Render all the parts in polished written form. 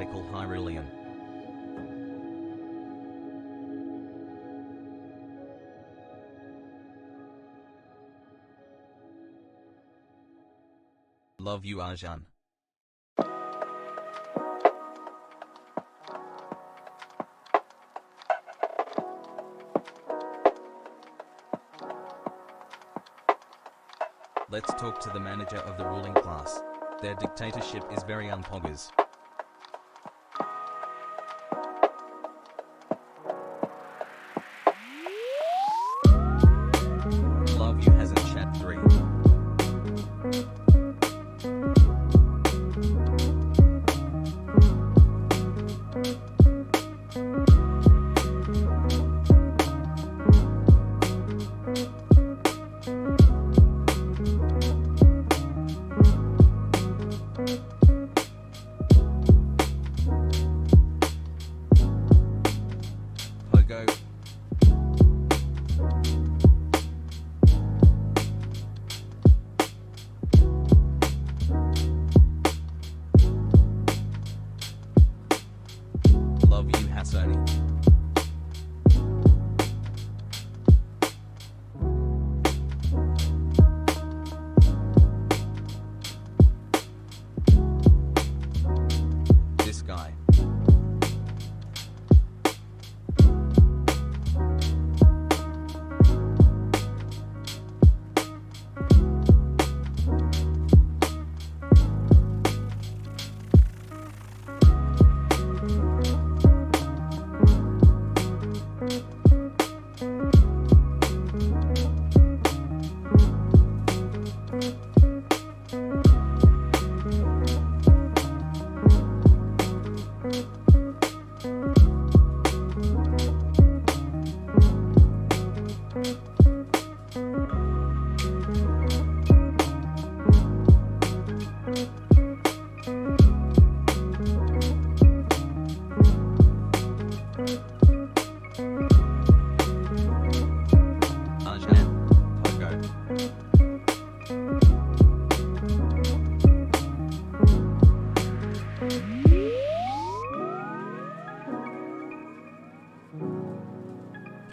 radical Hyrulean. Love you, Hasan. Let's talk to the manager of the ruling class. Their dictatorship is very unpoggers. Love you, Hasan Chat 3. Love you, Hasani. This guy.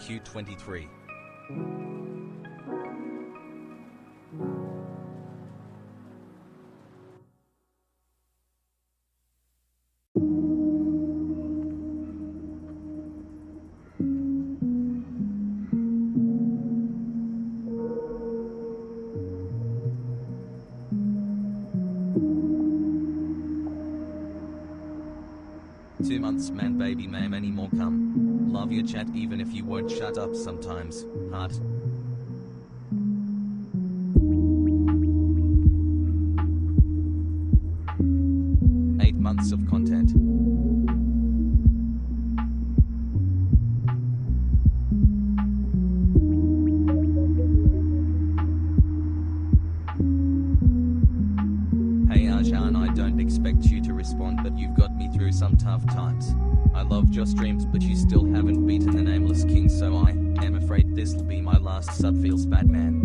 Q23. Two months, man, baby, may many more come. Love your chat even if you won't shut up sometimes, heart. Months of content. Hey Hasan, I don't expect you to respond, but you've got me through some tough times. I loved your streams, but you still haven't beaten the Nameless King, so I am afraid this'll be my last sub. Feels bad, man.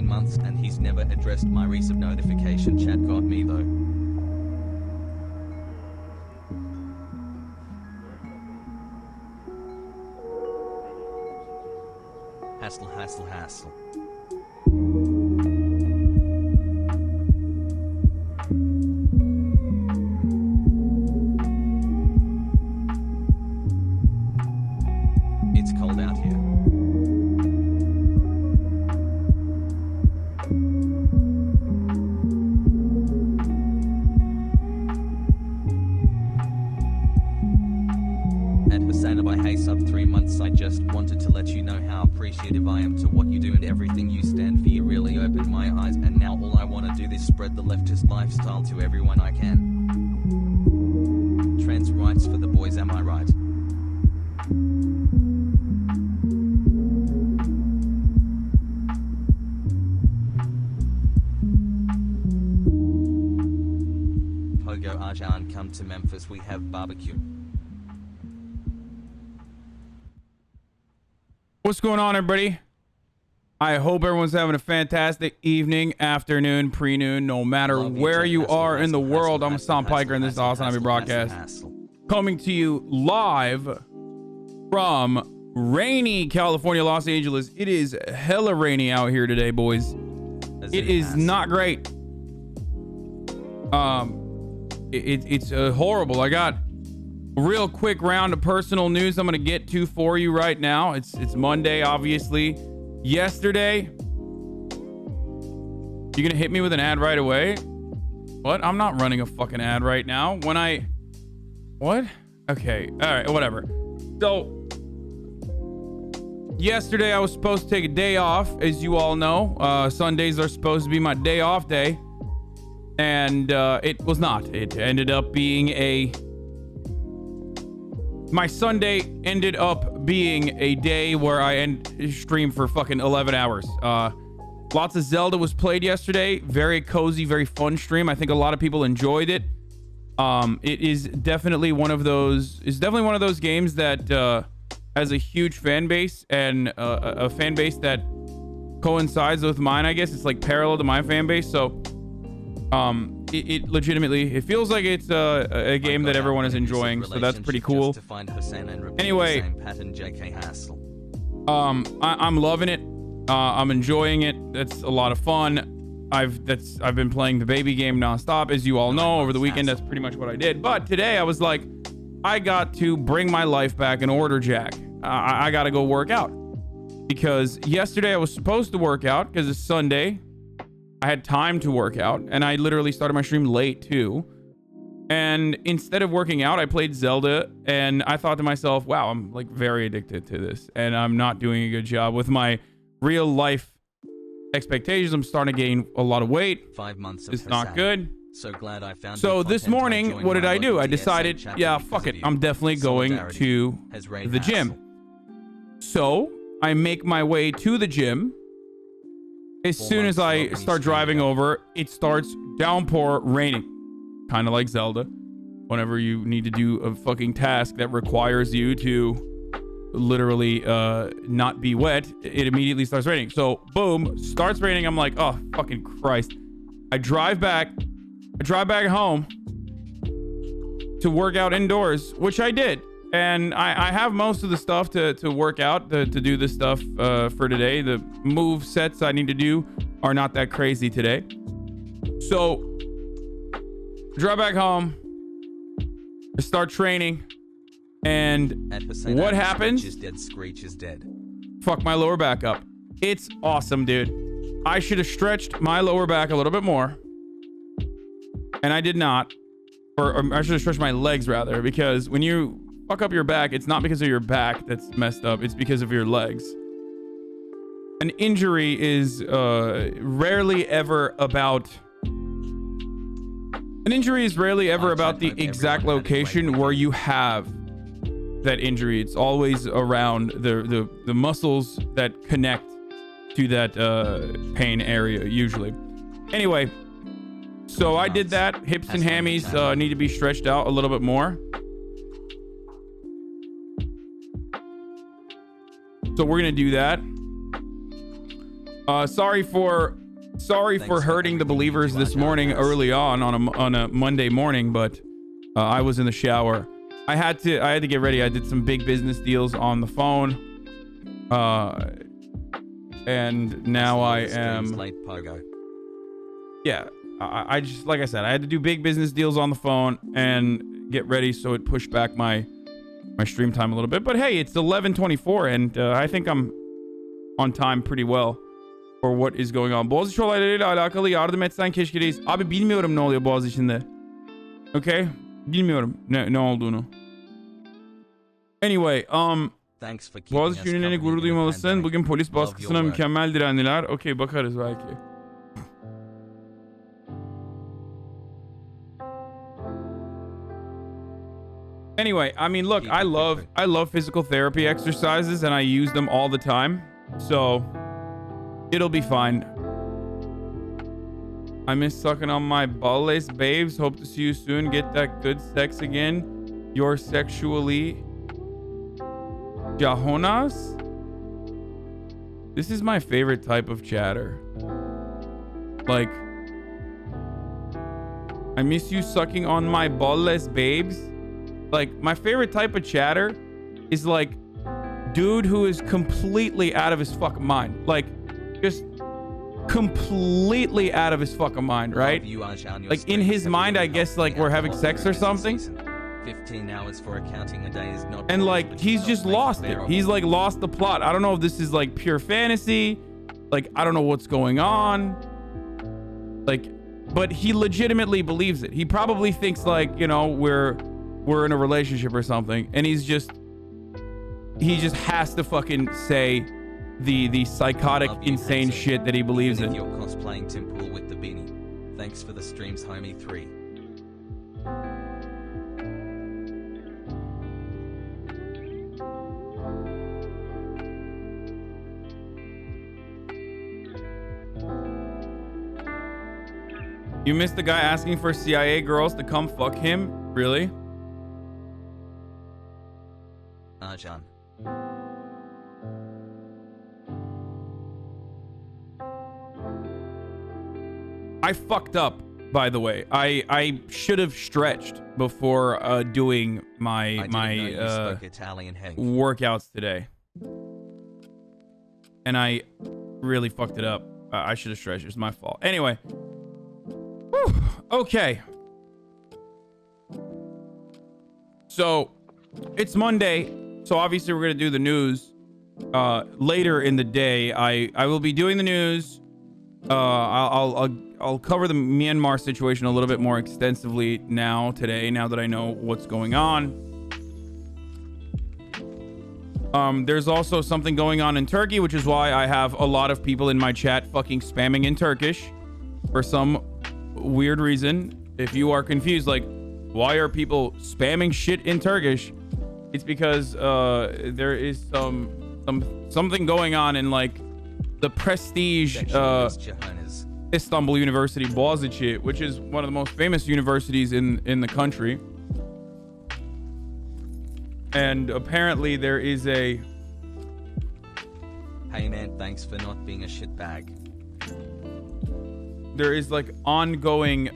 Months and he's never addressed my resub notification. Chat got me though. Hassle, hassle, hassle. It's cold out here. HasanAbi, hey sub 3 months. I just wanted to let you know how appreciative I am to what you do and everything you stand for. You really opened my eyes, and now all I want to do is spread the leftist lifestyle to everyone I can. Trans rights for the boys, am I right? to Memphis, we have barbecue. What's going on, everybody? I hope everyone's having a fantastic evening, afternoon, pre-noon, no matter where you are in the world. I'm Hasan Piker, and this is HasanAbi broadcast. Coming to you live from rainy California, Los Angeles. It is hella rainy out here today, boys. It is not great. It's horrible. I got a real quick round of personal news I'm gonna get to for you right now. It's Monday, obviously. Yesterday, you're gonna hit me with an ad right away? What? I'm not running a fucking ad right now. What? Okay, all right, whatever. So yesterday I was supposed to take a day off, as you all know. Sundays are supposed to be my day off day, and it was not. It ended up being my Sunday ended up being a day where I stream for fucking 11 hours. Lots of Zelda was played yesterday. Very cozy, very fun stream. I think a lot of people enjoyed it. It is definitely one of those. It's definitely one of those games that has a huge fan base, and a fan base that coincides with mine. I guess it's like parallel to my fan base. So, it legitimately, it feels like it's a game that everyone is enjoying. So that's pretty cool. Anyway, I'm loving it. I'm enjoying it. That's a lot of fun. I've been playing the baby game nonstop, as you all know. Over the weekend, that's pretty much what I did. But today I was like, I got to bring my life back in order, Jack. I got to go work out, because yesterday I was supposed to work out because it's Sunday. I had time to work out, and I literally started my stream late too. And instead of working out, I played Zelda, and I thought to myself, wow, I'm like very addicted to this, and I'm not doing a good job with my real life expectations. I'm starting to gain a lot of weight. 5 months. It's not good. So glad I found. So this morning, what did I do? I decided, yeah, fuck it. I'm definitely going to the gym. So I make my way to the gym. As soon as I start driving over, it starts downpour raining. Kind of like Zelda. Whenever you need to do a fucking task that requires you to literally not be wet, it immediately starts raining. So boom, starts raining. I'm like, oh fucking Christ. I drive back home to work out indoors, which I did. And I have most of the stuff to work out, to do this stuff for today. The move sets I need to do are not that crazy today. So, drive back home, I start training, and what happens? Screech is dead. Fuck my lower back up. It's awesome, dude. I should have stretched my lower back a little bit more, and I did not. Or I should have stretched my legs, rather, because when you fuck up your back, it's not because of your back that's messed up, it's because of your legs. An injury is rarely ever about the exact location where you have that injury. It's always around the muscles that connect to that pain area, usually. Anyway, so I did that. Hips and hammies need to be stretched out a little bit more. So we're gonna do that. Sorry for hurting the believers this morning early on a Monday morning, but I was in the shower. I had to get ready. I did some big business deals on the phone, and now I am. Yeah, I just, like I said, I had to do big business deals on the phone and get ready, so it pushed back my stream time a little bit. But hey, it's 11:24, and I think I'm on time pretty well for what is going on. Boğaziçi olaylarıyla alakalı yardım etsen keşke reis. Abi bilmiyorum ne oluyor Boğaziçi'nde. Okay? Bilmiyorum ne olduğunu. Anyway, Boğaziçi ünlülerine gurur duymalısın. Bugün polis baskısına mükemmel direndiler. Okay, bakarız belki. Anyway, I mean, look, I love physical therapy exercises, and I use them all the time, so it'll be fine. I miss sucking on my balls, babes. Hope to see you soon. Get that good sex again. You're sexually Jahonas? This is my favorite type of chatter. Like, I miss you sucking on my balls, babes. Like, my favorite type of chatter is like dude who is completely out of his fucking mind. Like, just completely out of his fucking mind, right? Like, in his mind, I guess, like, we're having sex or something. 15 hours for accounting a day is not, and like he's just lost it. He's like lost the plot. I don't know if this is like pure fantasy. Like, I don't know what's going on. Like, but he legitimately believes it. He probably thinks like, you know, we're in a relationship or something, and he just has to fucking say the psychotic, insane shit that he believes in. You're cosplaying Tim Pool with the beanie. Thanks for the streams, homie 3. You missed the guy asking for CIA girls to come fuck him? Really? John. I fucked up, by the way. I should have stretched before doing my workouts today. And I really fucked it up. I should have stretched. It's my fault. Anyway. Whew. Okay. So, it's Monday. So, obviously, we're going to do the news later in the day. I will be doing the news. I'll cover the Myanmar situation a little bit more extensively today, now that I know what's going on. There's also something going on in Turkey, which is why I have a lot of people in my chat fucking spamming in Turkish for some weird reason. If you are confused, like, why are people spamming shit in Turkish? It's because there is something going on in like the prestige Istanbul University, Bogazici, which is one of the most famous universities in the country. And apparently there is a... Hey man, thanks for not being a shitbag. There is like ongoing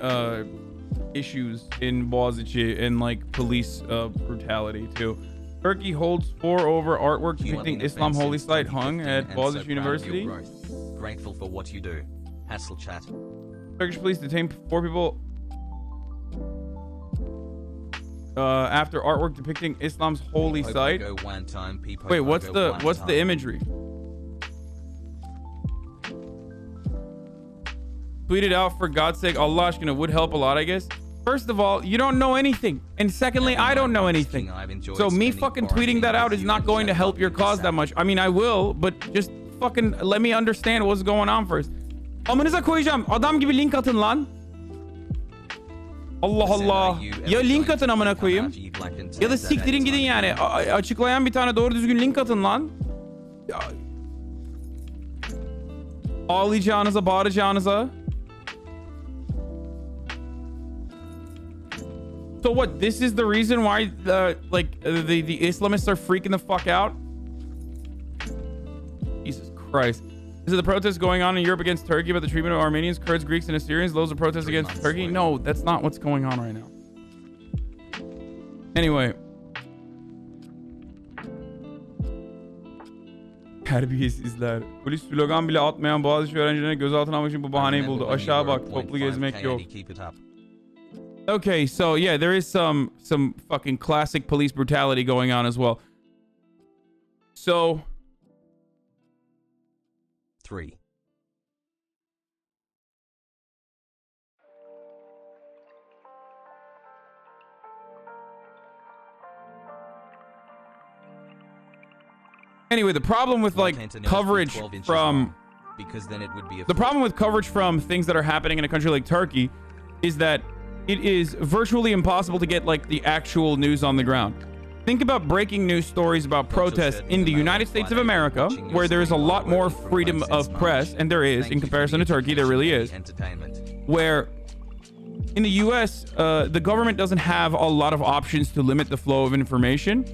issues in Bogazici and like police brutality too. Turkey holds 4 over artwork depicting Islam holy site hung at Bogazici University. Grateful for what you do. Hassle chat. Turkish police detained 4 people after artwork depicting Islam's holy site. Wait, what's the imagery? Tweet it out, for God's sake. Allah would help a lot, I guess. First of all, you don't know anything. And secondly, I don't know anything. So me fucking tweeting that out is not going to help your cause that much. I mean, I will, but just fucking let me understand what's going on first. Amınıza koyacağım. Adam gibi link atın lan. Allah Allah. Ya link atın amına koyayım. Ya da siktirin gidin yani. Açıklayan bir tane doğru düzgün link atın lan. Ağlayacağınıza, bağıracağınıza. So what? This is the reason why the Islamists are freaking the fuck out? Jesus Christ. Is it the protests going on in Europe against Turkey about the treatment of Armenians, Kurds, Greeks, and Assyrians? Those are protests against Turkey? No, that's not what's going on right now. Anyway. Terbiyesizler. Polis slogan bile atmayan Boğaziçi öğrencilerine gözaltına almak için bu bahaneyi buldu. Aşağı bak, toplu gezmek yok. Okay, so yeah, there is some fucking classic police brutality going on as well. So 3. Anyway, the problem with like coverage from the problem with coverage from things that are happening in a country like Turkey is that it is virtually impossible to get like the actual news on the ground. Think about breaking news stories about protests in the United States of America, where there is a lot more freedom of press, and there is, in comparison to Turkey, there really is. where in the US, the government doesn't have a lot of options to limit the flow of information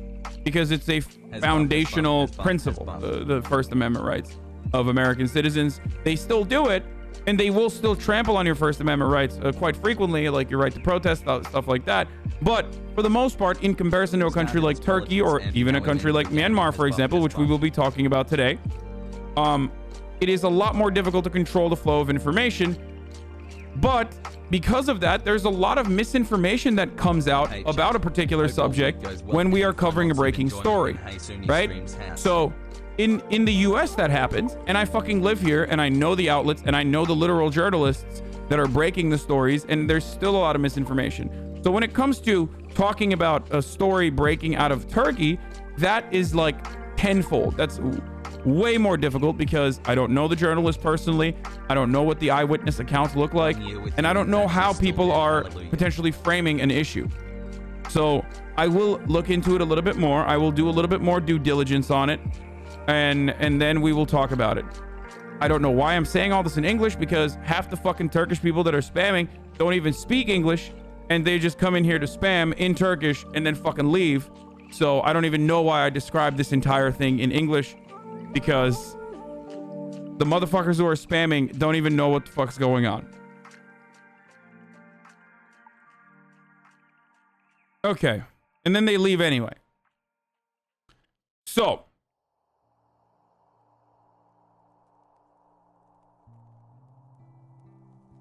because it's a foundational principle, the First Amendment rights of American citizens. They still do it, and they will still trample on your First Amendment rights quite frequently, like your right to protest, stuff like that. But for the most part, in comparison to a country like Turkey or even a country like Myanmar, for example, which we will be talking about today, it is a lot more difficult to control the flow of information. But because of that, there's a lot of misinformation that comes out about a particular subject when we are covering a breaking story, right? So in the US that happens, and I fucking live here, and I know the outlets, and I know the literal journalists that are breaking the stories, and there's still a lot of misinformation. So when it comes to talking about a story breaking out of Turkey, that is like tenfold. That's way more difficult because I don't know the journalist personally. I don't know what the eyewitness accounts look like, and I don't know how people are potentially framing an issue. So I will look into it a little bit more. I will do a little bit more due diligence on it, and then we will talk about it. I don't know why I'm saying all this in English, because half the fucking Turkish people that are spamming don't even speak English, and they just come in here to spam in Turkish and then fucking leave. So I don't even know why I described this entire thing in English, because the motherfuckers who are spamming don't even know what the fuck's going on. Okay. And then they leave anyway. So.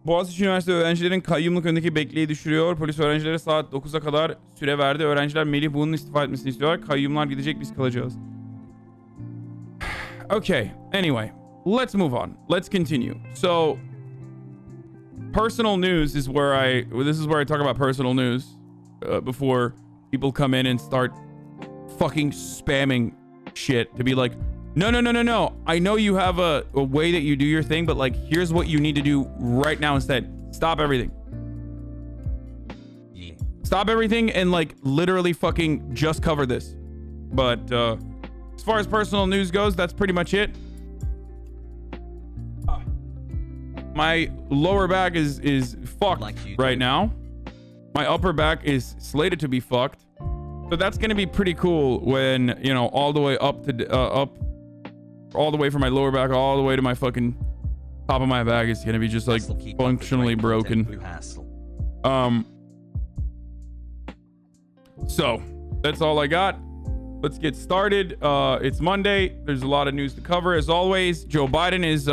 Boğaziçi Üniversitesi öğrencilerin kayyumluk önündeki bekleyi düşürüyor. Polis öğrencilere saat 9'a kadar süre verdi. Öğrenciler Melih Buğu'nun istifa etmesini istiyorlar. Kayyumlar gidecek, biz kalacağız. Okay, anyway, let's move on. Let's continue. So, personal news is where this is where I talk about personal news before people come in and start fucking spamming shit to be like, no. I know you have a way that you do your thing, but like, here's what you need to do right now instead. Stop everything. Yeah. Stop everything and like literally fucking just cover this. But, as far as personal news goes, that's pretty much it. My lower back is fucked right now. My upper back is slated to be fucked. So that's going to be pretty cool when, you know, all the way up to all the way from my lower back all the way to my fucking top of my back is going to be just like functionally broken. So that's all I got. Let's get started. It's Monday. There's a lot of news to cover. As always, Joe Biden is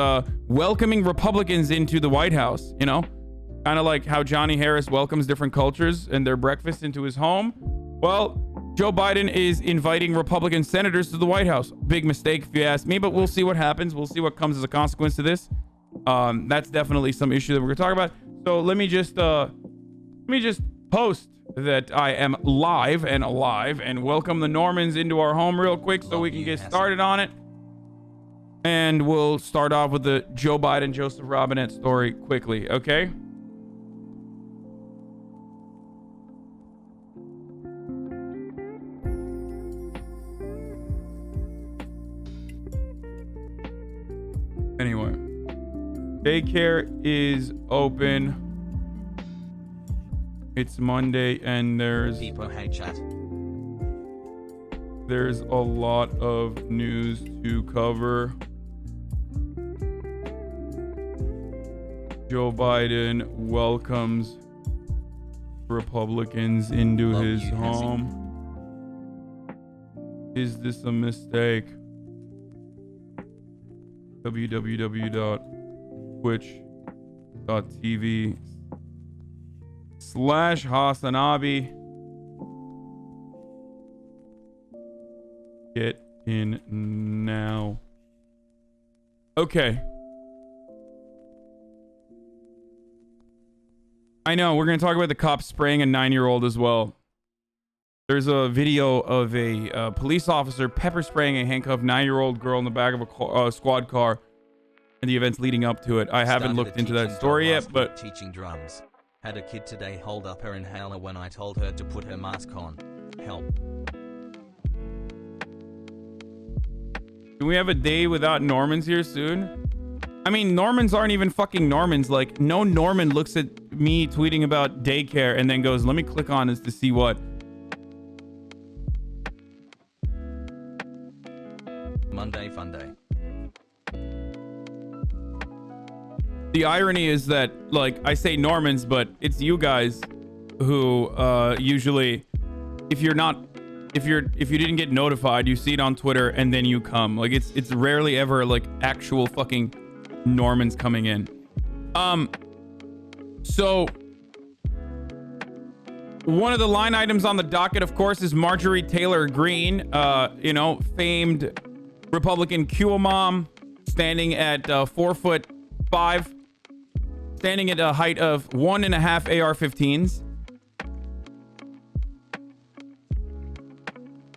welcoming Republicans into the White House, you know? Kind of like how Johnny Harris welcomes different cultures and their breakfast into his home. Well, Joe Biden is inviting Republican senators to the White House. Big mistake, if you ask me, but we'll see what happens. We'll see what comes as a consequence to this. That's definitely some issue that we're going to talk about. So let me just post that I am live and alive and welcome the Normans into our home real quick so we can get started on it. And we'll start off with the Joe Biden, Joseph Robinette story quickly, okay? Anyway, daycare is open. It's Monday and there's a lot of news to cover. Joe Biden welcomes Republicans into his home. Is this a mistake? www.twitch.tv/HasanAbi. Get in now. Okay. I know, we're going to talk about the cops spraying a 9-year-old as well. There's a video of a police officer pepper spraying a handcuffed 9-year-old girl in the back of a squad car and the events leading up to it. I haven't looked into that story yet, but... Teaching drums. Had a kid today hold up her inhaler when I told her to put her mask on. Help. Can we have a day without Normans here soon? I mean, Normans aren't even fucking Normans. Like, no Norman looks at me tweeting about daycare and then goes, let me click on this to see what. Monday fun day. The irony is that, like, I say Normans, but it's you guys who usually, if you didn't get notified, you see it on Twitter and then you come. Like, it's rarely ever like actual fucking Normans coming in. So one of the line items on the docket, of course, is Marjorie Taylor Greene, you know, famed Republican Q mom, standing at 4'5", standing at a height of 1.5 AR-15s.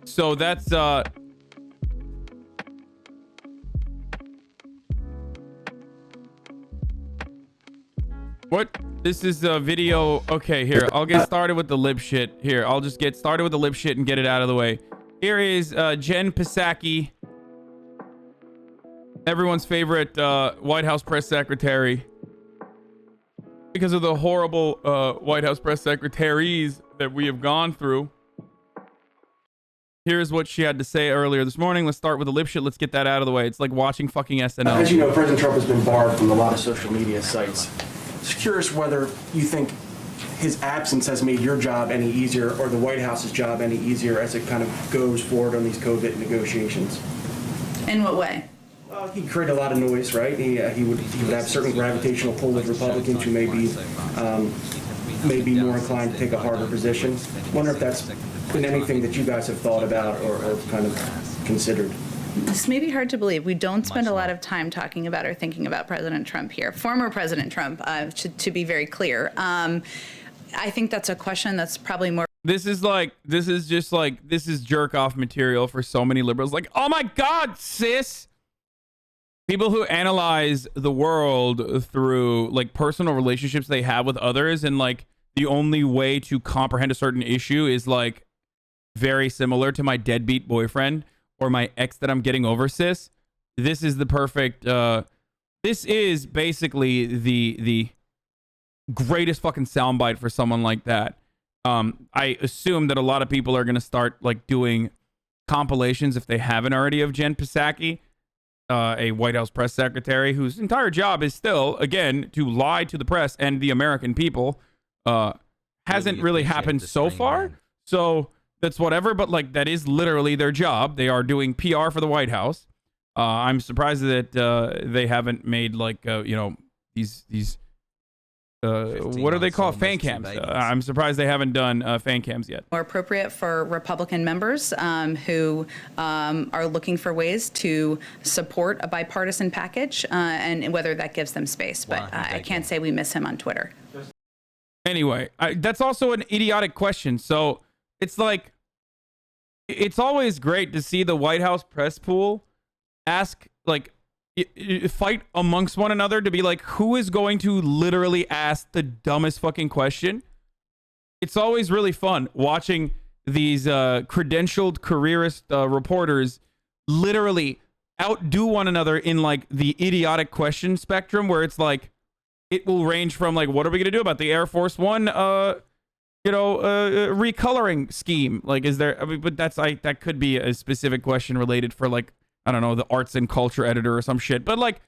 So that's what? This is a video. Okay, here, I'll get started with the lib shit. Here, I'll just get started with the lib shit and get it out of the way. Here is Jen Psaki, everyone's favorite White House press secretary, because of the horrible White House press secretaries that we have gone through. Here's what she had to say earlier this morning. Let's start with the lip shit. Let's get that out of the way. It's like watching fucking SNL. As you know, President Trump has been barred from a lot of social media sites. Just curious whether you think his absence has made your job any easier or the White House's job any easier as it kind of goes forward on these COVID negotiations. In what way? He created a lot of noise, right? He would have certain gravitational pull with Republicans who may be more inclined to take a harder position. Wonder if that's been anything that you guys have thought about or kind of considered. This may be hard to believe. We don't spend a lot of time talking about or thinking about President Trump here. Former President Trump, to be very clear. I think that's a question that's probably more. This is jerk off material for so many liberals. Like, oh my God, sis. People who analyze the world through like personal relationships they have with others, and like the only way to comprehend a certain issue is like very similar to my deadbeat boyfriend or my ex that I'm getting over, sis. This is the perfect this is basically the greatest fucking soundbite for someone like that. I assume that a lot of people are going to start like doing compilations, if they haven't already, of Jen Psaki, a White House press secretary whose entire job is still, again, to lie to the press and the American people. Hasn't really happened so far. So that's whatever, but like that is literally their job. They are doing PR for the White House. I'm surprised that they haven't made like you know, these what are they called? Fan cams. I'm surprised they haven't done fan cams yet. More appropriate for Republican members who are looking for ways to support a bipartisan package, and whether that gives them space. But I can't say we miss him on Twitter. Anyway, that's also an idiotic question. So it's like, it's always great to see the White House press pool ask, like, fight amongst one another to be like, who is going to literally ask the dumbest fucking question? It's always really fun watching these credentialed careerist reporters literally outdo one another in like the idiotic question spectrum, where it's like, it will range from like, what are we going to do about the Air Force One, recoloring scheme? Like, is there, I mean, but that's like, that could be a specific question related for like, I don't know, the arts and culture editor or some shit. But like,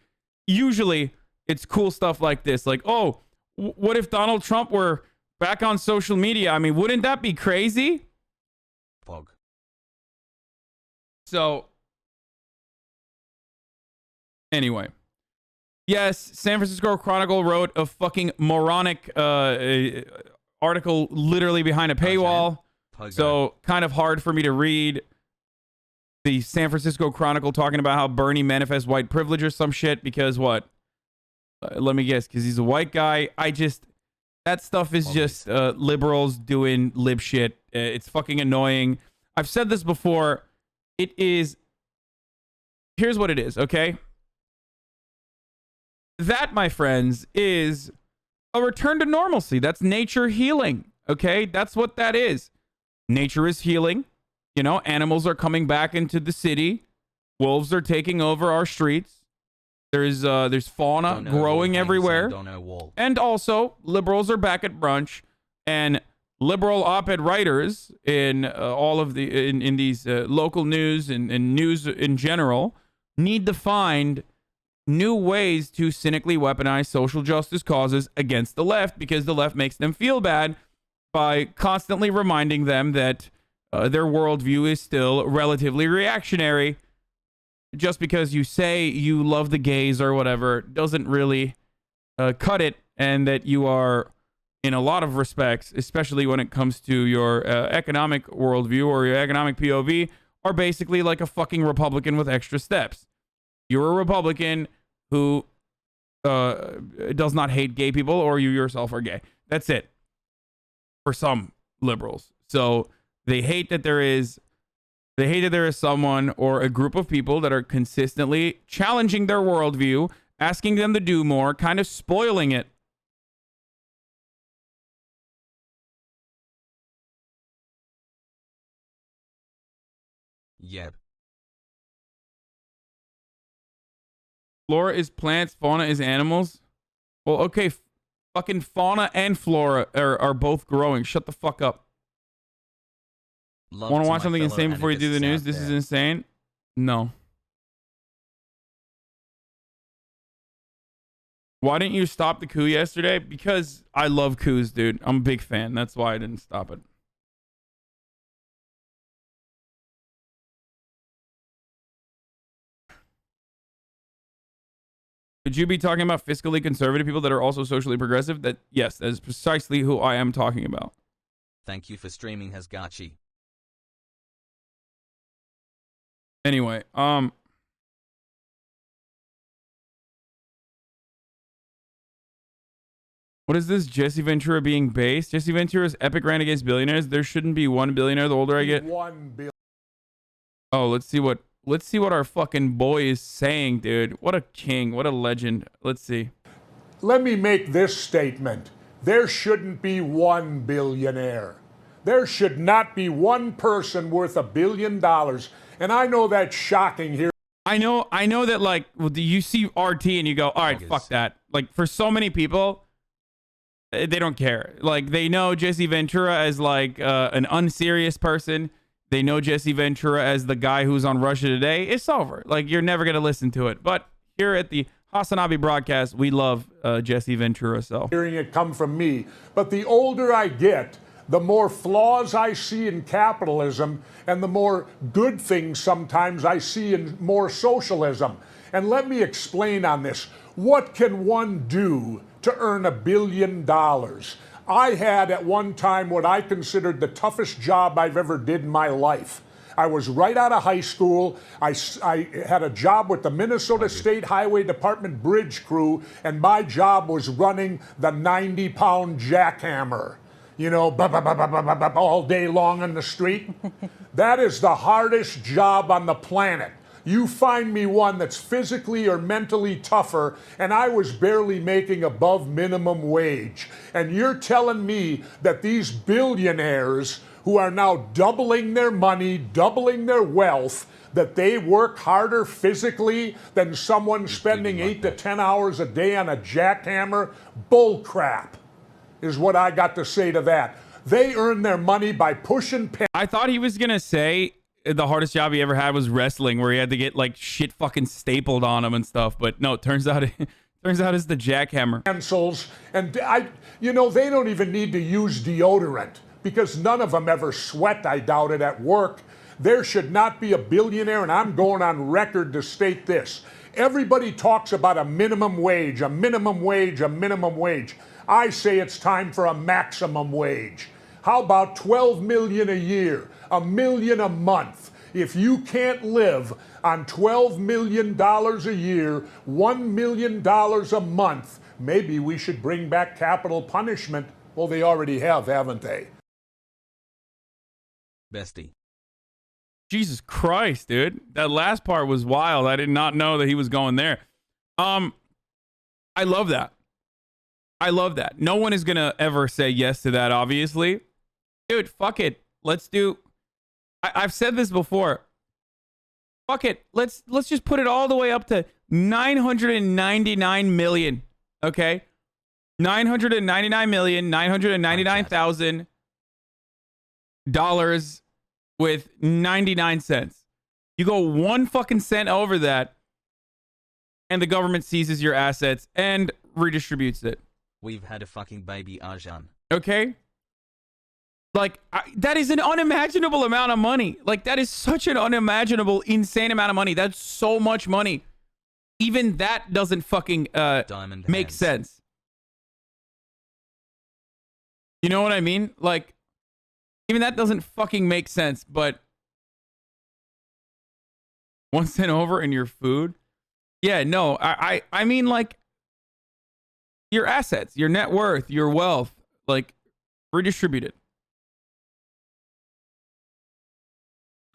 usually it's cool stuff like this. Like, oh, what if Donald Trump were back on social media? I mean, wouldn't that be crazy? Pog. So, anyway. Yes, San Francisco Chronicle wrote a fucking moronic article literally behind a paywall. So, kind of hard for me to read. The San Francisco Chronicle talking about how Bernie manifests white privilege or some shit because what? Let me guess, because he's a white guy. That stuff is just liberals doing lib shit. It's fucking annoying. I've said this before. Here's what it is, okay? That, my friends, is a return to normalcy. That's nature healing, okay? That's what that is. Nature is healing. You know, animals are coming back into the city. Wolves are taking over our streets. There's fauna growing everywhere. And also, liberals are back at brunch, and liberal op-ed writers in all of the in these local news and news in general need to find new ways to cynically weaponize social justice causes against the left, because the left makes them feel bad by constantly reminding them that their worldview is still relatively reactionary. Just because you say you love the gays or whatever doesn't really cut it, and that you are, in a lot of respects, especially when it comes to your economic worldview or your economic POV, are basically like a fucking Republican with extra steps. You're a Republican who does not hate gay people, or you yourself are gay. That's it. For some liberals. So they hate that there is someone or a group of people that are consistently challenging their worldview, asking them to do more, kind of spoiling it. Yep. Flora is plants, fauna is animals. Well, okay, fucking fauna and flora are both growing. Shut the fuck up. Want to watch something insane before you do the news? This is insane. No. Why didn't you stop the coup yesterday? Because I love coups, dude. I'm a big fan. That's why I didn't stop it. Could you be talking about fiscally conservative people that are also socially progressive? Yes, that is precisely who I am talking about. Thank you for streaming, HasanAbi. Anyway, what is this? Jesse Ventura being based? Jesse Ventura's epic rant against billionaires. There shouldn't be one billionaire the older I get. 1 billion. Oh, let's see what our fucking boy is saying, dude. What a king. What a legend. Let's see. Let me make this statement. There shouldn't be one billionaire. There should not be one person worth $1 billion. And I know that's shocking here. I know that, like, you see RT and you go, all right, fuck that. Like, for so many people, they don't care. Like, they know Jesse Ventura as, like, an unserious person. They know Jesse Ventura as the guy who's on Russia Today. It's over. Like, you're never going to listen to it. But here at the HasanAbi broadcast, we love Jesse Ventura. So hearing it come from me. But the older I get, the more flaws I see in capitalism, and the more good things sometimes I see in more socialism. And let me explain on this. What can one do to earn $1 billion? I had at one time what I considered the toughest job I've ever did in my life. I was right out of high school. I had a job with the Minnesota State Highway Department bridge crew, and my job was running the 90-pound jackhammer. You know, all day long on the street. That is the hardest job on the planet. You find me one that's physically or mentally tougher, and I was barely making above minimum wage. And you're telling me that these billionaires who are now doubling their money, doubling their wealth, that they work harder physically than someone spending 8 to 10 hours a day on a jackhammer? Bull crap is what I got to say to that. They earn their money by pushing. I thought he was going to say the hardest job he ever had was wrestling, where he had to get like shit fucking stapled on him and stuff. But no, it turns out it's the jackhammer. Pencils, and they don't even need to use deodorant because none of them ever sweat, I doubt it, at work. There should not be a billionaire, and I'm going on record to state this. Everybody talks about a minimum wage, a minimum wage, a minimum wage. I say it's time for a maximum wage. How about $12 million a year, $1 million a month? If you can't live on $12 million a year, $1 million a month, maybe we should bring back capital punishment. Well, they already have, haven't they? Bestie. Jesus Christ, dude. That last part was wild. I did not know that he was going there. I love that. I love that. No one is going to ever say yes to that, obviously. Dude, fuck it. Let's do... I've said this before. Fuck it. Let's just put it all the way up to 999 million. Okay? 999,999,000 with 99 cents. You go 1 fucking cent over that, and the government seizes your assets and redistributes it. We've had a fucking baby, Hasan. Okay? Like, that is an unimaginable amount of money. Like, that is such an unimaginable, insane amount of money. That's so much money. Even that doesn't fucking make sense. You know what I mean? Like, even that doesn't fucking make sense, but 1 cent over in your food? Yeah, no, I mean, like, your assets, your net worth, your wealth, like, redistribute it.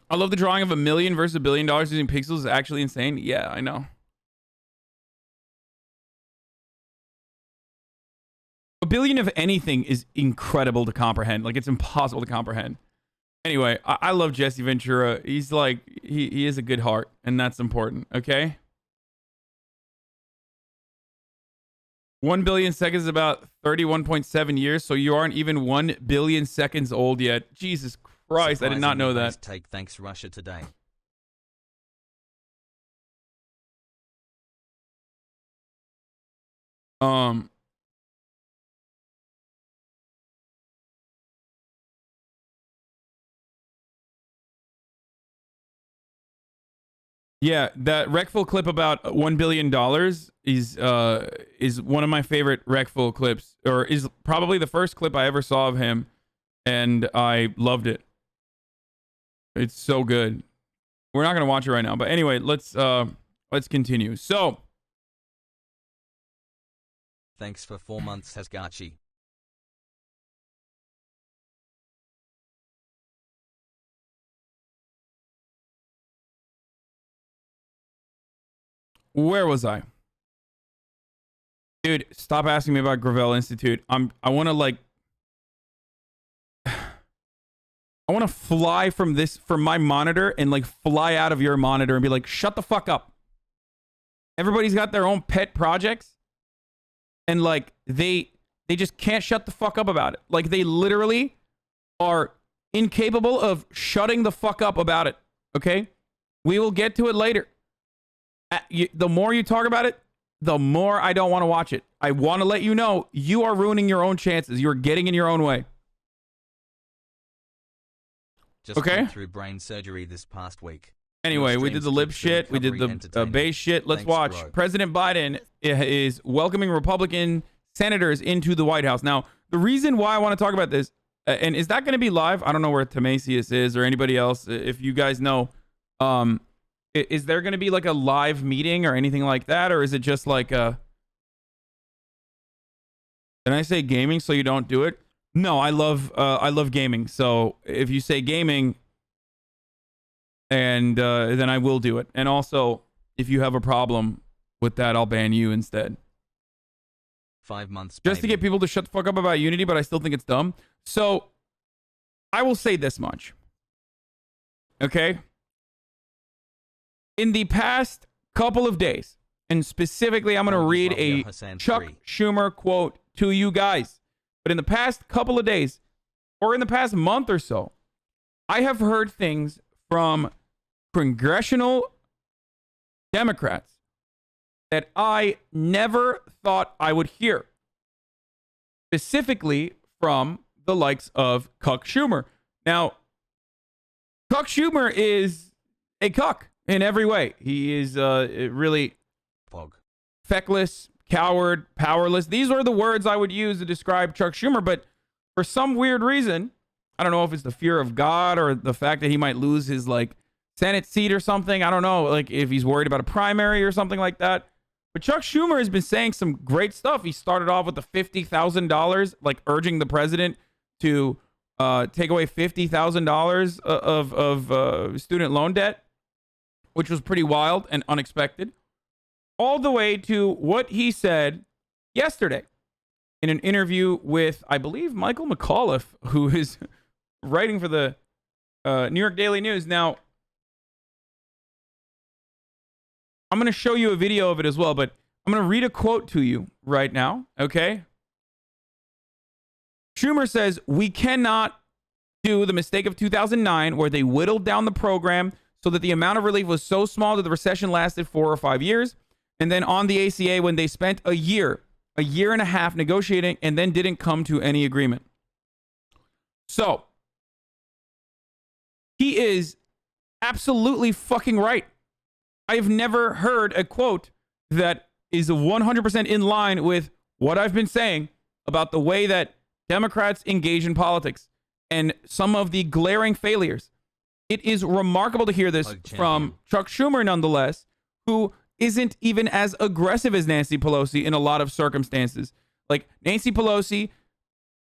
I love the drawing of $1 million versus $1 billion using pixels is actually insane. Yeah, I know. $1 billion of anything is incredible to comprehend. Like, it's impossible to comprehend. Anyway, I love Jesse Ventura. He's like, he is a good heart, and that's important, okay? 1 billion seconds is about 31.7 years, so you aren't even 1 billion seconds old yet. Jesus Christ, I did not know that. Take thanks Russia today. Yeah, that Reckful clip about $1 billion is one of my favorite Reckful clips, or is probably the first clip I ever saw of him, and I loved it. It's so good. We're not gonna watch it right now, but anyway, let's continue. So, thanks for 4 months, Hasgachi. where was I? Dude, stop asking me about Gravel Institute. I want to like I want to fly from my monitor and like fly out of your monitor and be like, shut the fuck up. Everybody's got their own pet projects, and like they just can't shut the fuck up about it. Like, they literally are incapable of shutting the fuck up about it. Okay? We will get to it later. The more you talk about it, the more I don't want to watch it. I want to let you know you are ruining your own chances. You're getting in your own way. Just went through brain surgery this past week. Anyway, we did the lip shit. We did the base shit. Let's watch. Bro. President Biden is welcoming Republican senators into the White House. Now, the reason why I want to talk about this, and is that going to be live? I don't know where Timasius is or anybody else. If you guys know, is there going to be like a live meeting or anything like that? Or is it just like a... Can I say gaming so you don't do it? No, I love gaming. So if you say gaming, and then I will do it. And also, if you have a problem with that, I'll ban you instead. 5 months, just to get people to shut the fuck up about Unity, but I still think it's dumb. So I will say this much. Okay? In the past couple of days, and specifically I'm going to read a Chuck Schumer quote to you guys. But in the past couple of days, or in the past month or so, I have heard things from congressional Democrats that I never thought I would hear. Specifically from the likes of Cuck Schumer. Now, Cuck Schumer is a cuck in every way. He is really feckless, coward, powerless. These are the words I would use to describe Chuck Schumer, but for some weird reason, I don't know if it's the fear of God or the fact that he might lose his like Senate seat or something. I don't know, like if he's worried about a primary or something like that. But Chuck Schumer has been saying some great stuff. He started off with the $50,000, like urging the president to take away $50,000 of student loan debt, which was pretty wild and unexpected. All the way to what he said yesterday in an interview with, I believe, Michael McAuliffe, who is writing for the New York Daily News. Now, I'm going to show you a video of it as well, but I'm going to read a quote to you right now, okay? Schumer says, we cannot do the mistake of 2009 where they whittled down the program so that the amount of relief was so small that the recession lasted 4 or 5 years. And then on the ACA when they spent a year and a half negotiating and then didn't come to any agreement. So, he is absolutely fucking right. I've never heard a quote that is 100% in line with what I've been saying about the way that Democrats engage in politics and some of the glaring failures. It is remarkable to hear this from Chuck Schumer, nonetheless, who isn't even as aggressive as Nancy Pelosi in a lot of circumstances. Like Nancy Pelosi,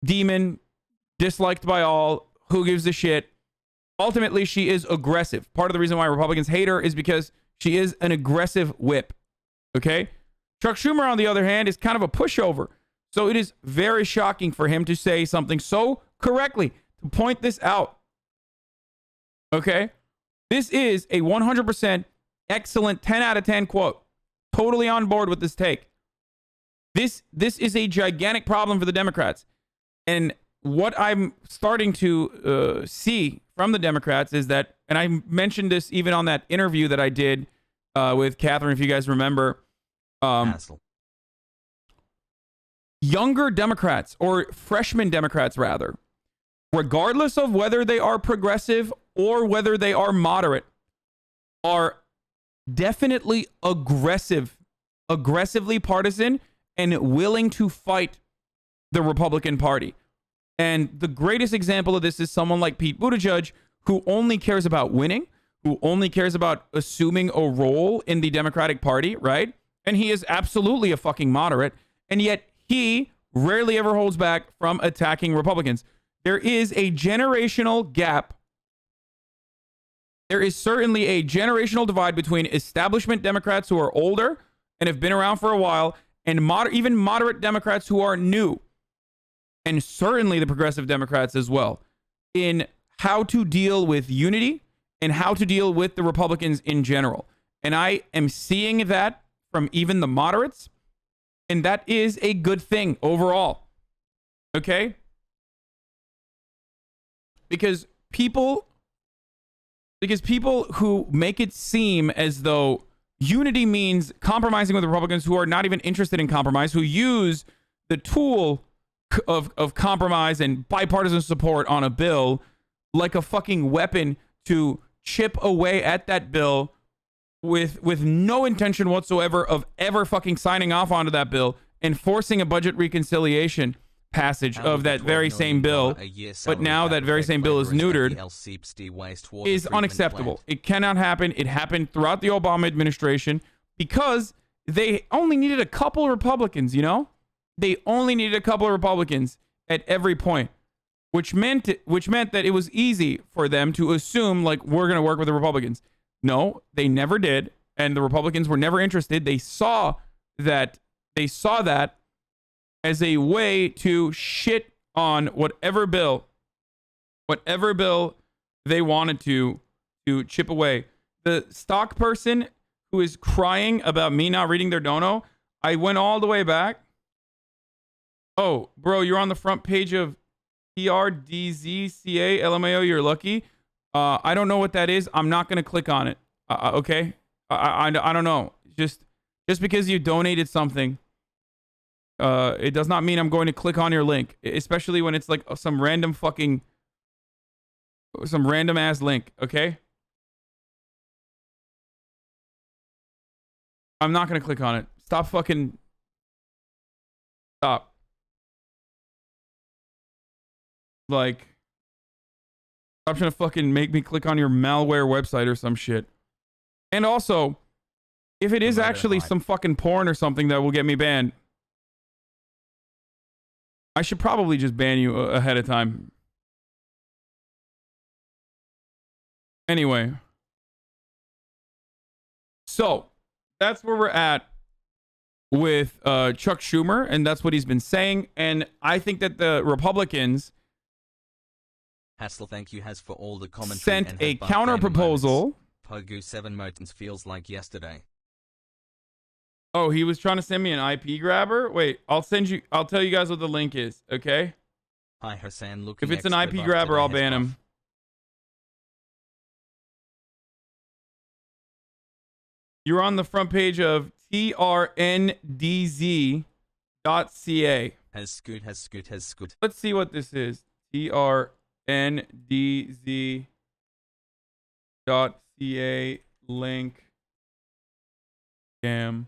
demon, disliked by all, who gives a shit. Ultimately, she is aggressive. Part of the reason why Republicans hate her is because she is an aggressive whip. Okay? Chuck Schumer, on the other hand, is kind of a pushover. So it is very shocking for him to say something so correctly, to point this out. Okay? This is a 100% excellent 10 out of 10 quote. Totally on board with this take. This is a gigantic problem for the Democrats. And what I'm starting to see from the Democrats is that, and I mentioned this even on that interview that I did with Catherine, if you guys remember, younger Democrats, or freshman Democrats rather, regardless of whether they are progressive or whether they are moderate, are definitely aggressively partisan and willing to fight the Republican Party. And the greatest example of this is someone like Pete Buttigieg, who only cares about winning, who only cares about assuming a role in the Democratic Party, right? And he is absolutely a fucking moderate, and yet he rarely ever holds back from attacking Republicans. There is a generational gap. There is certainly a generational divide between establishment Democrats who are older and have been around for a while, and even moderate Democrats who are new, and certainly the progressive Democrats as well, in how to deal with unity and how to deal with the Republicans in general. And I am seeing that from even the moderates, and that is a good thing overall. Okay? Because people who make it seem as though unity means compromising with the Republicans, who are not even interested in compromise, who use the tool of compromise and bipartisan support on a bill like a fucking weapon to chip away at that bill with no intention whatsoever of ever fucking signing off onto that bill and forcing a budget reconciliation passage of that very same bill, but now that very same bill is neutered, is unacceptable. It cannot happen. It happened throughout the Obama administration because they only needed a couple of Republicans, you know? They only needed a couple of Republicans at every point, which meant that it was easy for them to assume, like, we're going to work with the Republicans. No, they never did, and the Republicans were never interested. They saw that as a way to shit on whatever bill they wanted to chip away. The stock person who is crying about me not reading their dono, I went all the way back. Oh, bro, you're on the front page of PRDZCA LMAO. You're lucky. I don't know what that is. I'm not going to click on it. Okay? I don't know. Just because you donated something, it does not mean I'm going to click on your link, especially when it's like some random ass link, okay? I'm not going to click on it. Stop. Like, stop trying to fucking make me click on your malware website or some shit. And also, if it is actually some fucking porn or something that will get me banned, I should probably just ban you ahead of time. Anyway. So, that's where we're at with Chuck Schumer, and that's what he's been saying. And I think that the Republicans thank you for all the commentary sent a counter proposal. Pogu 7 Motons feels like yesterday. Oh, he was trying to send me an IP grabber? Wait, I'll tell you guys what the link is, okay? Hi Hasan, looking If it's an IP grabber, I'll ban him. You're on the front page of trndz.ca. Has scoot. Let's see what this is. trndz.ca link. Scam.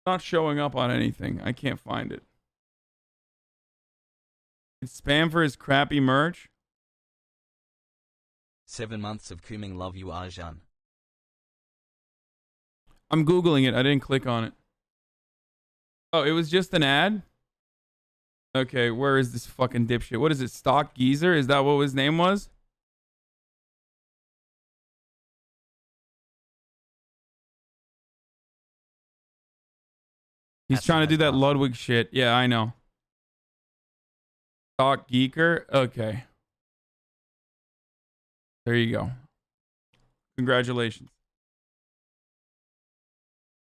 Not showing up on anything. I can't find it. It's spam for his crappy merch. 7 months of Kuming, love you Arjan. I'm Googling it. I didn't click on it. Oh, it was just an ad? Okay, where is this fucking dipshit? What is it? Stock Geezer? Is that what his name was? He's trying to do that Ludwig shit. Yeah, I know. Stock Geeker? Okay. There you go. Congratulations.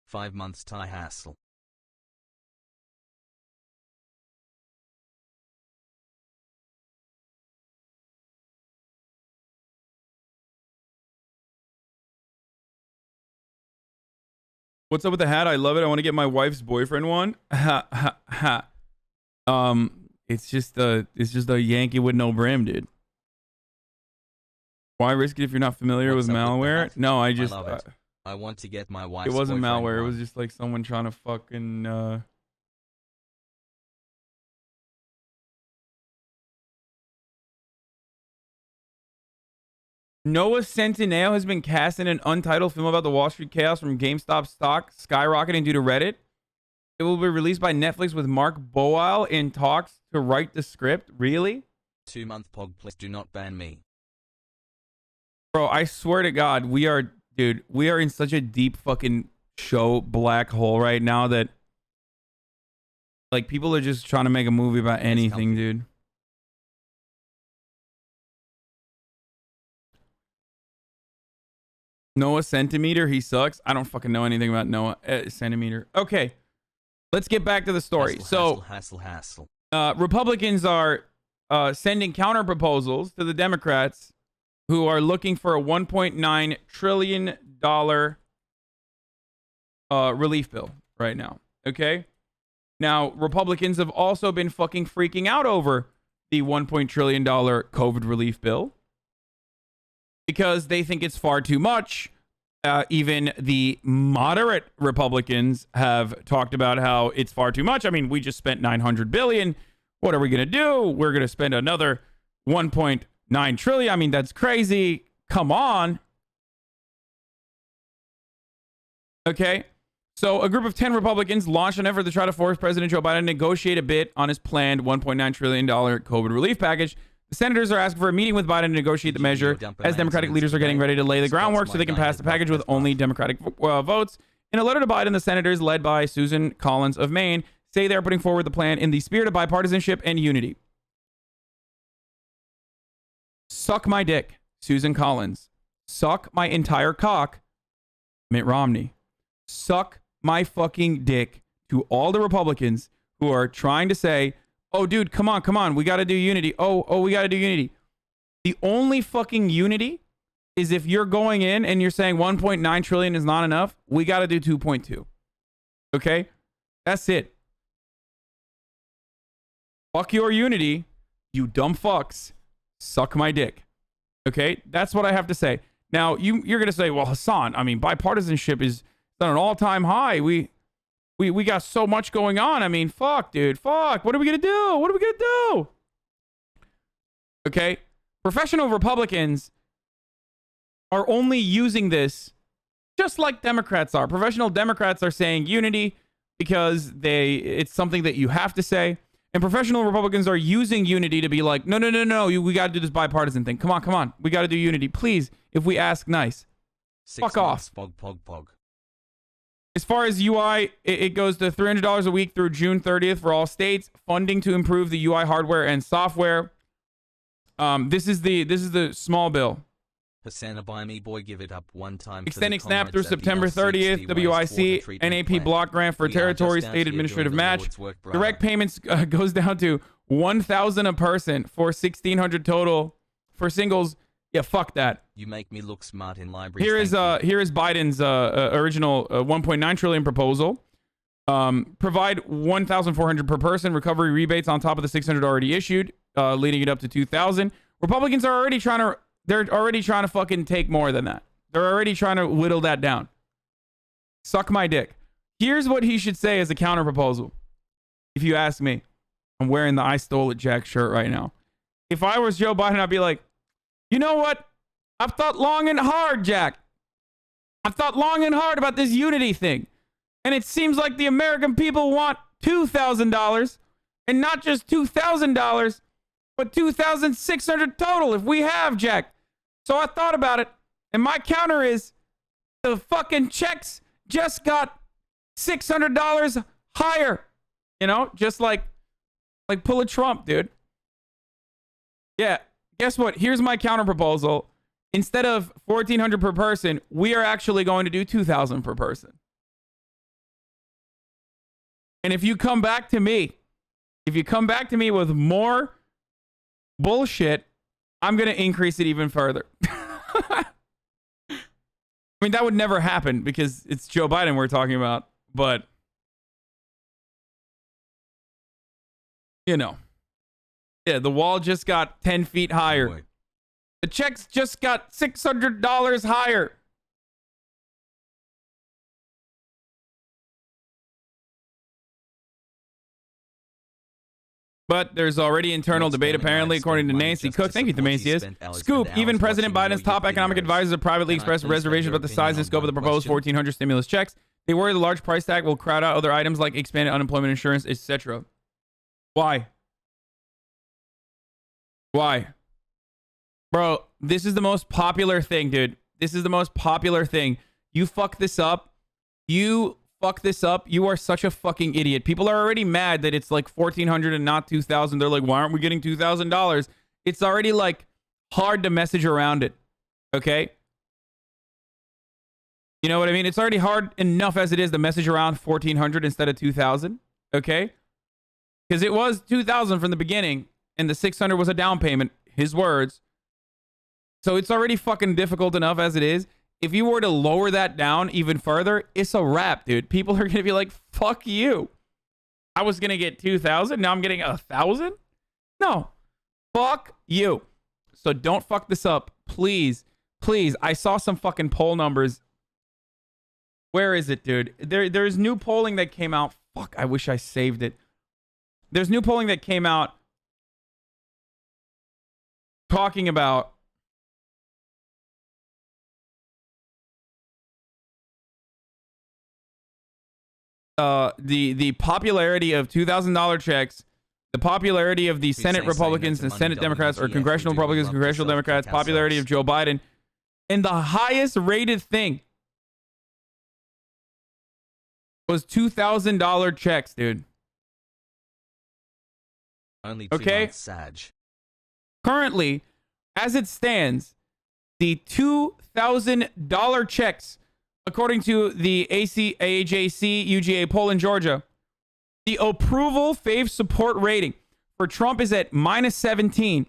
5 months Thai hassle. What's up with the hat? I love it. I want to get my wife's boyfriend one. Ha ha ha. It's just a Yankee with no brim, dude. Why risk it if you're not familiar with malware? No, I just love it. I want to get my wife's it wasn't malware. one. It was just like someone trying to fucking Noah Centineo has been cast in an untitled film about the Wall Street chaos from GameStop stock skyrocketing due to Reddit. It will be released by Netflix with Mark Boyle in talks to write the script. Really? 2 month pog, please do not ban me. Bro, I swear to God, we are in such a deep fucking show black hole right now that like people are just trying to make a movie about anything, dude. Noah Centimeter, he sucks. I don't fucking know anything about Noah Centimeter. Okay, let's get back to the story. Hassle. Republicans are sending counter proposals to the Democrats who are looking for a $1.9 trillion relief bill right now. Okay? Now, Republicans have also been fucking freaking out over the $1 trillion COVID relief bill because they think it's far too much. Even the moderate Republicans have talked about how it's far too much. I mean, we just spent $900 billion. What are we going to do? We're going to spend another $1.9 trillion. I mean, that's crazy. Come on. Okay. So a group of 10 Republicans launched an effort to try to force President Joe Biden to negotiate a bit on his planned $1.9 trillion COVID relief package. The senators are asking for a meeting with Biden to negotiate the measure as Democratic leaders are getting ready to lay the groundwork so they can pass the package with only Democratic votes. In a letter to Biden, the senators, led by Susan Collins of Maine, say they are putting forward the plan in the spirit of bipartisanship and unity. Suck my dick, Susan Collins. Suck my entire cock, Mitt Romney. Suck my fucking dick to all the Republicans who are trying to say, oh, dude, come on. We got to do unity. Oh, we got to do unity. The only fucking unity is if you're going in and you're saying 1.9 trillion is not enough. We got to do 2.2. Okay? That's it. Fuck your unity, you dumb fucks. Suck my dick. Okay? That's what I have to say. Now, you're going to say, well, Hasan, I mean, bipartisanship is at an all-time high. We got so much going on. I mean, fuck, dude. Fuck. What are we going to do? What are we going to do? Okay? Professional Republicans are only using this just like Democrats are. Professional Democrats are saying unity because it's something that you have to say. And professional Republicans are using unity to be like, no. We got to do this bipartisan thing. Come on. We got to do unity. Please, if we ask nice. 6 Fuck off. Pog. As far as UI, it goes to $300 a week through June 30th for all states. Funding to improve the UI hardware and software. This is the small bill. HasanAbi, me boy, give it up one time. Extending SNAP through September 30th. WIC NAP block grant for territory state administrative match. Direct payments goes down to 1,000 a person for 1,600 total for singles. Yeah, fuck that. You make me look smart in libraries. Here is Biden's original 1.9 trillion proposal. Provide 1,400 per person recovery rebates on top of the 600 already issued, leading it up to 2,000. Republicans are already trying to. They're already trying to fucking take more than that. They're already trying to whittle that down. Suck my dick. Here's what he should say as a counter proposal. If you ask me, I'm wearing the I Stole It Jack shirt right now. If I was Joe Biden, I'd be like, you know what? I've thought long and hard, Jack. I've thought long and hard about this unity thing. And it seems like the American people want $2,000 and not just $2,000, but 2,600 total if we have, Jack. So I thought about it, and my counter is the fucking checks just got $600 higher. You know, just like pull a Trump, dude. Yeah, guess what? Here's my counter proposal. Instead of 1,400 per person, we are actually going to do 2,000 per person. And if you come back to me with more bullshit, I'm going to increase it even further. I mean, that would never happen because it's Joe Biden we're talking about, but you know. Yeah, the wall just got 10 feet higher. Boy. The checks just got $600 higher. But there's already internal debate, apparently, according to Nancy Cook. Thank you, Themasius. Scoop, even President Biden's top economic advisors have privately expressed reservations about the size and scope of the proposed 1,400 stimulus checks. They worry the large price tag will crowd out other items like expanded unemployment insurance, etc. Why? Why? Bro, this is the most popular thing, dude. This is the most popular thing. You fuck this up. You are such a fucking idiot. People are already mad that it's like 1,400 and not 2,000. They're like, why aren't we getting $2,000? It's already like hard to message around it. Okay? You know what I mean? It's already hard enough as it is to message around 1,400 instead of 2,000. Okay? Because it was 2,000 from the beginning and the 600 was a down payment. His words. So it's already fucking difficult enough as it is. If you were to lower that down even further, it's a wrap, dude. People are going to be like, fuck you. I was going to get 2,000. Now I'm getting 1,000? No. Fuck you. So don't fuck this up. Please. Please. I saw some fucking poll numbers. Where is it, dude? There's new polling that came out. Fuck, I wish I saved it. There's new polling that came out talking about the popularity of $2,000 checks, the popularity of the Senate Republicans and Senate Democrats, or Congressional Republicans, Congressional Democrats, popularity of Joe Biden, and the highest rated thing was $2,000 checks, dude. Only 2 okay. months, Sag. Currently, as it stands, the $2,000 checks, according to the AJC UGA poll in Georgia, the approval fave support rating for Trump is at -17.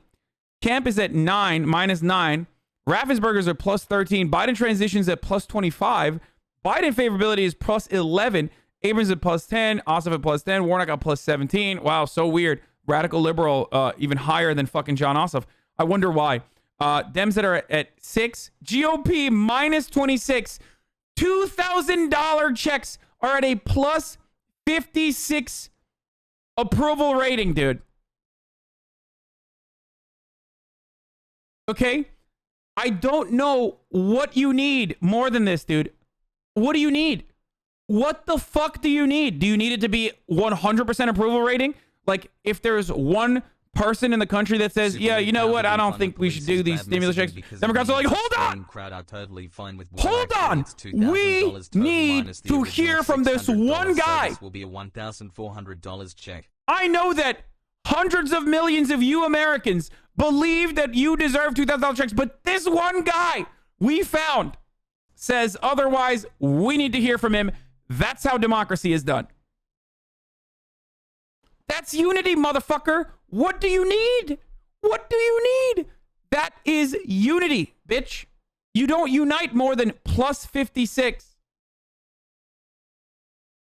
Kemp is at -9. Raffensperger's at +13. Biden transitions at +25. Biden favorability is +11. Abrams at +10. Ossoff at +10. Warnock at +17. Wow, so weird. Radical liberal, even higher than fucking John Ossoff. I wonder why. Dems that are at 6. GOP -26. $2,000 checks are at a +56 approval rating, dude. Okay? I don't know what you need more than this, dude. What do you need? What the fuck do you need? Do you need it to be 100% approval rating? Like, if there's one person in the country that says, yeah, you know what, I don't think we should do these stimulus checks, Democrats are like, hold on! Hold on! We need to hear from this one guy. Will be a $1,400 check. I know that Hundreds of millions of you Americans believe that you deserve $2,000 checks, but this one guy we found says otherwise. We need to hear from him. That's how democracy is done. That's unity, motherfucker. What do you need? What do you need? That is unity, bitch. You don't unite more than plus 56.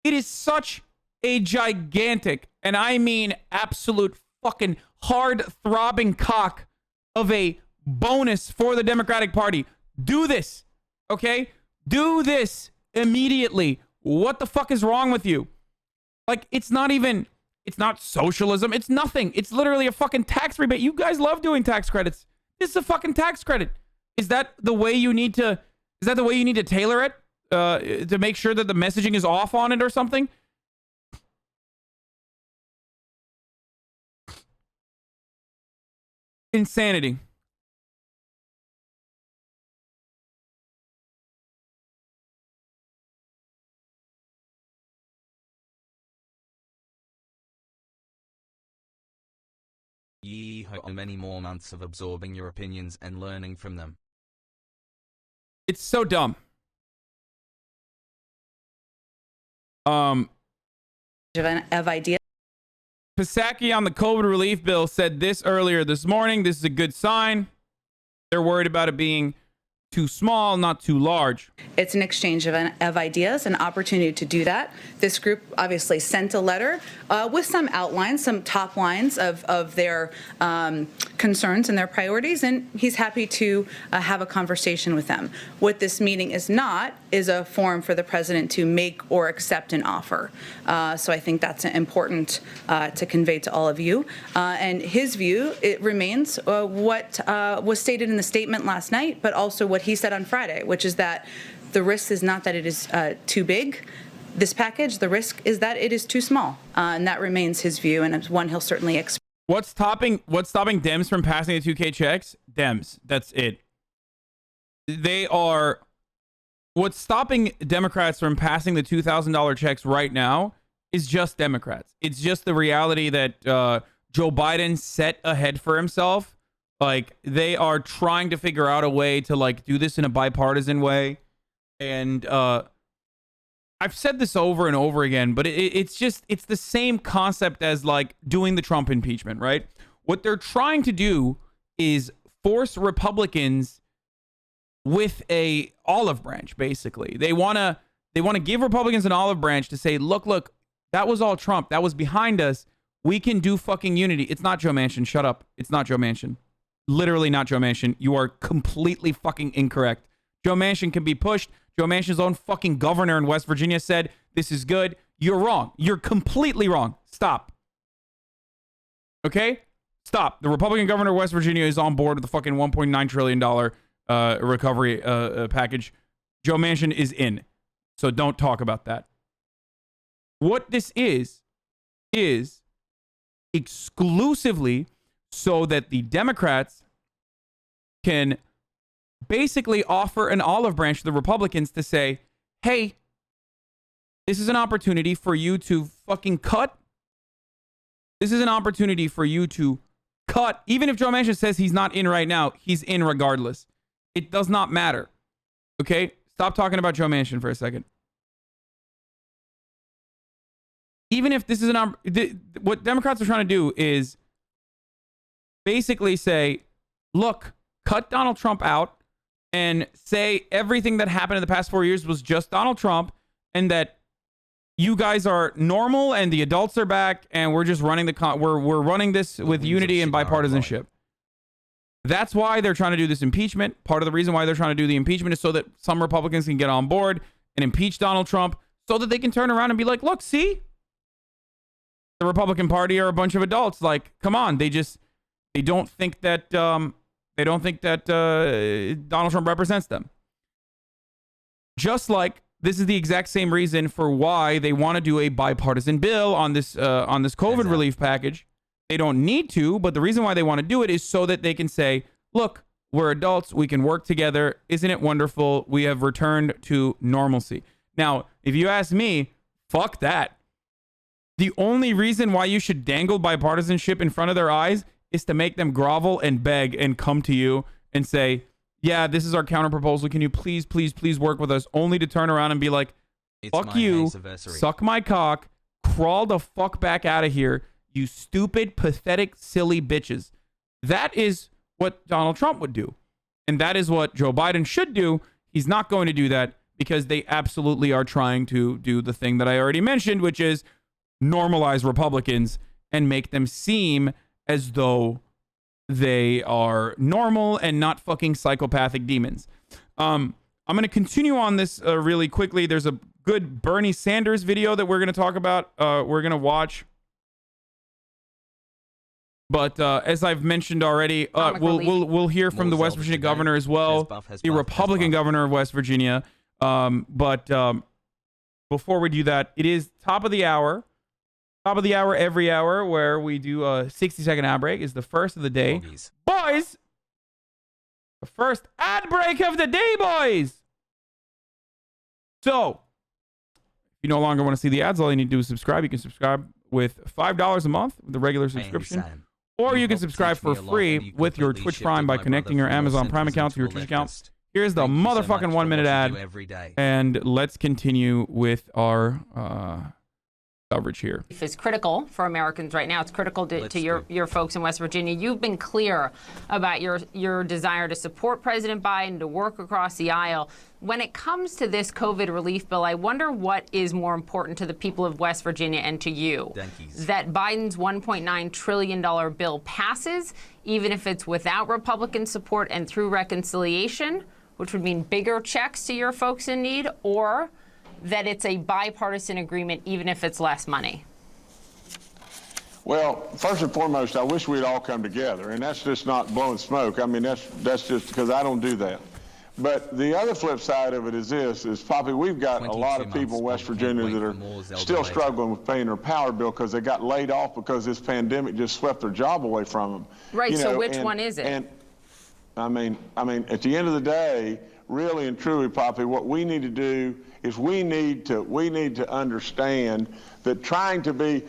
It is such a gigantic, and I mean absolute fucking hard-throbbing cock of a bonus for the Democratic Party. Do this, okay? Do this immediately. What the fuck is wrong with you? Like, it's not socialism. It's nothing. It's literally a fucking tax rebate. You guys love doing tax credits. This is a fucking tax credit. Is that the way you need to tailor it to make sure that the messaging is off on it or something? Insanity. Yee-ho, many more months of absorbing your opinions and learning from them. It's so dumb. Of ideas. Psaki on the COVID relief bill said this earlier this morning. This is a good sign. They're worried about it being too small, not too large. It's an exchange of ideas, an opportunity to do that. This group obviously sent a letter with some outlines, some top lines of their concerns and their priorities, and he's happy to have a conversation with them. What this meeting is not is a forum for the president to make or accept an offer. So I think that's important to convey to all of you. And his view, it remains what was stated in the statement last night, but also what he said on Friday, which is that the risk is not that it is too big, this package, the risk is that it is too small. And that remains his view, and it's one he'll certainly express. What's stopping Dems from passing the 2K checks? Dems. That's it. What's stopping Democrats from passing the $2,000 checks right now is just Democrats. It's just the reality that Joe Biden set ahead for himself. Like, they are trying to figure out a way to, like, do this in a bipartisan way. And I've said this over and over again, but it's the same concept as, like, doing the Trump impeachment, right? What they're trying to do is force Republicans with a olive branch, basically. They want to give Republicans an olive branch to say, look, that was all Trump. That was behind us. We can do fucking unity. It's not Joe Manchin. Shut up. It's not Joe Manchin. Literally not Joe Manchin. You are completely fucking incorrect. Joe Manchin can be pushed. Joe Manchin's own fucking governor in West Virginia said, this is good. You're wrong. You're completely wrong. Stop. Okay? Stop. The Republican governor of West Virginia is on board with the fucking $1.9 trillion recovery package. Joe Manchin is in. So don't talk about that. What this is exclusively so that the Democrats can basically offer an olive branch to the Republicans to say, hey, this is an opportunity for you to fucking cut. This is an opportunity for you to cut. Even if Joe Manchin says he's not in right now, he's in regardless. It does not matter. Okay? Stop talking about Joe Manchin for a second. Even if this is what Democrats are trying to do is basically say, look, cut Donald Trump out and say everything that happened in the past 4 years was just Donald Trump, and that you guys are normal and the adults are back and we're just running we're running this with unity and bipartisanship. That's why they're trying to do this impeachment. Part of the reason why they're trying to do the impeachment is so that some Republicans can get on board and impeach Donald Trump so that they can turn around and be like, look, see? The Republican Party are a bunch of adults. Like, come on. They don't think that Donald Trump represents them. Just like this is the exact same reason for why they want to do a bipartisan bill on this COVID relief package. They don't need to, but the reason why they want to do it is so that they can say, look, we're adults. We can work together. Isn't it wonderful? We have returned to normalcy. Now, if you ask me, fuck that. The only reason why you should dangle bipartisanship in front of their eyes is to make them grovel and beg and come to you and say, yeah, this is our counter proposal. Can you please, please, please work with us? Only to turn around and be like, fuck you, suck my cock, crawl the fuck back out of here, you stupid, pathetic, silly bitches. That is what Donald Trump would do. And that is what Joe Biden should do. He's not going to do that because they absolutely are trying to do the thing that I already mentioned, which is normalize Republicans and make them seem as though they are normal and not fucking psychopathic demons. I'm going to continue on this really quickly. There's a good Bernie Sanders video that we're going to talk about. We're going to watch. But as I've mentioned already, we'll hear from the West Virginia governor as well, the Republican governor of West Virginia. But before we do that, it is top of the hour. Top of the hour every hour, where we do a 60-second ad break. Is the first of the day. Boys! The first ad break of the day, boys! So, if you no longer want to see the ads, all you need to do is subscribe. You can subscribe with $5 a month with the regular subscription. Or you can subscribe for free with your Twitch Prime by connecting your Amazon Prime account to your Twitch account. Here's the motherfucking 1-minute ad. And let's continue with our coverage here. Is critical for Americans right now. It's critical to your folks in West Virginia. You've been clear about your desire to support President Biden, to work across the aisle. When it comes to this COVID relief bill, I wonder what is more important to the people of West Virginia and to you. That Biden's $1.9 trillion bill passes, even if it's without Republican support and through reconciliation, which would mean bigger checks to your folks in need, or that it's a bipartisan agreement, even if it's less money? Well, first and foremost, I wish we'd all come together, and that's just not blowing smoke. I mean, that's just because I don't do that. But the other flip side of it is this, is, Poppy, we've got a lot of people in West Virginia that are still struggling with paying their power bill because they got laid off because this pandemic just swept their job away from them. Right, you know, so which one is it? And I mean, at the end of the day, really and truly, Poppy, what we need to do is we need to understand that trying to be,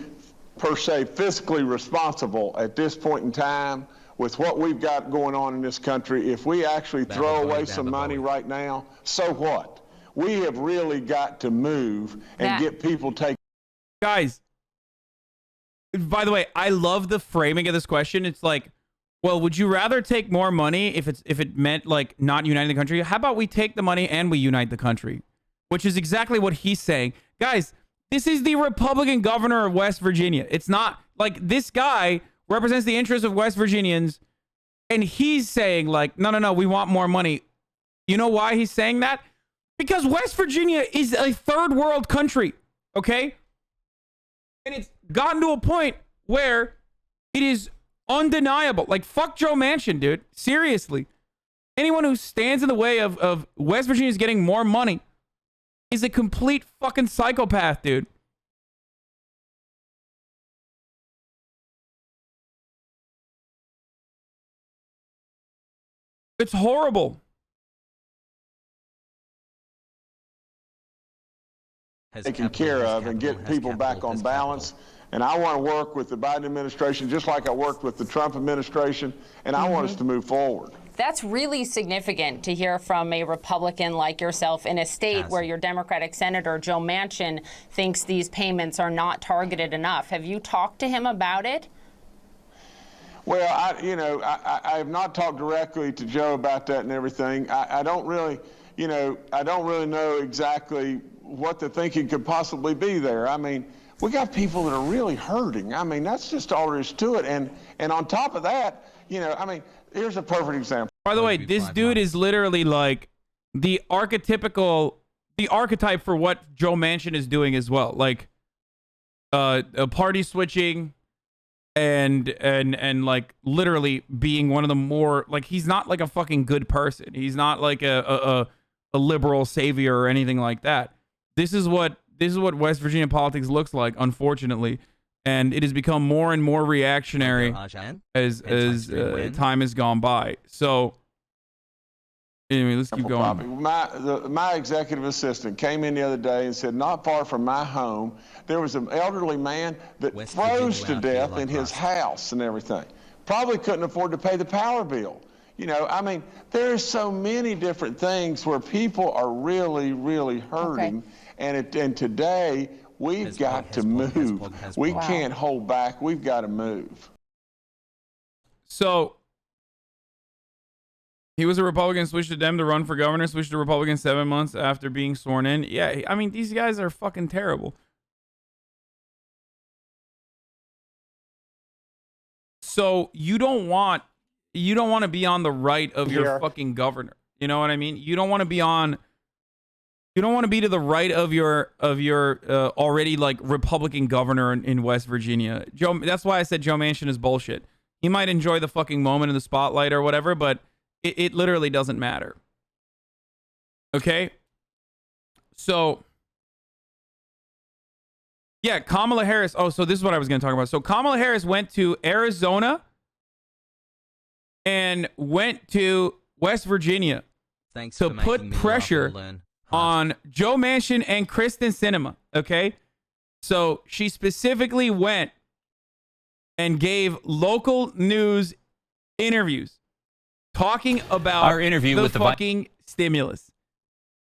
per se, fiscally responsible at this point in time with what we've got going on in this country, if we actually throw away some money right now, so what? We have really got to move and get people taken. Guys, by the way, I love the framing of this question. It's like, well, would you rather take more money if it meant like not uniting the country? How about we take the money and we unite the country? Which is exactly what he's saying. Guys, this is the Republican governor of West Virginia. It's not like this guy represents the interests of West Virginians, and he's saying like, no, we want more money. You know why he's saying that? Because West Virginia is a third world country, okay? And it's gotten to a point where it is undeniable. Like, fuck Joe Manchin, dude. Seriously. Anyone who stands in the way of West Virginia's getting more money is a complete fucking psychopath, dude. It's horrible. Taken care of and get people back on balance. And I want to work with the Biden administration just like I worked with the Trump administration, and I want us to move forward. That's really significant to hear from a Republican like yourself in a state where your Democratic Senator Joe Manchin thinks these payments are not targeted enough. Have you talked to him about it? Well, I have not talked directly to Joe about that and everything. I don't really know exactly what the thinking could possibly be there. I mean, we got people that are really hurting. I mean, that's just all there is to it. And on top of that, here's a perfect example. By the way, this dude is literally like the archetype for what Joe Manchin is doing as well. Like, a party switching and like literally being one of the more, like, he's not like a fucking good person. He's not like a liberal savior or anything like that. This is what West Virginia politics looks like, unfortunately, and it has become more and more reactionary as time has gone by. So Anyway, let's keep going. My executive assistant came in the other day and said, not far from my home, there was an elderly man that froze to death in his house and everything. Probably couldn't afford to pay the power bill. You know, I mean, there's so many different things where people are really, really hurting. Okay. And today, we've got to move. We can't hold back. We've got to move. So, he was a Republican, switched to Dem to run for governor, switched to Republican 7 months after being sworn in. Yeah, I mean, these guys are fucking terrible. So, you don't want to be on the right of your fucking governor. You know what I mean? You don't want to be to the right of your already like Republican governor in West Virginia. That's why I said Joe Manchin is bullshit. He might enjoy the fucking moment in the spotlight or whatever, but it literally doesn't matter. Okay? So, yeah, Kamala Harris. Oh, so this is what I was going to talk about. So Kamala Harris went to Arizona and went to West Virginia to put pressure on Joe Manchin and Kristen Sinema. Okay? So she specifically went and gave local news interviews talking about our interview with the fucking stimulus.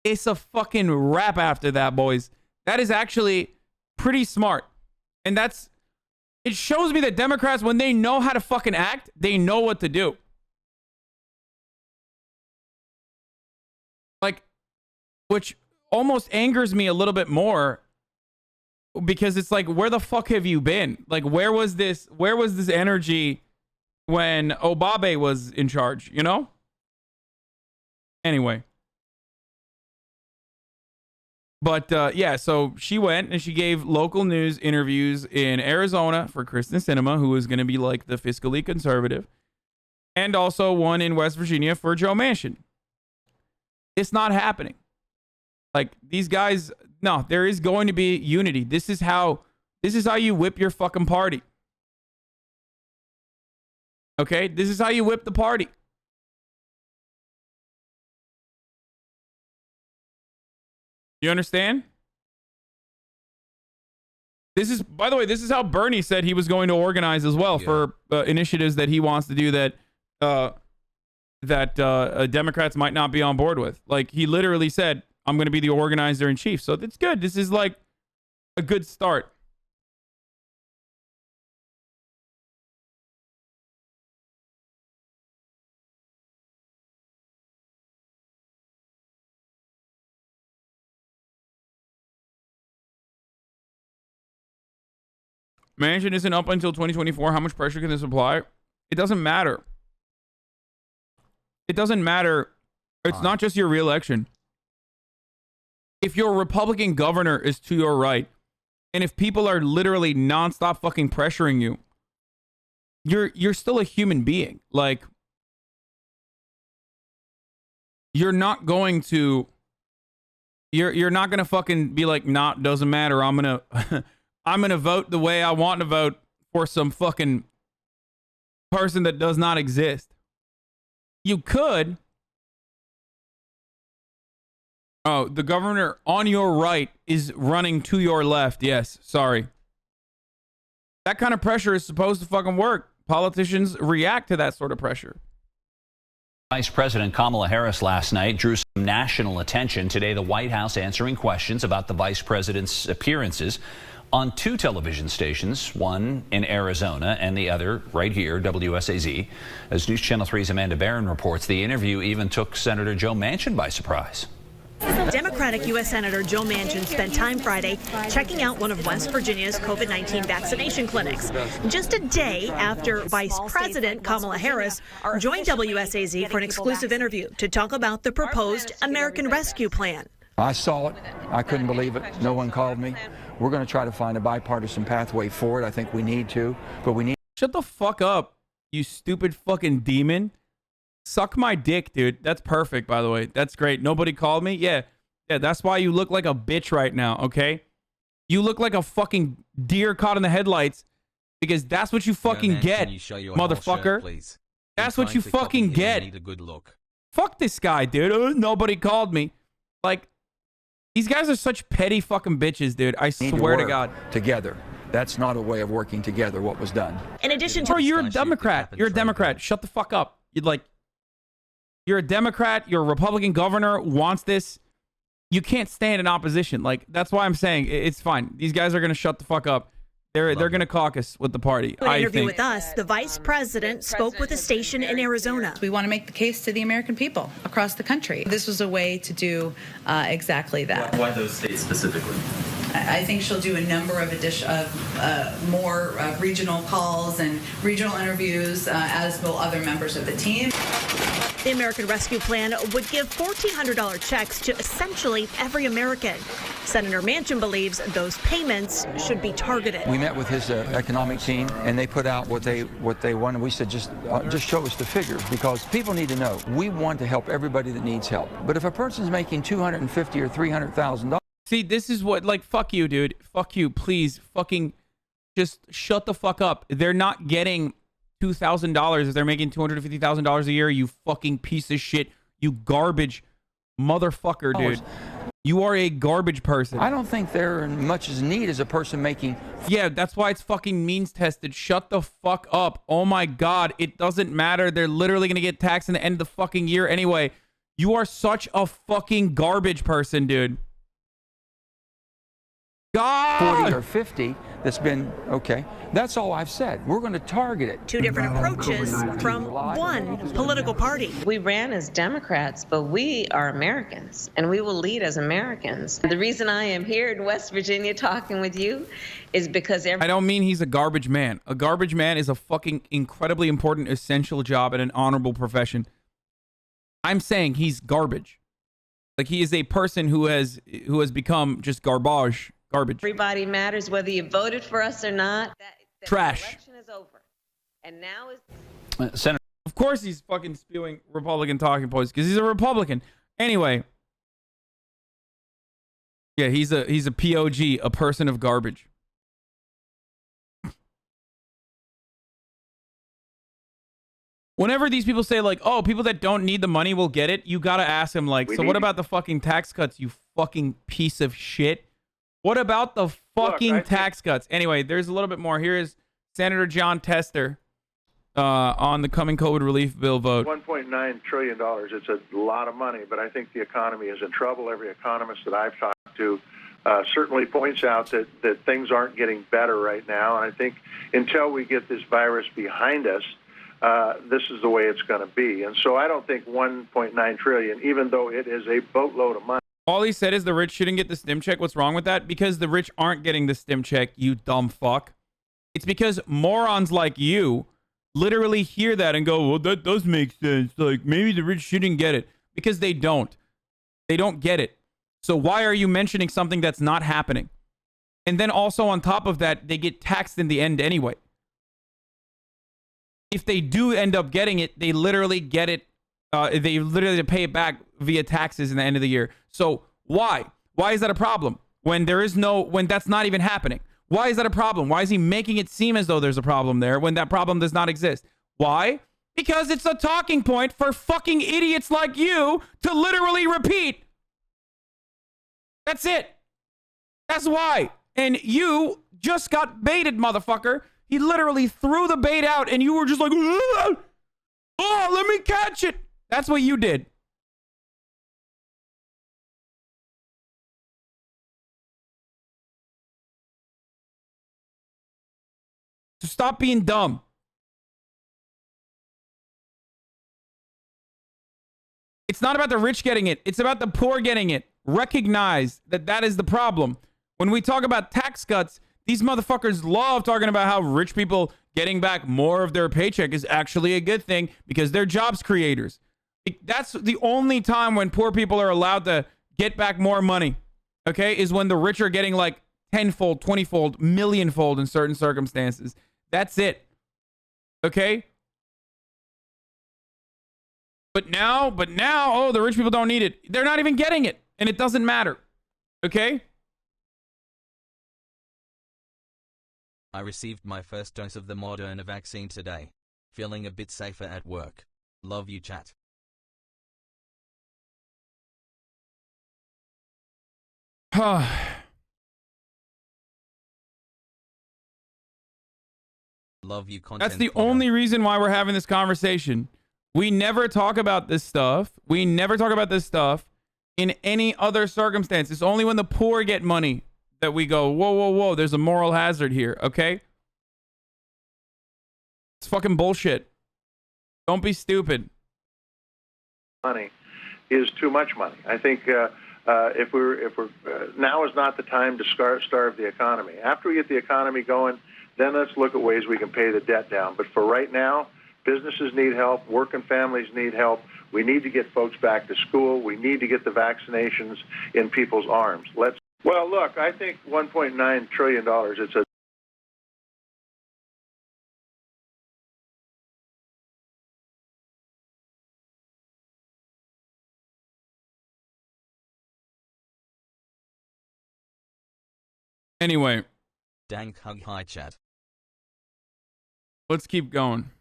It's a fucking wrap after that, boys. That is actually pretty smart. And it shows me that Democrats, when they know how to fucking act, they know what to do. Like, which almost angers me a little bit more, because it's like, where the fuck have you been? Like, where was this energy when Obabe was in charge, you know? Anyway. But, yeah, so she went and she gave local news interviews in Arizona for Kristen Sinema, who is going to be like the fiscally conservative, and also one in West Virginia for Joe Manchin. It's not happening. Like, these guys, no, there is going to be unity. This is how you whip your fucking party. Okay? This is how you whip the party. You understand? This is, by the way, this is how Bernie said he was going to organize as well for initiatives that he wants to do that Democrats might not be on board with. Like, he literally said, I'm going to be the organizer in chief. So that's good. This is like a good start. Manchin isn't up until 2024. How much pressure can this apply? It doesn't matter. It doesn't matter. It's not just your reelection. If your Republican governor is to your right, and if people are literally nonstop fucking pressuring you, you're still a human being. Like, you're not going to fucking be like, nah, doesn't matter. I'm gonna vote the way I want to vote for some fucking person that does not exist. You could. Oh, the governor on your right is running to your left. Yes, sorry. That kind of pressure is supposed to fucking work. Politicians react to that sort of pressure. Vice President Kamala Harris last night drew some national attention. Today, the White House answering questions about the vice president's appearances on two television stations, one in Arizona and the other right here, WSAZ. As News Channel 3's Amanda Barron reports, the interview even took Senator Joe Manchin by surprise. Democratic U.S. Senator Joe Manchin spent time Friday checking out one of West Virginia's COVID-19 vaccination clinics, just a day after Vice President Kamala Harris joined WSAZ for an exclusive interview to talk about the proposed American Rescue Plan. I saw it. I couldn't believe it. No one called me. We're going to try to find a bipartisan pathway for it. I think we need to, but we need... Shut the fuck up, you stupid fucking demon. Suck my dick, dude. That's perfect, by the way. That's great. Nobody called me? Yeah, that's why you look like a bitch right now, okay? You look like a fucking deer caught in the headlights, because that's what you fucking get, motherfucker. That's what you fucking get. Need a good look. Fuck this guy, dude. Nobody called me. Like, these guys are such petty fucking bitches, dude. I swear to God. Together. That's not a way of working together, what was done. In addition to... Bro, you're a Democrat. You're a Democrat. Shut the fuck up. You're a Democrat. Your Republican governor wants this. You can't stand in opposition. Like, that's why I'm saying it's fine. These guys are going to shut the fuck up. They're going to caucus with the party. In an interview with us, the vice president spoke with a station in Arizona. We want to make the case to the American people across the country. This was a way to do exactly that. Why those states specifically? I think she'll do a number of more regional calls and regional interviews, as will other members of the team. The American Rescue Plan would give $1,400 checks to essentially every American. Senator Manchin believes those payments should be targeted. We met with his economic team, and they put out what they wanted. We said, just show us the figures, because people need to know. We want to help everybody that needs help. But if a person's making $250,000 or $300,000, see, this is what, like, fuck you, dude. Fuck you, please. Fucking just shut the fuck up. They're not getting $2,000 if they're making $250,000 a year, you fucking piece of shit. You garbage motherfucker, dude. You are a garbage person. I don't think they're in much as need as a person making... Yeah, that's why it's fucking means tested. Shut the fuck up. Oh my God. It doesn't matter. They're literally going to get taxed in the end of the fucking year anyway. You are such a fucking garbage person, dude. God! 40 or 50 that's been, okay, that's all I've said. We're going to target it. Two different approaches from one political party. We ran as Democrats, but we are Americans, and we will lead as Americans. The reason I am here in West Virginia talking with you is because I don't mean he's a garbage man. A garbage man is a fucking incredibly important, essential job in an honorable profession. I'm saying he's garbage. Like, he is a person who has become just garbage. Everybody matters, whether you voted for us or not. Trash. The election is over. And now is... Senator. Of course he's fucking spewing Republican talking points because he's a Republican. Anyway. Yeah, he's a POG, a person of garbage. Whenever these people say, like, oh, people that don't need the money will get it, you gotta ask them, like, so what about the fucking tax cuts, you fucking piece of shit? What about the fucking tax cuts? Anyway, there's a little bit more. Here is Senator John Tester on the coming COVID relief bill vote. $1.9 trillion. It's a lot of money, but I think the economy is in trouble. Every economist that I've talked to certainly points out that things aren't getting better right now. And I think until we get this virus behind us, this is the way it's going to be. And so I don't think $1.9 trillion, even though it is a boatload of money. All he said is the rich shouldn't get the stim check. What's wrong with that? Because the rich aren't getting the stim check, you dumb fuck. It's because morons like you literally hear that and go, well, that does make sense. Like, maybe the rich shouldn't get it. Because they don't. They don't get it. So why are you mentioning something that's not happening? And then also on top of that, they get taxed in the end anyway. If they do end up getting it, they literally get it. They literally pay it back via taxes in the end of the year. So why? Why is that a problem when that's not even happening? Why is that a problem? Why is he making it seem as though there's a problem there when that problem does not exist? Why? Because it's a talking point for fucking idiots like you to literally repeat. That's it. That's why. And you just got baited, motherfucker. He literally threw the bait out and you were just like, oh, let me catch it. That's what you did. So stop being dumb. It's not about the rich getting it. It's about the poor getting it. Recognize that that is the problem. When we talk about tax cuts, these motherfuckers love talking about how rich people getting back more of their paycheck is actually a good thing because they're jobs creators. That's the only time when poor people are allowed to get back more money, okay, is when the rich are getting like tenfold, 20-fold, millionfold in certain circumstances. That's it, okay? But now, oh, the rich people don't need it. They're not even getting it, and it doesn't matter, okay? I received my first dose of the Moderna vaccine today. Feeling a bit safer at work. Love you, chat. Love you content. That's the only reason why we're having this conversation. We never talk about this stuff. We never talk about this stuff in any other circumstance. It's only when the poor get money that we go, whoa, whoa, whoa, there's a moral hazard here, okay? It's fucking bullshit. Don't be stupid. Money is too much money. I think if we're now is not the time to starve the economy. After we get the economy going, then let's look at ways we can pay the debt down. But for right now, businesses need help, working families need help. We need to get folks back to school. We need to get the vaccinations in people's arms. Well, look, I think $1.9 trillion, it's a Anyway. Dank hug hi chat. Let's keep going.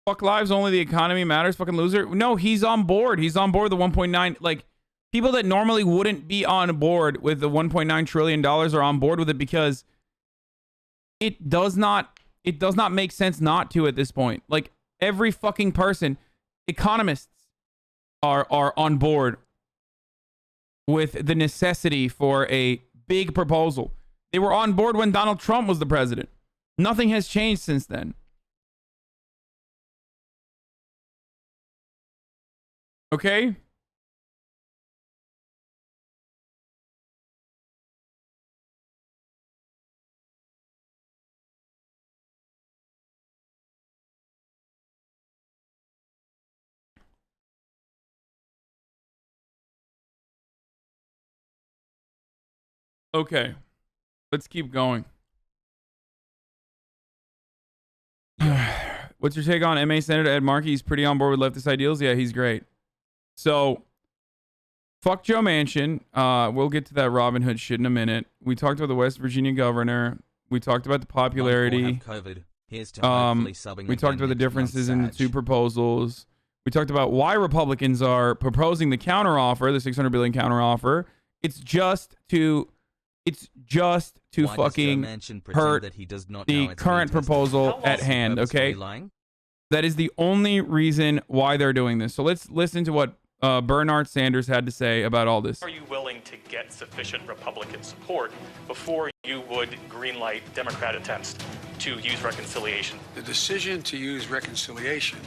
Fuck lives, only the economy matters, fucking loser. No, he's on board. He's on board the 1.9. Like, people that normally wouldn't be on board with the $1.9 trillion are on board with it because it does not make sense not to at this point. Like, every fucking person, economists are on board with the necessity for a big proposal. They were on board when Donald Trump was the president. Nothing has changed since then. Okay? Okay. Let's keep going. What's your take on MA Senator Ed Markey? He's pretty on board with leftist ideals. Yeah, he's great. So, fuck Joe Manchin. We'll get to that Robin Hood shit in a minute. We talked about the West Virginia governor. We talked about the popularity. We talked about the differences in the two proposals. We talked about why Republicans are proposing the counteroffer, the $600 billion counteroffer. It's just to fucking hurt the current proposal at hand, okay? That is the only reason why they're doing this. So let's listen to what Bernard Sanders had to say about all this. Are you willing to get sufficient Republican support before you would greenlight Democrat attempts to use reconciliation? The decision to use reconciliation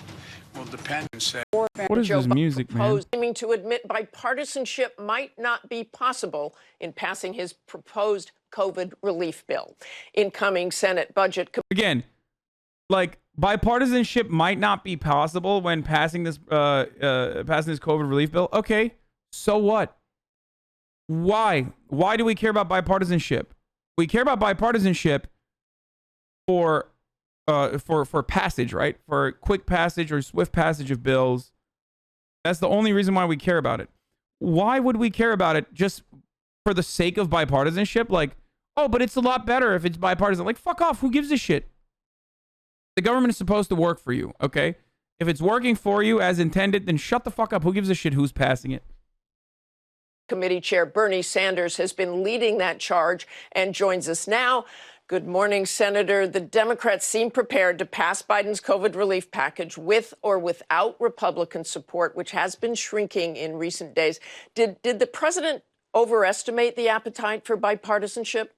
will depend and say. What is this music, man? Aiming to admit bipartisanship might not be possible in passing his proposed COVID relief bill. Incoming Senate budget. Again, like, bipartisanship might not be possible when passing this COVID relief bill. Okay, so what? Why? Why do we care about bipartisanship? We care about bipartisanship for passage, right? For quick passage or swift passage of bills. That's the only reason why we care about it. Why would we care about it just for the sake of bipartisanship? Like, oh, but it's a lot better if it's bipartisan. Like, fuck off. Who gives a shit? The government is supposed to work for you, okay? If it's working for you as intended, then shut the fuck up. Who gives a shit who's passing it? Committee Chair Bernie Sanders has been leading that charge and joins us now. Good morning, Senator. The Democrats seem prepared to pass Biden's COVID relief package with or without Republican support, which has been shrinking in recent days. Did the president overestimate the appetite for bipartisanship?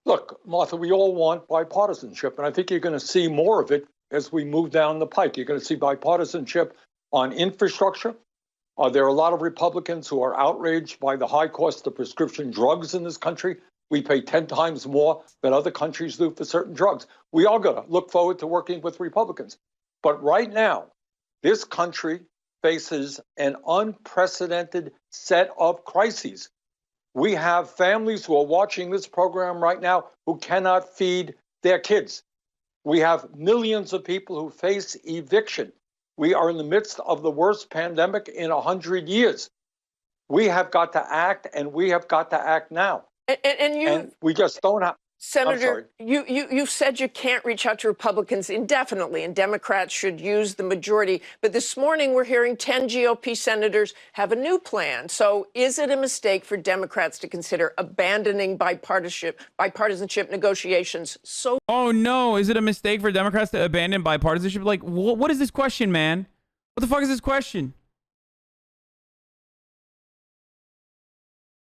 Look, Martha, we all want bipartisanship, and I think you're going to see more of it as we move down the pike. You're going to see bipartisanship on infrastructure. There are a lot of Republicans who are outraged by the high cost of prescription drugs in this country. We pay 10 times more than other countries do for certain drugs. We are going to look forward to working with Republicans. But right now, this country faces an unprecedented set of crises. We have families who are watching this program right now who cannot feed their kids. We have millions of people who face eviction. We are in the midst of the worst pandemic in 100 years. We have got to act, and we have got to act now. And we just don't have. Senator, you've said you can't reach out to Republicans indefinitely, and Democrats should use the majority. But this morning, we're hearing 10 GOP senators have a new plan. So is it a mistake for Democrats to consider abandoning bipartisanship negotiations? Oh, no. Is it a mistake for Democrats to abandon bipartisanship? Like, what is this question, man? What the fuck is this question?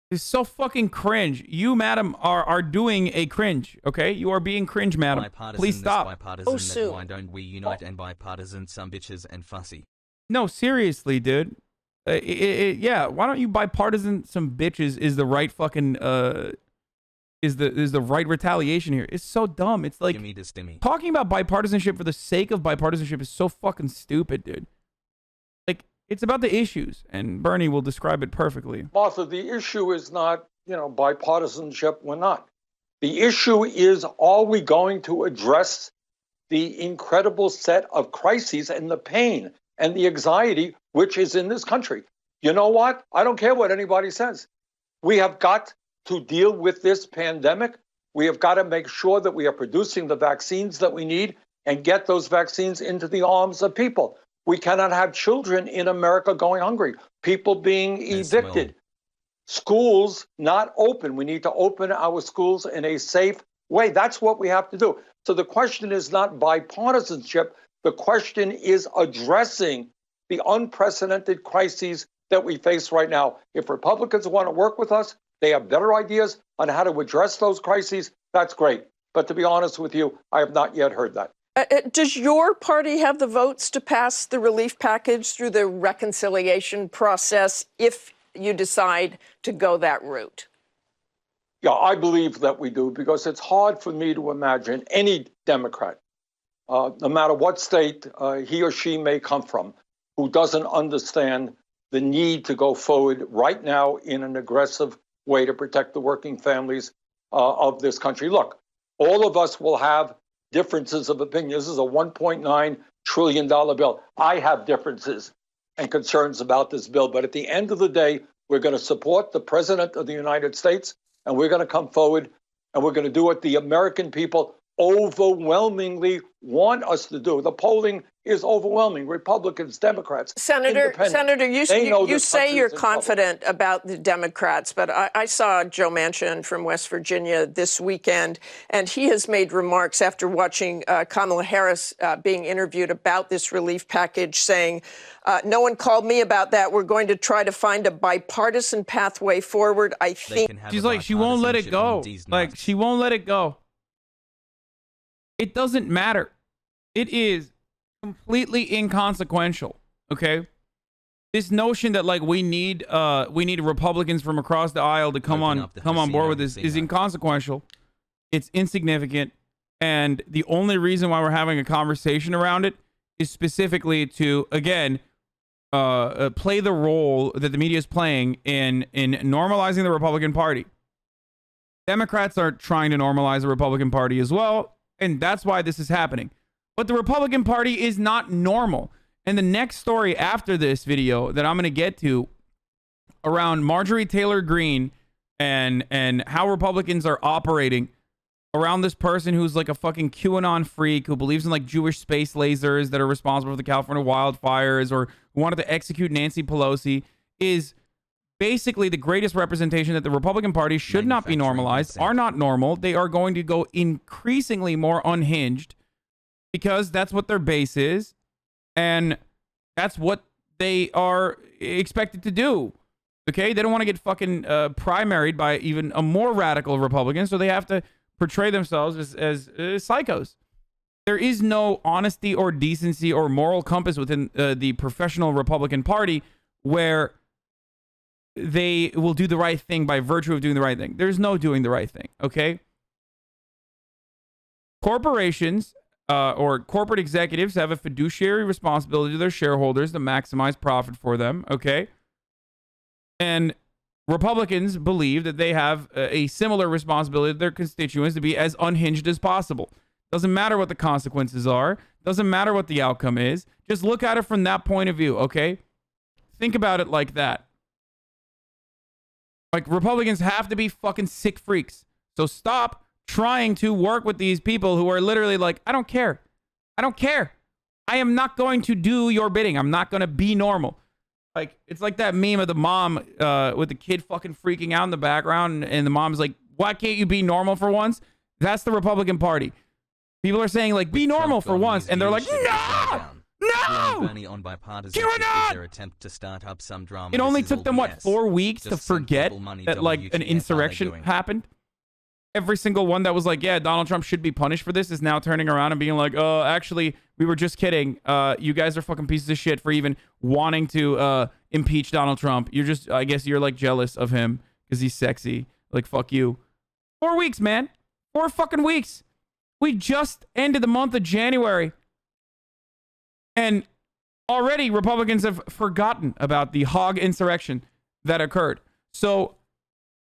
It's so fucking cringe. You, madam, are doing a cringe, okay? You are being cringe, madam. Please stop. Bipartisan, why don't we unite and bipartisan some bitches and fussy? No, seriously, dude. Yeah, why don't you bipartisan some bitches is the right fucking, is the right retaliation here. It's so dumb. It's like, talking about bipartisanship for the sake of bipartisanship is so fucking stupid, dude. It's about the issues, and Bernie will describe it perfectly. Martha, the issue is not, bipartisanship. We're not. The issue is, are we going to address the incredible set of crises and the pain and the anxiety which is in this country? You know what? I don't care what anybody says. We have got to deal with this pandemic. We have got to make sure that we are producing the vaccines that we need and get those vaccines into the arms of people. We cannot have children in America going hungry, people being evicted, schools not open. We need to open our schools in a safe way. That's what we have to do. So the question is not bipartisanship. The question is addressing the unprecedented crises that we face right now. If Republicans want to work with us, they have better ideas on how to address those crises. That's great. But to be honest with you, I have not yet heard that. Does your party have the votes to pass the relief package through the reconciliation process if you decide to go that route? Yeah, I believe that we do, because it's hard for me to imagine any Democrat, no matter what state he or she may come from, who doesn't understand the need to go forward right now in an aggressive way to protect the working families of this country. Look, all of us will have differences of opinion. This is a $1.9 trillion bill. I have differences and concerns about this bill, but at the end of the day, we're going to support the President of the United States, and we're going to come forward, and we're going to do what the American people overwhelmingly want us to do. The polling is overwhelming. Republicans, Democrats, Senator, you say you're confident about the Democrats, but I saw Joe Manchin from West Virginia this weekend, and he has made remarks after watching Kamala Harris being interviewed about this relief package, saying, no one called me about that. We're going to try to find a bipartisan pathway forward. I think she's like, she won't let it go. Like, she won't let it go. It doesn't matter. It is completely inconsequential. Okay, this notion that like we need Republicans from across the aisle to come on board with this is inconsequential. It's insignificant, and the only reason why we're having a conversation around it is specifically to again play the role that the media is playing in normalizing the Republican Party. Democrats are trying to normalize the Republican Party as well. And that's why this is happening. But the Republican Party is not normal. And the next story after this video that I'm going to get to around Marjorie Taylor Greene and how Republicans are operating around this person who's like a fucking QAnon freak who believes in like Jewish space lasers that are responsible for the California wildfires or who wanted to execute Nancy Pelosi is basically the greatest representation that the Republican Party should not be normalized, are not normal. They are going to go increasingly more unhinged because that's what their base is. And that's what they are expected to do. Okay? They don't want to get fucking primaried by even a more radical Republican. So they have to portray themselves as psychos. There is no honesty or decency or moral compass within the professional Republican Party where they will do the right thing by virtue of doing the right thing. There's no doing the right thing, okay? Corporations or corporate executives have a fiduciary responsibility to their shareholders to maximize profit for them, okay? And Republicans believe that they have a similar responsibility to their constituents to be as unhinged as possible. Doesn't matter what the consequences are. Doesn't matter what the outcome is. Just look at it from that point of view, okay? Think about it like that. Like, Republicans have to be fucking sick freaks. So stop trying to work with these people who are literally like, I don't care. I don't care. I am not going to do your bidding. I'm not going to be normal. Like, it's like that meme of the mom with the kid fucking freaking out in the background, and the mom's like, why can't you be normal for once? That's the Republican Party. People are saying, like, be normal for once, and they're like, no! No! On bipartisanship, their attempt to start up some drama. It only took them, what, 4 weeks to forget that, like, an insurrection happened? Every single one that was like, yeah, Donald Trump should be punished for this is now turning around and being like, oh, actually, we were just kidding. You guys are fucking pieces of shit for even wanting to impeach Donald Trump. You're just, I guess you're, like, jealous of him because he's sexy. Like, fuck you. 4 weeks, man. 4 fucking weeks. We just ended the month of January. And already Republicans have forgotten about the hog insurrection that occurred. So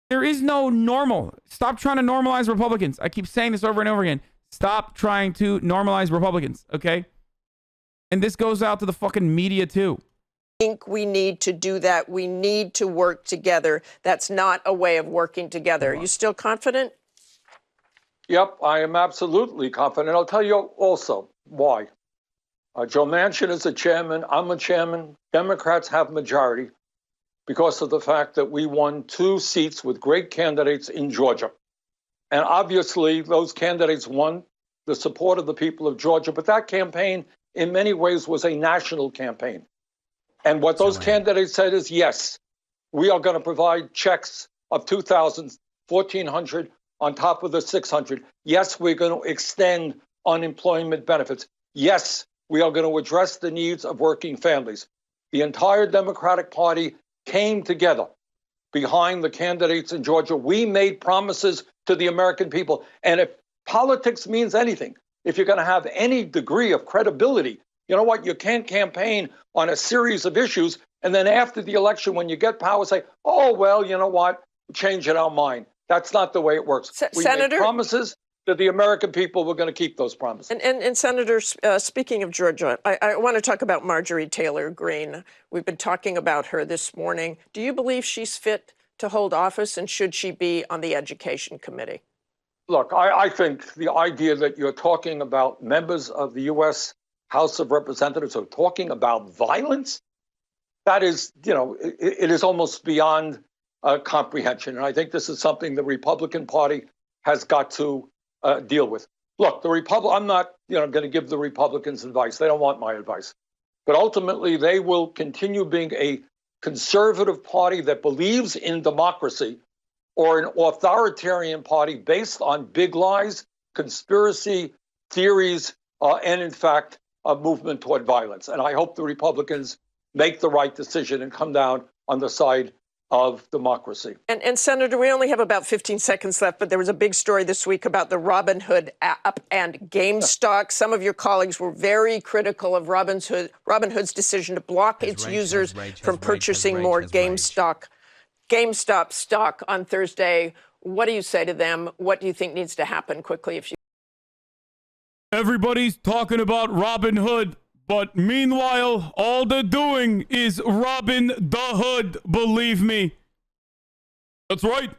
there is no normal. Stop trying to normalize Republicans. I keep saying this over and over again. Stop trying to normalize Republicans, okay? And this goes out to the fucking media too. I think we need to do that. We need to work together. That's not a way of working together. Are you still confident? Yep, I am absolutely confident. I'll tell you also why. Joe Manchin is a chairman. I'm a chairman. Democrats have majority because of the fact that we won 2 seats with great candidates in Georgia. And obviously, those candidates won the support of the people of Georgia. But that campaign, in many ways, was a national campaign. And what those candidates said is, yes, we are going to provide checks of $2,000, $1,400 on top of the $600. Yes, we're going to extend unemployment benefits. Yes, we are going to address the needs of working families. The entire Democratic Party came together behind the candidates in Georgia. We made promises to the American people. And if politics means anything, if you're going to have any degree of credibility, you know what? You can't campaign on a series of issues and then after the election, when you get power, say, oh, well, you know what? Change our mind. That's not the way it works. We made promises to the American people. We're going to keep those promises. And Senator, speaking of Georgia, I want to talk about Marjorie Taylor Greene. We've been talking about her this morning. Do you believe she's fit to hold office, and should she be on the Education Committee? Look, I think the idea that you're talking about members of the U.S. House of Representatives are talking about violence, that is, you know, it is almost beyond comprehension. And I think this is something the Republican Party has got to deal with. Look, I'm not, going to give the Republicans advice. They don't want my advice. But ultimately, they will continue being a conservative party that believes in democracy, or an authoritarian party based on big lies, conspiracy theories, and in fact, a movement toward violence. And I hope the Republicans make the right decision and come down on the side of democracy. And Senator, we only have about 15 seconds left, but there was a big story this week about the Robinhood app and GameStop. Some of your colleagues were very critical of Robinhood's decision to block its users from purchasing more GameStop stock on Thursday. What do you say to them? What do you think needs to happen quickly? Everybody's talking about Robinhood, but meanwhile, all they're doing is robbing the hood, believe me. That's right.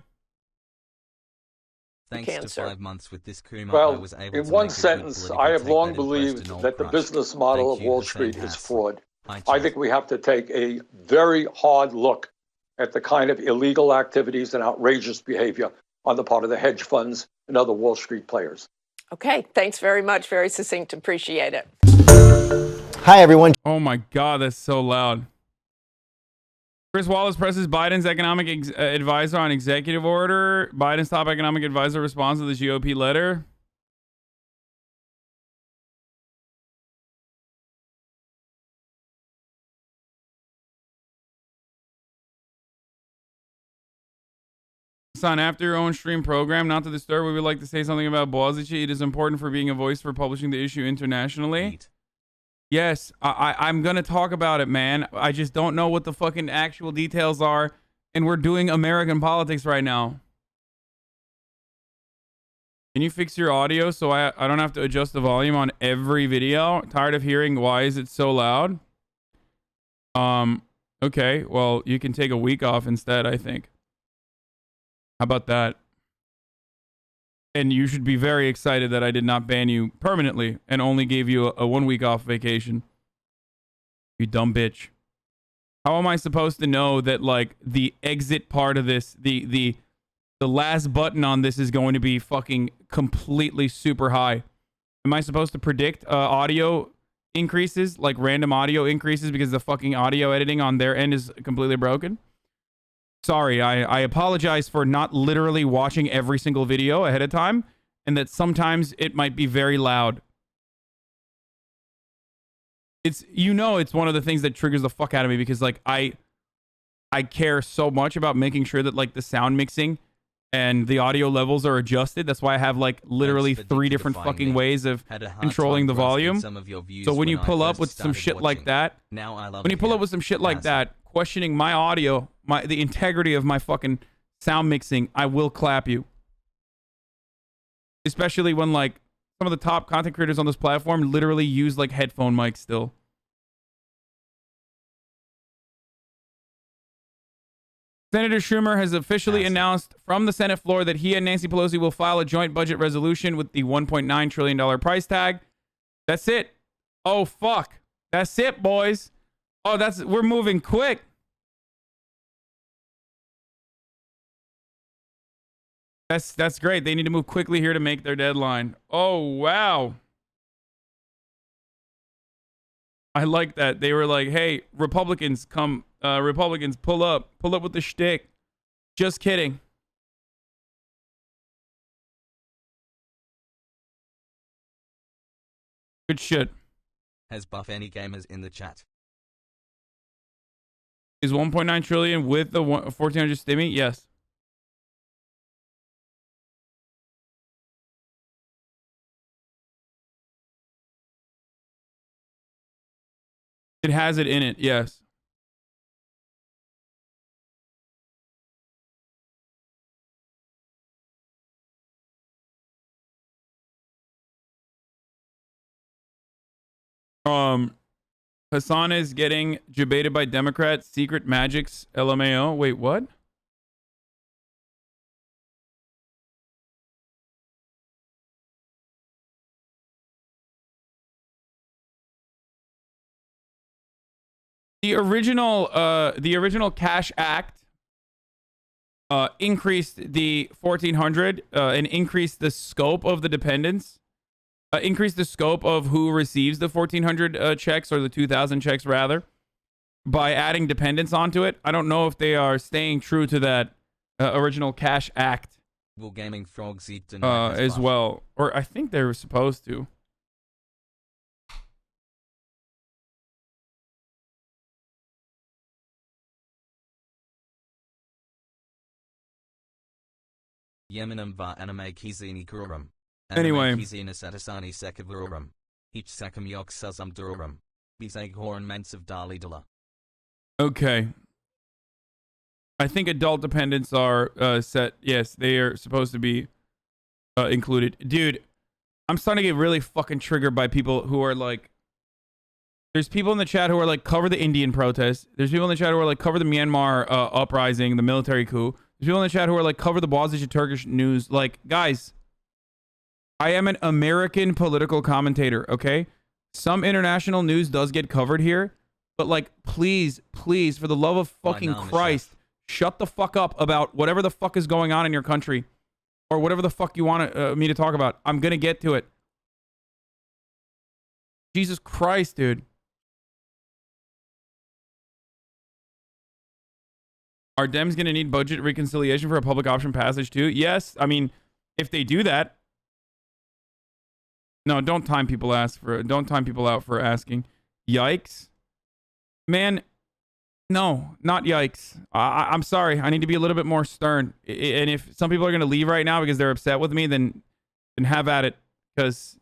Thanks to 5 months with this coup, well, I was able in to one make a good sentence, political I have take long that believed impressed an that the old business crush. model Thank of you, Wall Hasan Street is Hasan. fraud. I I think we have to take a very hard look at the kind of illegal activities and outrageous behavior on the part of the hedge funds and other Wall Street players. Okay, thanks very much. Very succinct. Appreciate it. Hi, everyone. Oh, my God, that's so loud. Chris Wallace presses Biden's economic advisor on executive order. Biden's top economic advisor responds to the GOP letter. Son, after your own stream program, not to disturb, we would like to say something about Bogazici. It is important for being a voice for publishing the issue internationally. Yes, I'm going to talk about it, man. I just don't know what the fucking actual details are, and we're doing American politics right now. Can you fix your audio so I don't have to adjust the volume on every video? Tired of hearing why is it so loud? Okay, well, you can take a week off instead, I think. How about that? And you should be very excited that I did not ban you permanently and only gave you a 1 week off vacation. You dumb bitch. How am I supposed to know that, like, the exit part of this, the last button on this is going to be fucking completely super high? Am I supposed to predict audio increases, like random audio increases, because the fucking audio editing on their end is completely broken? Sorry, I apologize for not literally watching every single video ahead of time, and that sometimes it might be very loud. It's, you know, it's one of the things that triggers the fuck out of me, because like I care so much about making sure that like the sound mixing and the audio levels are adjusted. That's why I have like literally 3 different fucking ways of controlling the volume. So when you pull up with some shit like that, questioning my audio, the integrity of my fucking sound mixing, I will clap you. Especially when like some of the top content creators on this platform literally use like headphone mics still. Senator Schumer has officially announced from the Senate floor that he and Nancy Pelosi will file a joint budget resolution with the $1.9 trillion price tag. That's it. Oh, fuck. That's it, boys. Oh, we're moving quick. That's great. They need to move quickly here to make their deadline. Oh, wow. I like that. They were like, hey, Republicans, come. Republicans, pull up with the shtick. Just kidding. Good shit. Has buff any gamers in the chat? Is 1.9 trillion with the 1400 stimmy? Yes. It has it in it, yes. Hasan is getting debated by Democrats. Secret Magics, LMAO. Wait, what? The original Cash Act increased the 1400 and increased the scope of the dependents. Increase the scope of who receives the 1,400 checks, or the 2,000 checks rather, by adding dependents onto it. I don't know if they are staying true to that original Cash Act Will gaming frogs eat as well, or I think they were supposed to. Yemenum va anime kizini kurum. Anyway. Kizina satasani sekavurum. Each sakam yok suzum durum. Bisag horn mensive dali dala. Okay. I think adult dependents are set. Yes, they are supposed to be included. Dude, I'm starting to get really fucking triggered by people who are like... There's people in the chat who are like, cover the Indian protests. There's people in the chat who are like, cover the Myanmar uprising, the military coup. There's people in the chat who are like, cover the Bogazici Turkish news. Like, guys, I am an American political commentator, okay? Some international news does get covered here, but like, please, please, for the love of fucking Christ, shut the fuck up about whatever the fuck is going on in your country, or whatever the fuck you want me to talk about. I'm gonna get to it. Jesus Christ, dude. Are Dems going to need budget reconciliation for a public option passage too? Yes. I mean, if they do that. No, don't time people out for asking. Yikes. Man, no, not yikes. I'm sorry. I need to be a little bit more stern. And if some people are going to leave right now because they're upset with me, then have at it. Because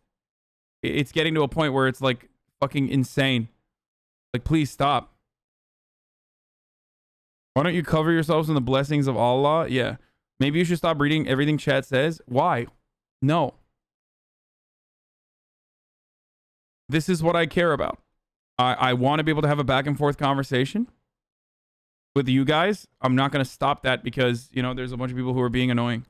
it's getting to a point where it's like fucking insane. Like, please stop. Why don't you cover yourselves in the blessings of Allah? Yeah. Maybe you should stop reading everything chat says. Why? No. This is what I care about. I want to be able to have a back and forth conversation with you guys. I'm not going to stop that because, you know, there's a bunch of people who are being annoying.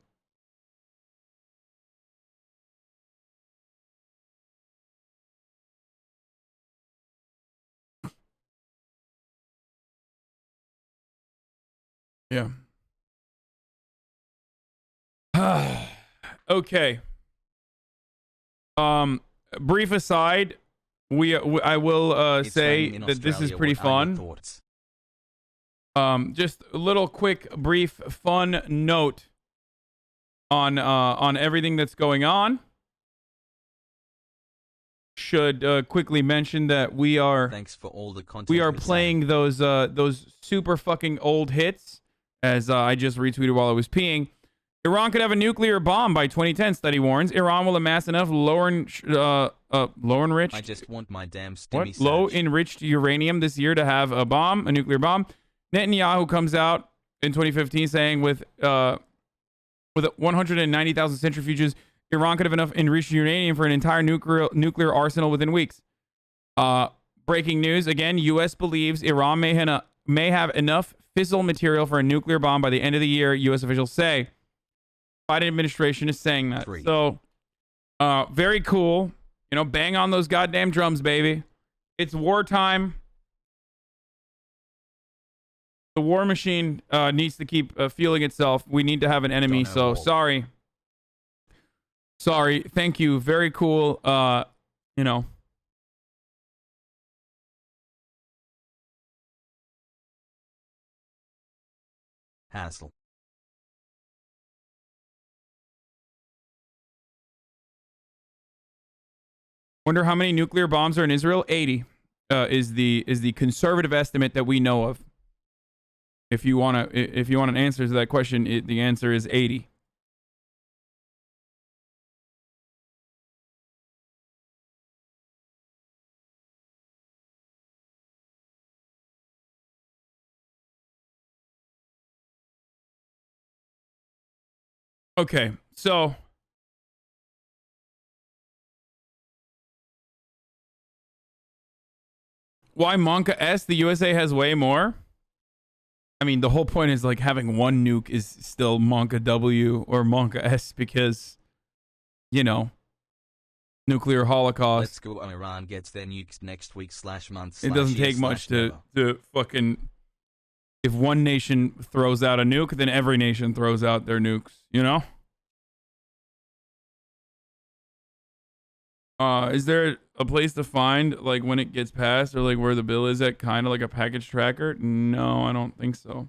Yeah. Okay. Brief aside, I will say that this is pretty fun. Just a little quick, brief, fun note on everything that's going on. Should quickly mention that we are playing those super fucking old hits, as I just retweeted while I was peeing. Iran could have a nuclear bomb by 2010, study warns. Iran will amass enough low enriched uranium this year to have a nuclear bomb. Netanyahu comes out in 2015 saying with 190,000 centrifuges, Iran could have enough enriched uranium for an entire nuclear arsenal within weeks. Breaking news again: U.S. believes Iran may have enough fissile material for a nuclear bomb by the end of the year. U.S. officials say. Biden administration is saying that. So, very cool. You know, bang on those goddamn drums, baby. It's wartime. The war machine needs to keep fueling itself. We need to have an enemy. So, sorry. Sorry. Thank you. Very cool. You know. Hassle. Wonder how many nuclear bombs are in Israel? 80 is the conservative estimate that we know of. If you want an answer to that question, the answer is 80. Okay, so why Monka S? The USA has way more. I mean, the whole point is like having one nuke is still Monka W or Monka S because, you know, nuclear holocaust. Let's go. Iran gets their nukes next week /month. It doesn't take much to fucking. If one nation throws out a nuke, then every nation throws out their nukes. You know. Is there a place to find like when it gets passed or like where the bill is at, kind of like a package tracker? No, I don't think so.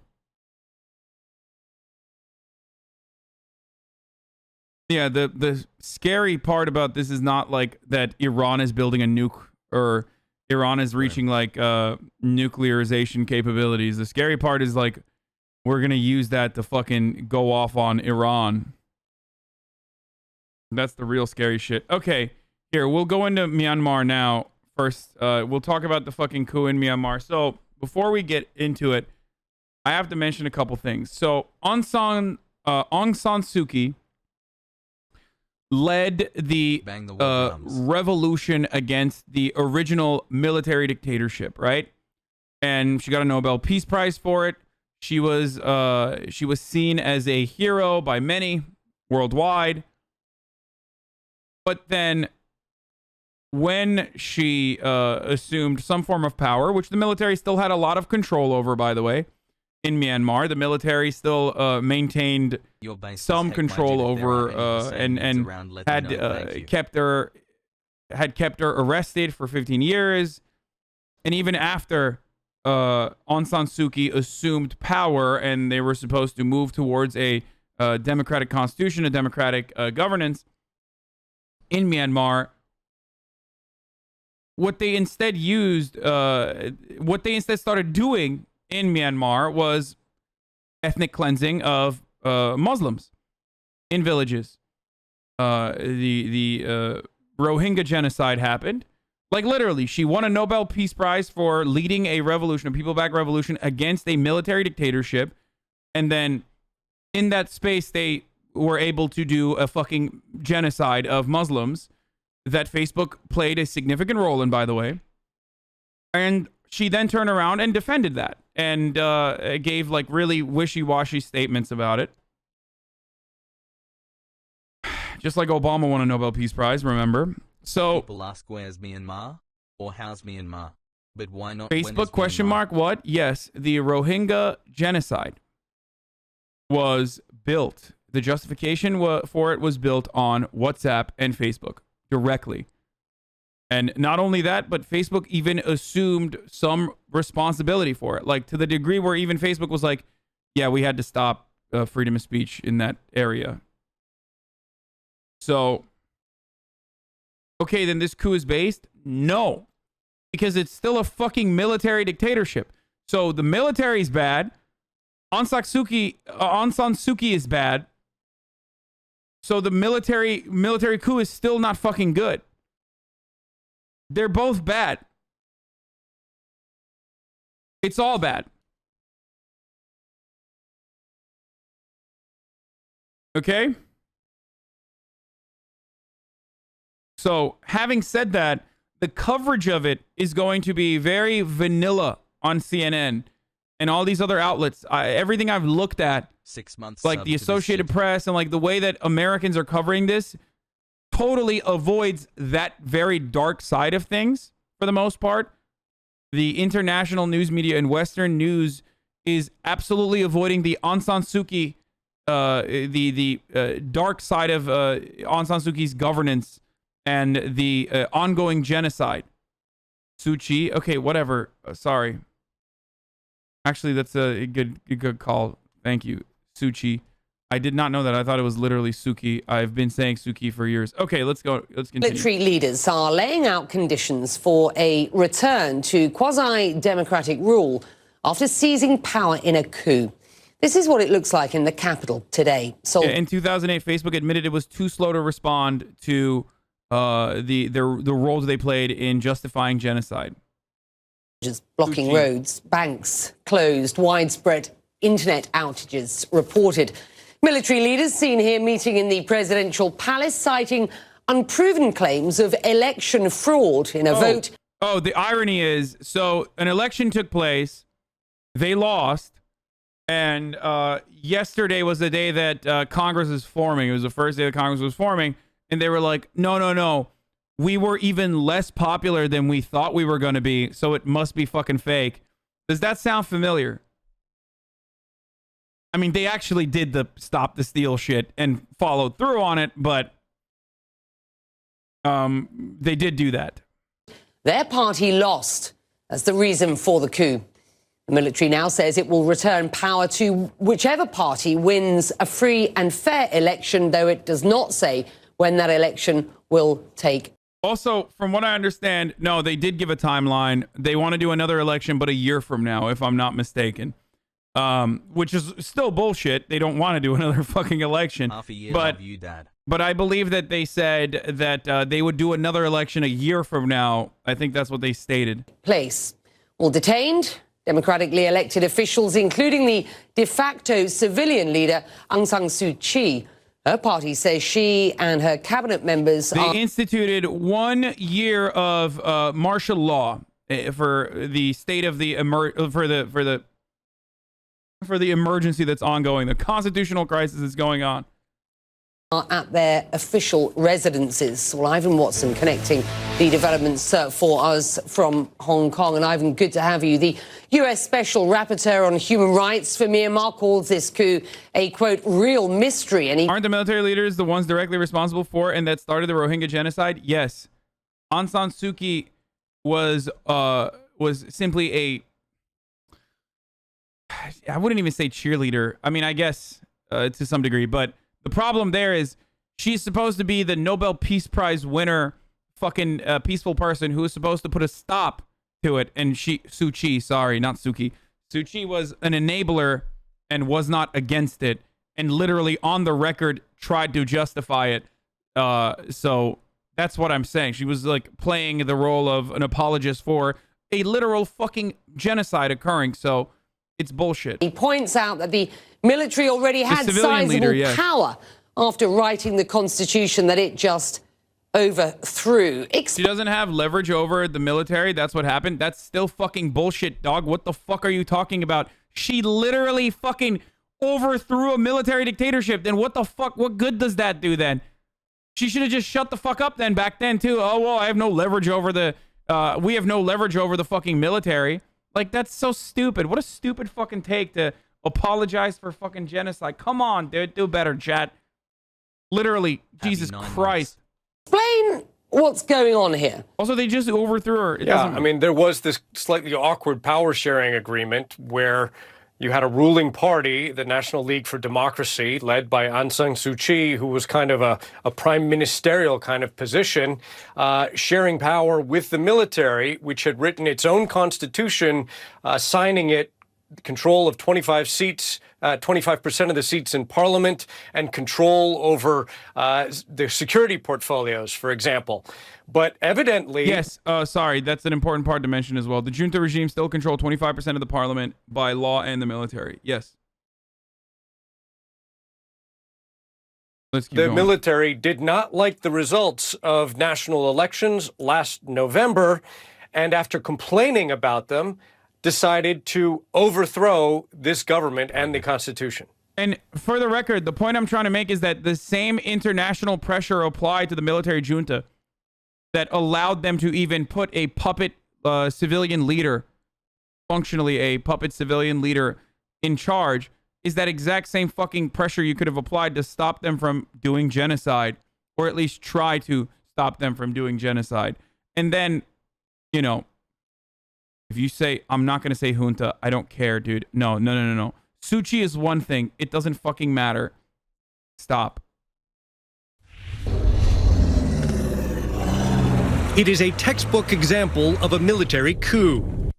Yeah, the scary part about this is not like that Iran is building a nuke or Iran is reaching like nuclearization capabilities. The scary part is like we're gonna use that to fucking go off on Iran. That's the real scary shit. Okay. Here, we'll go into Myanmar now. First, we'll talk about the fucking coup in Myanmar. So, before we get into it, I have to mention a couple things. So, Aung San Suu Kyi led the revolution against the original military dictatorship, right? And she got a Nobel Peace Prize for it. She was seen as a hero by many worldwide. But then when she assumed some form of power, which the military still had a lot of control over, by the way, in Myanmar, the military still maintained some control over and had kept her arrested for 15 years. And even after Aung San Suu Kyi assumed power and they were supposed to move towards a democratic constitution, a democratic governance in Myanmar, what they instead started doing in Myanmar was ethnic cleansing of Muslims in villages. The Rohingya genocide happened. Like literally, she won a Nobel Peace Prize for leading a revolution, a people-backed revolution against a military dictatorship. And then in that space, they were able to do a fucking genocide of Muslims that Facebook played a significant role in, by the way. And she then turned around and defended that and gave like really wishy-washy statements about it. Just like Obama won a Nobel Peace Prize, remember? So people ask, where's Myanmar or how's Myanmar? But why not? Facebook question mark what? Yes, the Rohingya genocide. was built. The justification for it was built on WhatsApp and Facebook directly. And not only that, but Facebook even assumed some responsibility for it. Like, to the degree where even Facebook was like, yeah, we had to stop freedom of speech in that area. So, okay, then this coup is based? No. Because it's still a fucking military dictatorship. So the military is bad. Aung San Suu Kyi is bad. So the military coup is still not fucking good. They're both bad. It's all bad. Okay? So, having said that, the coverage of it is going to be very vanilla on CNN and all these other outlets. Everything I've looked at, 6 months, like the Associated Press and like the way that Americans are covering this, totally avoids that very dark side of things for the most part. The international news media and Western news is absolutely avoiding the Aung San Suu Kyi, the dark side of Aung San Suu Kyi's governance and the ongoing genocide. Suu Kyi, okay, whatever. Sorry. Actually, that's a good call. Thank you, Suu Kyi. I did not know that. I thought it was literally Suki. I've been saying Suki for years. Okay, let's go. Let's continue. Military leaders are laying out conditions for a return to quasi-democratic rule after seizing power in a coup. This is what it looks like in the capital today. So, in 2008, Facebook admitted it was too slow to respond to the roles they played in justifying genocide. Just blocking roads, banks closed, widespread internet outages reported. Military leaders seen here meeting in the presidential palace, citing unproven claims of election fraud in a vote. Oh, the irony is, so an election took place, they lost, and yesterday was the day that Congress is forming. It was the first day that Congress was forming, and they were like, no. We were even less popular than we thought we were going to be, so it must be fucking fake. Does that sound familiar? I mean, they actually did the stop the steal shit and followed through on it, but they did do that. Their party lost as the reason for the coup. The military now says it will return power to whichever party wins a free and fair election, though it does not say when that election will take. Also, from what I understand, no, they did give a timeline. They want to do another election, but a year from now, if I'm not mistaken. Which is still bullshit. They don't want to do another fucking election. Half a year of you, Dad. But I believe that they said that they would do another election a year from now. I think that's what they stated. Place. All detained, democratically elected officials, including the de facto civilian leader, Aung San Suu Kyi. Her party says she and her cabinet members They instituted 1 year of martial law for the state of the for the emergency that's ongoing. The constitutional crisis is going on. Are at their official residences. Well, Ivan Watson connecting the developments for us from Hong Kong. And Ivan, good to have you. The U.S. Special Rapporteur on Human Rights for Myanmar calls this coup a, quote, real mystery. And Aren't the military leaders the ones directly responsible for and that started the Rohingya genocide? Yes. Aung San Suu Kyi was simply a, I wouldn't even say cheerleader. I mean, I guess to some degree, but the problem there is she's supposed to be the Nobel Peace Prize winner, fucking peaceful person who is supposed to put a stop to it. And Suu Kyi, sorry, not Suki. Suu Kyi was an enabler and was not against it and literally on the record tried to justify it. So that's what I'm saying. She was like playing the role of an apologist for a literal fucking genocide occurring. So it's bullshit. He points out that the military already had sizable power after writing the constitution that it just overthrew. She doesn't have leverage over the military. That's what happened. That's still fucking bullshit, dog. What the fuck are you talking about? She literally fucking overthrew a military dictatorship. Then what the fuck? What good does that do then? She should have just shut the fuck up then back then too. Oh, well, I have no leverage over the, we have no leverage over the fucking military. Like, that's so stupid. What a stupid fucking take to Apologize for fucking genocide. Come on, dude. Do better, chat. Literally, Jesus Christ. Explain what's going on here. Also, they just overthrew her. Yeah, I mean, there was this slightly awkward power sharing agreement where you had a ruling party, the National League for Democracy, led by Aung San Suu Kyi, who was kind of a prime ministerial kind of position, sharing power with the military, which had written its own constitution, signing it, control of 25 seats, 25% of the seats in parliament, and control over the security portfolios, for example. But evidently... Yes, sorry, that's an important part to mention as well. The junta regime still control 25% of the parliament by law and the military. Yes. Let's keep the going. military did not like the results of national elections last November, and after complaining about them, decided to overthrow this government and the Constitution. And for the record, the point I'm trying to make is that the same international pressure applied to the military junta that allowed them to even put a puppet civilian leader, functionally a puppet civilian leader, in charge, is that exact same fucking pressure you could have applied to stop them from doing genocide, or at least try to stop them from doing genocide. And then, you know, if you say, I'm not going to say junta, I don't care, dude. No. Suu Kyi is one thing. It doesn't fucking matter. Stop. It is a textbook example of a military coup.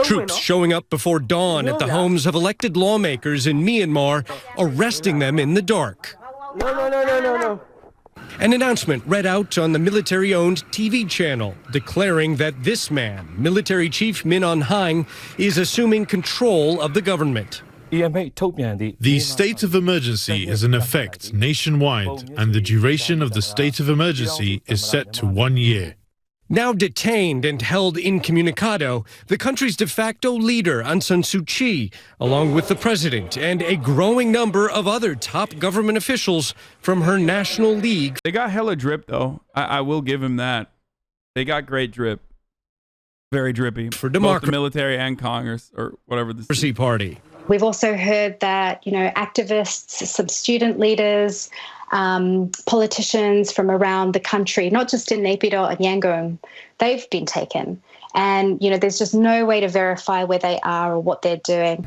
Troops showing up before dawn at the homes of elected lawmakers in Myanmar, arresting them in the dark. No. An announcement read out on the military-owned TV channel declaring that this man, Military Chief Min Aung Hlaing, is assuming control of the government. The state of emergency is in effect nationwide, and the duration of the state of emergency is set to 1 year. Now detained and held incommunicado, the country's de facto leader, Aung San Suu Kyi, along with the president and a growing number of other top government officials from her National League. They got hella drip, though. I will give him that. They got great drip. Very drippy. For both the military and Congress, or whatever the party. We've also heard that, activists, some student leaders, politicians from around the country, not just in Naypyidaw and Yangon, they've been taken. And, there's just no way to verify where they are or what they're doing.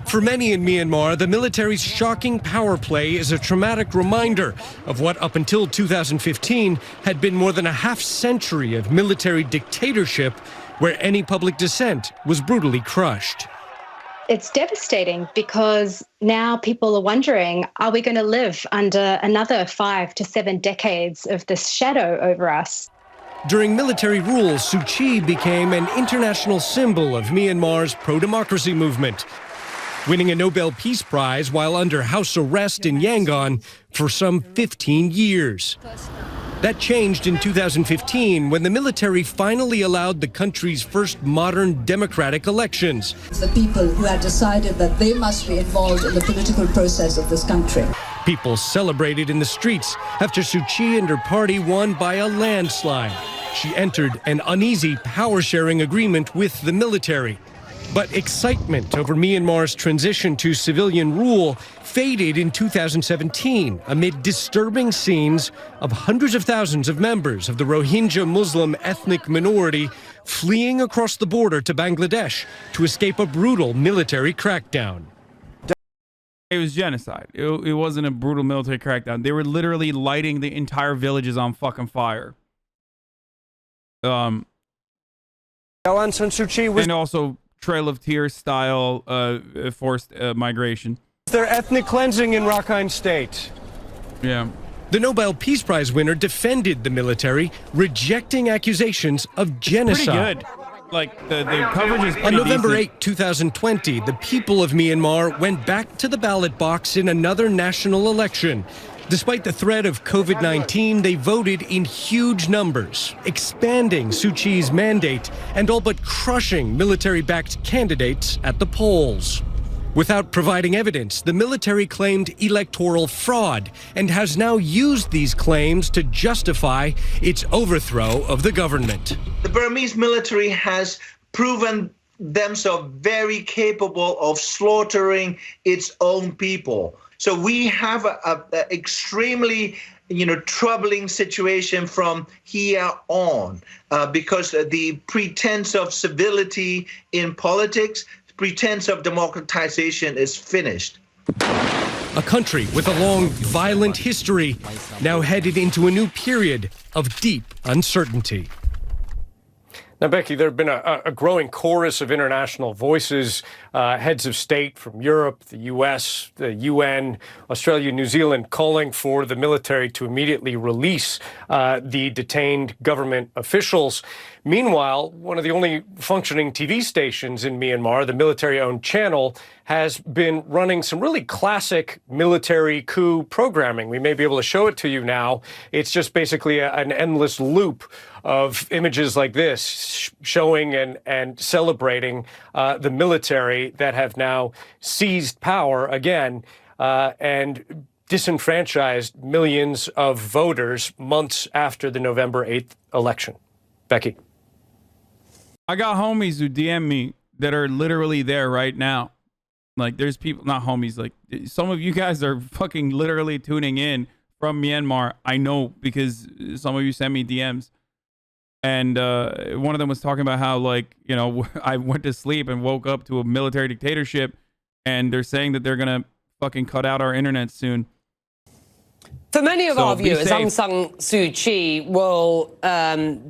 For many in Myanmar, the military's shocking power play is a traumatic reminder of what, up until 2015, had been more than a half-century of military dictatorship where any public dissent was brutally crushed. It's devastating because now people are wondering, are we going to live under another 5 to 7 decades of this shadow over us? During military rule, Suu Kyi became an international symbol of Myanmar's pro-democracy movement, winning a Nobel Peace Prize while under house arrest in Yangon for some 15 years. That changed in 2015 when the military finally allowed the country's first modern democratic elections. The people who had decided that they must be involved in the political process of this country. People celebrated in the streets after Suu Kyi and her party won by a landslide. She entered an uneasy power-sharing agreement with the military. But excitement over Myanmar's transition to civilian rule faded in 2017 amid disturbing scenes of hundreds of thousands of members of the Rohingya Muslim ethnic minority fleeing across the border to Bangladesh to escape a brutal military crackdown. It was genocide. It wasn't a brutal military crackdown. They were literally lighting the entire villages on fucking fire. Aung San Suu Kyi was... And also Trail of Tears style forced migration. Their ethnic cleansing in Rakhine State. Yeah. The Nobel Peace Prize winner defended the military, rejecting accusations of genocide. Pretty good. Like, the coverage is pretty On November decent. 8, 2020, the people of Myanmar went back to the ballot box in another national election. Despite the threat of COVID-19, they voted in huge numbers, expanding Suu Kyi's mandate and all but crushing military-backed candidates at the polls. Without providing evidence, the military claimed electoral fraud and has now used these claims to justify its overthrow of the government. The Burmese military has proven themselves very capable of slaughtering its own people. So we have a extremely troubling situation from here on because the pretense of civility in politics, pretense of democratization is finished. A country with a long, violent history now headed into a new period of deep uncertainty. Now, Becky, there have been a growing chorus of international voices, heads of state from Europe, the U.S., the UN, Australia, New Zealand, calling for the military to immediately release the detained government officials. Meanwhile, one of the only functioning TV stations in Myanmar, the military-owned channel, has been running some really classic military coup programming. We may be able to show it to you now. It's just basically an endless loop of images like this showing and celebrating the military that have now seized power again and disenfranchised millions of voters months after the November 8th election. Becky. I got homies who DM me that are literally there right now. Like, there's people, not homies, like some of you guys are fucking literally tuning in from Myanmar. I know because some of you sent me DMs. And one of them was talking about how, like, I went to sleep and woke up to a military dictatorship, and they're saying that they're going to fucking cut out our internet soon. For many of our viewers, Aung San Suu Kyi will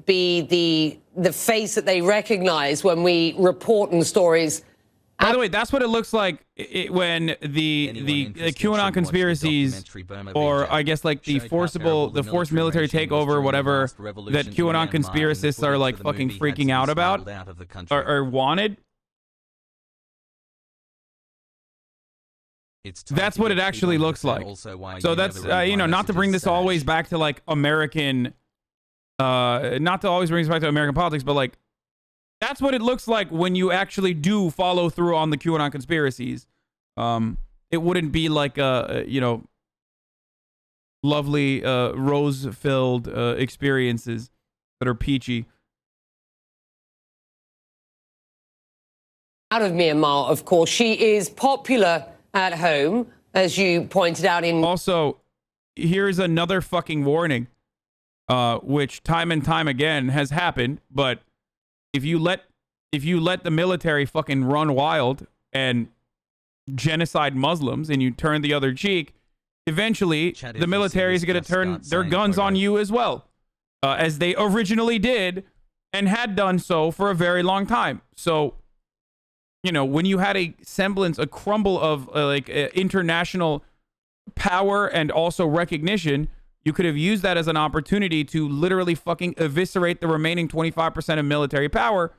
be the face that they recognize when we report on stories. By the way, that's what it looks like when the QAnon conspiracies, or I guess like the forced military takeover, whatever, that QAnon conspiracists are like fucking freaking out about or wanted. That's what it actually looks like. So that's, not to bring this always back to like American, not to always bring this back to American politics, but like, that's what it looks like when you actually do follow through on the QAnon conspiracies. It wouldn't be like lovely, rose-filled experiences that are peachy. Out of Myanmar, of course, she is popular at home, as you pointed out in... Also, here's another fucking warning, which time and time again has happened, but if you let the military fucking run wild and genocide Muslims and you turn the other cheek, eventually the military is going to turn their guns on you as well, as they originally did and had done so for a very long time. So, when you had a semblance, a crumble of international power and also recognition, you could have used that as an opportunity to literally fucking eviscerate the remaining 25% of military power,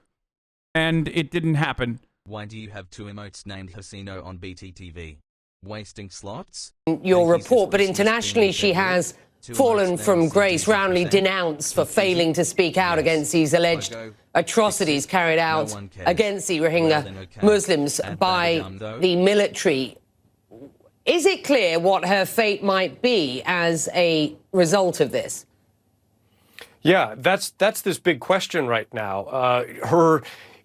and it didn't happen. Why do you have two emotes named Hasino on BTTV? Wasting slots? Your report, but internationally she has fallen from grace, roundly denounced for failing to speak out against these alleged atrocities carried out against the Rohingya Muslims by the military. Is it clear what her fate might be as a result of this? Yeah, that's this big question right now. Her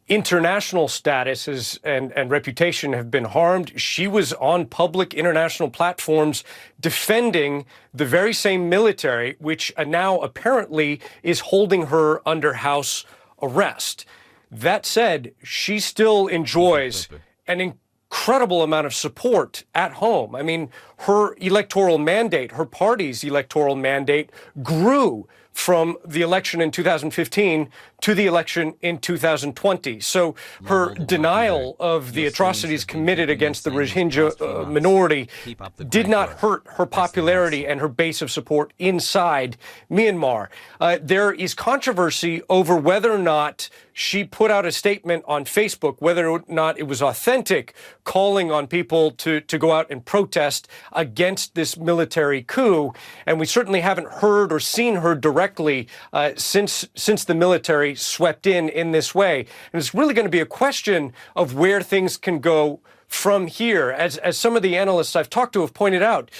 international status and reputation have been harmed. She was on public international platforms defending the very same military, which now apparently is holding her under house arrest. That said, she still enjoys an incredible amount of support at home. I mean, her electoral mandate, her party's electoral mandate grew from the election in 2015 to the election in 2020. So her denial of the atrocities committed against the Rohingya minority did not hurt her popularity and her base of support inside Myanmar. There is controversy over whether or not she put out a statement on Facebook, whether or not it was authentic, calling on people to go out and protest against this military coup. And we certainly haven't heard or seen her directly since the military swept in this way. And it's really going to be a question of where things can go from here. As some of the analysts I've talked to have pointed out,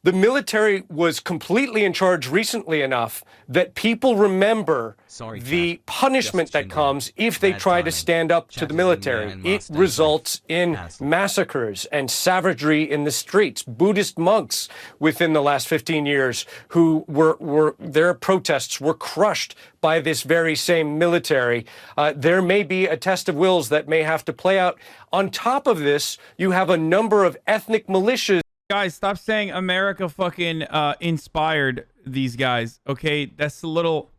The military was completely in charge recently enough that people remember the punishment that comes if they try to stand up to the military. It results in massacres and savagery in the streets. Buddhist monks within the last 15 years who were their protests were crushed by this very same military. There may be a test of wills that may have to play out. On top of this, you have a number of ethnic militias. Guys, stop saying America fucking inspired these guys, okay? That's a little...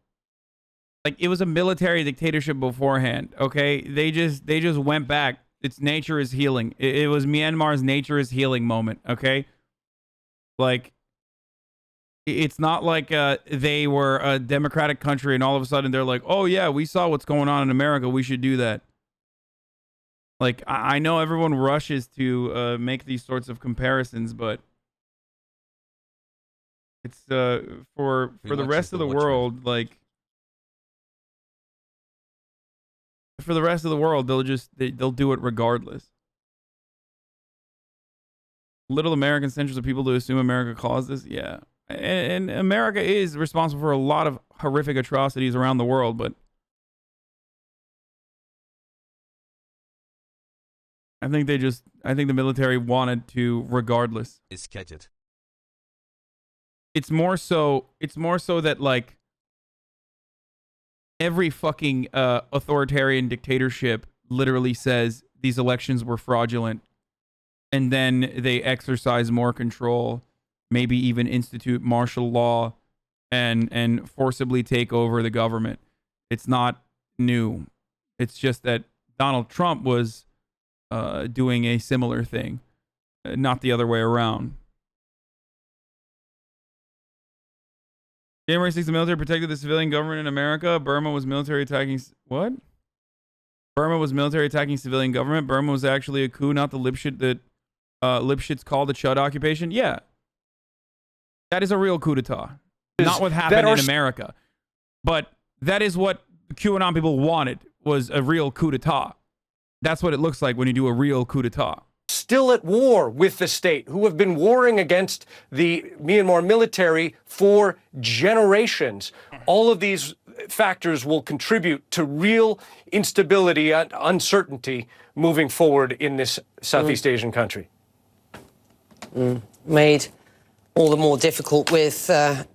Like, it was a military dictatorship beforehand, okay? They just went back. Its nature is healing. It was Myanmar's nature is healing moment, okay? Like, it's not like they were a democratic country and all of a sudden they're like, oh yeah, we saw what's going on in America, we should do that. Like, I know everyone rushes to make these sorts of comparisons, but it's for the rest of the world, like, for the rest of the world, they'll do it regardless. Little American centers of people to assume America caused this, yeah. And America is responsible for a lot of horrific atrocities around the world, but I think the military wanted to regardless. It's more so that, like, every fucking authoritarian dictatorship literally says these elections were fraudulent, and then they exercise more control, maybe even institute martial law and forcibly take over the government. It's not new. It's just that Donald Trump was doing a similar thing, not the other way around. January 6th, the military protected the civilian government in America. Burma was military attacking... What? Burma was military attacking civilian government. Burma was actually a coup, not the lipshit that Lipschitz called the Chud occupation. Yeah. That is a real coup d'etat. Not what happened in America. But that is what the QAnon people wanted, was a real coup d'etat. That's what it looks like when you do a real coup d'etat. Still at war with the state, who have been warring against the Myanmar military for generations. All of these factors will contribute to real instability and uncertainty moving forward in this Southeast Asian country. Made all the more difficult with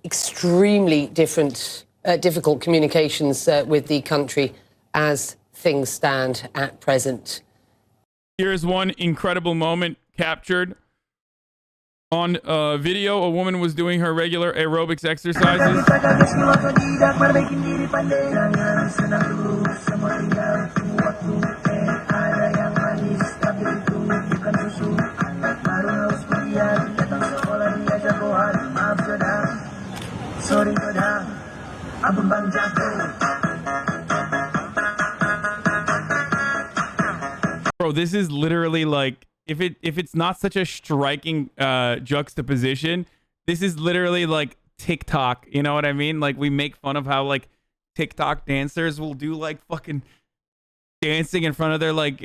extremely difficult communications with the country as things stand at present. Here's one incredible moment captured on video. A woman was doing her regular aerobics exercises. Bro, this is literally like, if it's not such a striking juxtaposition, this is literally like TikTok. You know what I mean? Like, we make fun of how, like, TikTok dancers will do, like, fucking dancing in front of their, like,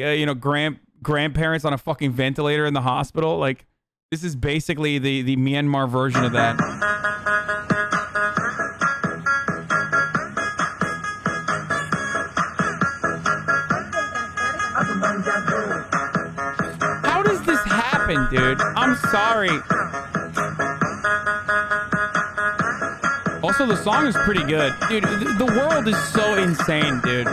grandparents on a fucking ventilator in the hospital. Like, this is basically the Myanmar version of that. How does this happen, dude? I'm sorry. Also, the song is pretty good. Dude, the world is so insane, dude.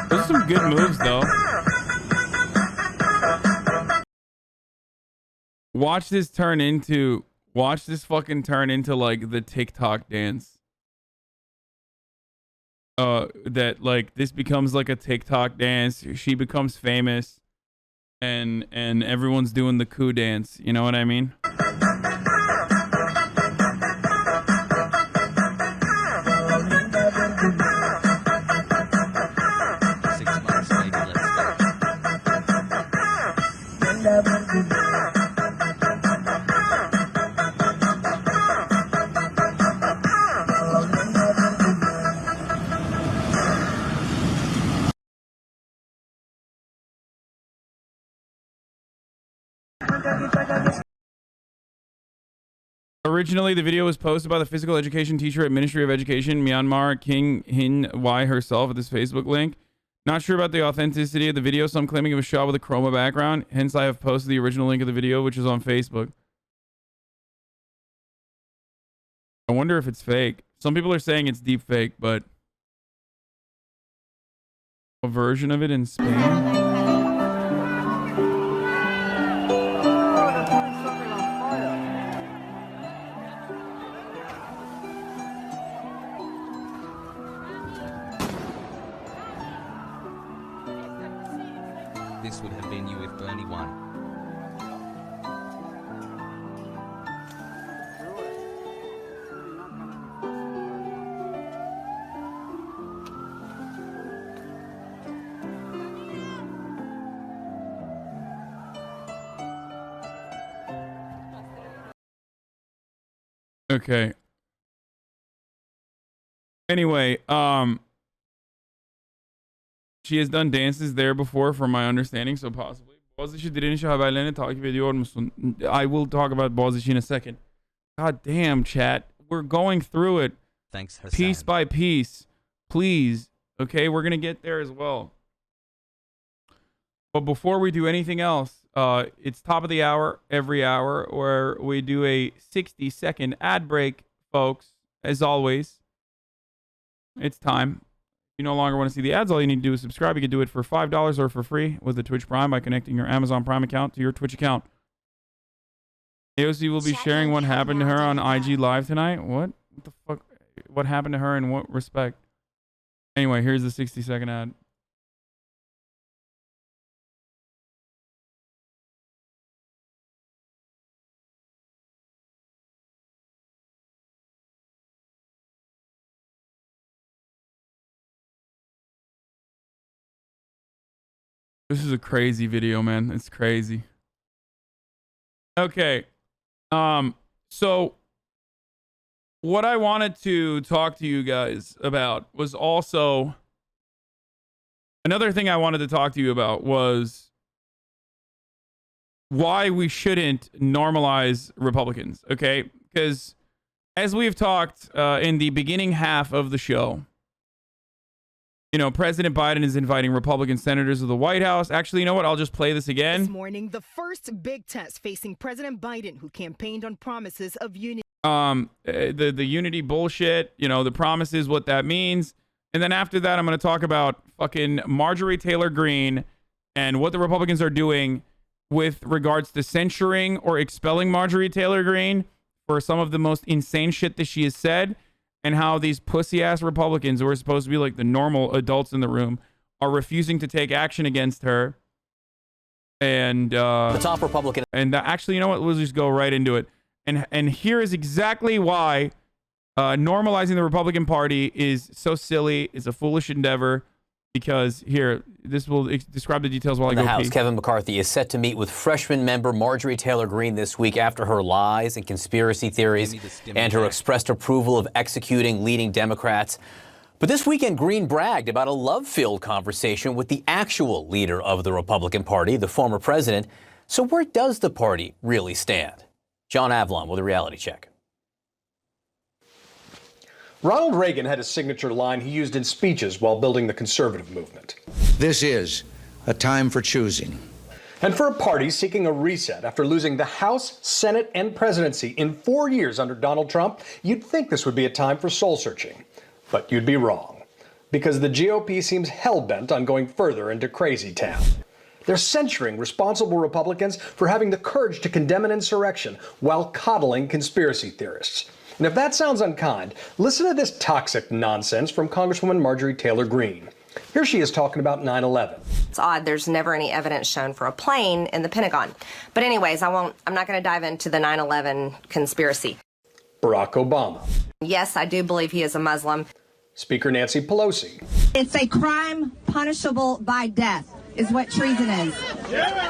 Those are some good moves, though. Watch this fucking turn into like the TikTok dance. that like this becomes like a TikTok dance. She becomes famous, and everyone's doing the coup dance. You know what I mean? Originally, the video was posted by the physical education teacher at Ministry of Education, Myanmar King Hin Y herself at this Facebook link. Not sure about the authenticity of the video. Some claiming it was shot with a chroma background. Hence, I have posted the original link of the video, which is on Facebook. I wonder if it's fake. Some people are saying it's deep fake, but a version of it in Spain. This would have been you if Bernie won. Okay. Anyway, she has done dances there before, from my understanding, so possibly. Bogazici direniş haberlerini takip ediyor musun? I will talk about Bogazici in a second. God damn, chat. We're going through it. Thanks, Hasan. Piece by piece. Please. Okay, we're going to get there as well. But before we do anything else, it's top of the hour, every hour, where we do a 60-second ad break, folks. As always, it's time. If you no longer want to see the ads, all you need to do is subscribe. You can do it for $5 or for free with the Twitch Prime by connecting your Amazon Prime account to your Twitch account. AOC will be sharing what happened to her on IG Live tonight. What the fuck? What happened to her in what respect? Anyway, here's the 60-second ad. This is a crazy video, man. It's crazy. Okay. So what I wanted to talk to you guys about was also another thing I wanted to talk to you about was why we shouldn't normalize Republicans, okay? Because as we've talked in the beginning half of the show, you know, President Biden is inviting Republican senators to the White House. Actually, you know what? I'll just play this again. This morning, the first big test facing President Biden, who campaigned on promises of unity. The unity bullshit, you know, the promises, what that means. And then after that, I'm going to talk about fucking Marjorie Taylor Greene and what the Republicans are doing with regards to censuring or expelling Marjorie Taylor Greene for some of the most insane shit that she has said. And how these pussy-ass Republicans, who are supposed to be like the normal adults in the room, are refusing to take action against her. And the top Republican. And actually, you know what? We'll just go right into it. And here is exactly why normalizing the Republican Party is so silly. It's a foolish endeavor. Because here, this will describe the details while I go pee. The House, Kevin McCarthy is set to meet with freshman member Marjorie Taylor Greene this week after her lies and conspiracy theories and her expressed approval of executing leading Democrats. But this weekend, Greene bragged about a love-filled conversation with the actual leader of the Republican Party, the former president. So where does the party really stand? John Avlon with a reality check. Ronald Reagan had a signature line he used in speeches while building the conservative movement. This is a time for choosing. And for a party seeking a reset after losing the House, Senate, and presidency in 4 years under Donald Trump, you'd think this would be a time for soul searching. But you'd be wrong. Because the GOP seems hell-bent on going further into crazy town. They're censuring responsible Republicans for having the courage to condemn an insurrection while coddling conspiracy theorists. And if that sounds unkind, listen to this toxic nonsense from Congresswoman Marjorie Taylor Greene. Here she is talking about 9/11. It's odd. There's never any evidence shown for a plane in the Pentagon. But anyways, I'm not going to dive into the 9/11 conspiracy. Barack Obama. Yes, I do believe he is a Muslim. Speaker Nancy Pelosi. It's a crime punishable by death, is what treason is.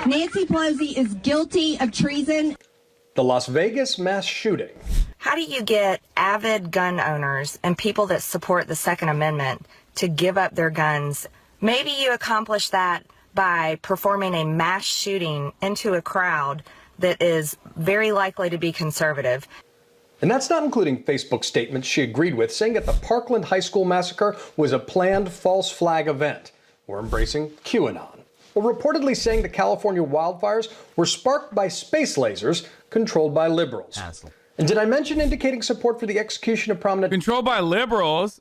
Nancy Pelosi is guilty of treason. The Las Vegas mass shooting. How do you get avid gun owners and people that support the Second Amendment to give up their guns? Maybe you accomplish that by performing a mass shooting into a crowd that is very likely to be conservative. And that's not including Facebook statements she agreed with, saying that the Parkland High School massacre was a planned false flag event, or embracing QAnon, or reportedly saying the California wildfires were sparked by space lasers controlled by liberals. And did I mention indicating support for the execution of prominent... Controlled by liberals?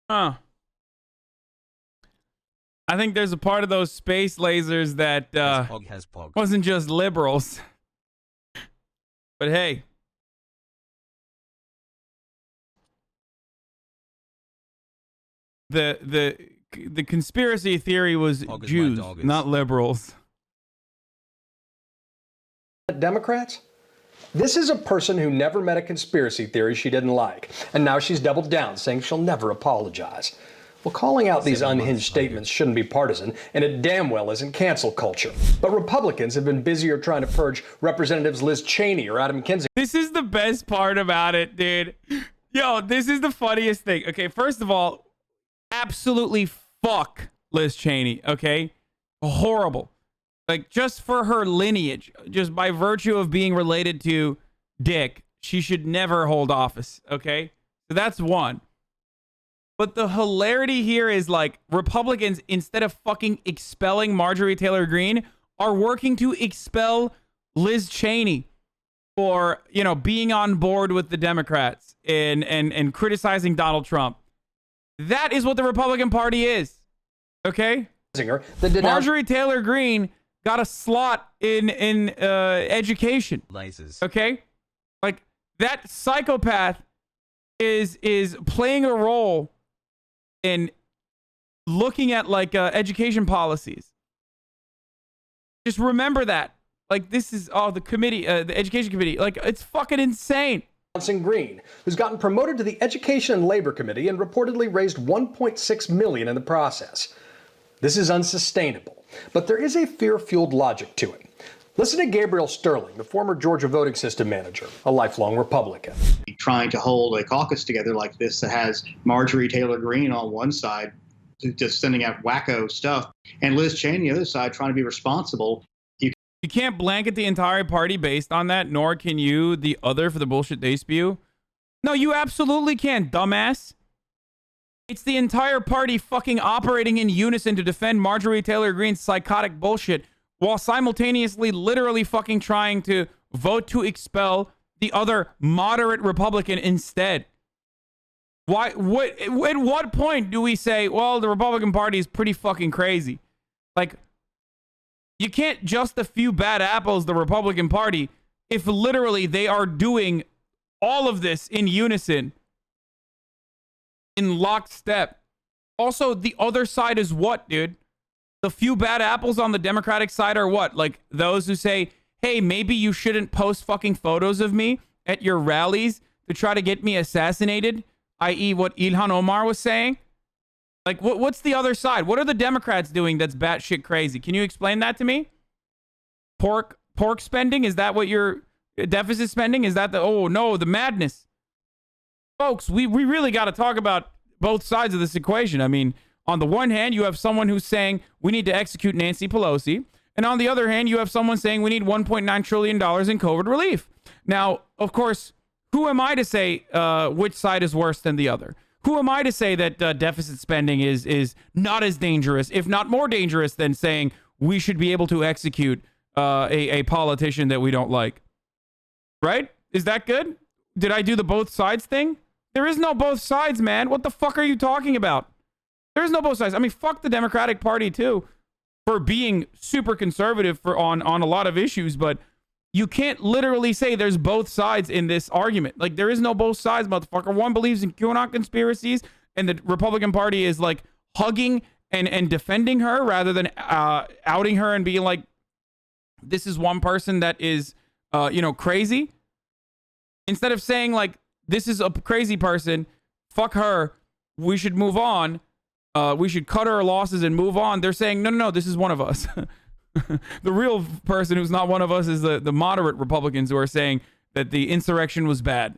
Huh. I think there's a part of those space lasers that wasn't just liberals. But hey. The conspiracy theory was Jews, not liberals. Democrats? This is a person who never met a conspiracy theory she didn't like, and now she's doubled down, saying she'll never apologize. Well, calling out these unhinged statements shouldn't be partisan, and it damn well isn't cancel culture. But Republicans have been busier trying to purge Representatives Liz Cheney or Adam Kinzinger. This is the best part about it, dude. Yo, this is the funniest thing. Okay, first of all, absolutely fuck Liz Cheney, okay? Horrible. Like, just for her lineage, just by virtue of being related to Dick, she should never hold office, okay? So that's one. But the hilarity here is, like, Republicans, instead of fucking expelling Marjorie Taylor Greene, are working to expel Liz Cheney for, you know, being on board with the Democrats and criticizing Donald Trump. That is what the Republican Party is, okay? Marjorie Taylor Greene got a slot in education. Lasers. Okay? Like, that psychopath is playing a role in looking at, like, education policies. Just remember that. Like, this is, the committee, the education committee. Like, it's fucking insane. Green, who's gotten promoted to the Education and Labor Committee and reportedly raised $1.6 million in the process. This is unsustainable, but there is a fear-fueled logic to it. Listen to Gabriel Sterling, the former Georgia voting system manager, a lifelong Republican. Trying to hold a caucus together like this that has Marjorie Taylor Greene on one side, just sending out wacko stuff, and Liz Cheney on the other side trying to be responsible. You can't blanket the entire party based on that, nor can you the other for the bullshit they spew. No, you absolutely can, dumbass. It's the entire party fucking operating in unison to defend Marjorie Taylor Greene's psychotic bullshit while simultaneously literally fucking trying to vote to expel the other moderate Republican instead. Why? What? At what point do we say, well, the Republican Party is pretty fucking crazy? Like, you can't just a few bad apples the Republican Party if literally they are doing all of this in unison, in lockstep. Also, the other side is what, dude? The few bad apples on the Democratic side are what? Like, those who say, hey, maybe you shouldn't post fucking photos of me at your rallies to try to get me assassinated, i.e. what Ilhan Omar was saying. Like, what's the other side? What are the Democrats doing that's batshit crazy? Can you explain that to me? Pork spending? Is that what your deficit spending? Is that the madness? Folks, we really got to talk about both sides of this equation. I mean, on the one hand, you have someone who's saying we need to execute Nancy Pelosi. And on the other hand, you have someone saying we need $1.9 trillion in COVID relief. Now, of course, who am I to say which side is worse than the other? Who am I to say that deficit spending is not as dangerous, if not more dangerous, than saying we should be able to execute a politician that we don't like? Right? Is that good? Did I do the both sides thing? There is no both sides, man. What the fuck are you talking about? There is no both sides. I mean, fuck the Democratic Party, too, for being super conservative on a lot of issues. But you can't literally say there's both sides in this argument. Like, there is no both sides, motherfucker. One believes in QAnon conspiracies, and the Republican Party is like hugging and defending her rather than outing her and being like, this is one person that is, crazy. Instead of saying like, this is a crazy person, fuck her, we should move on. We should cut our losses and move on. They're saying, no, this is one of us. The real person who's not one of us is the moderate Republicans who are saying that the insurrection was bad.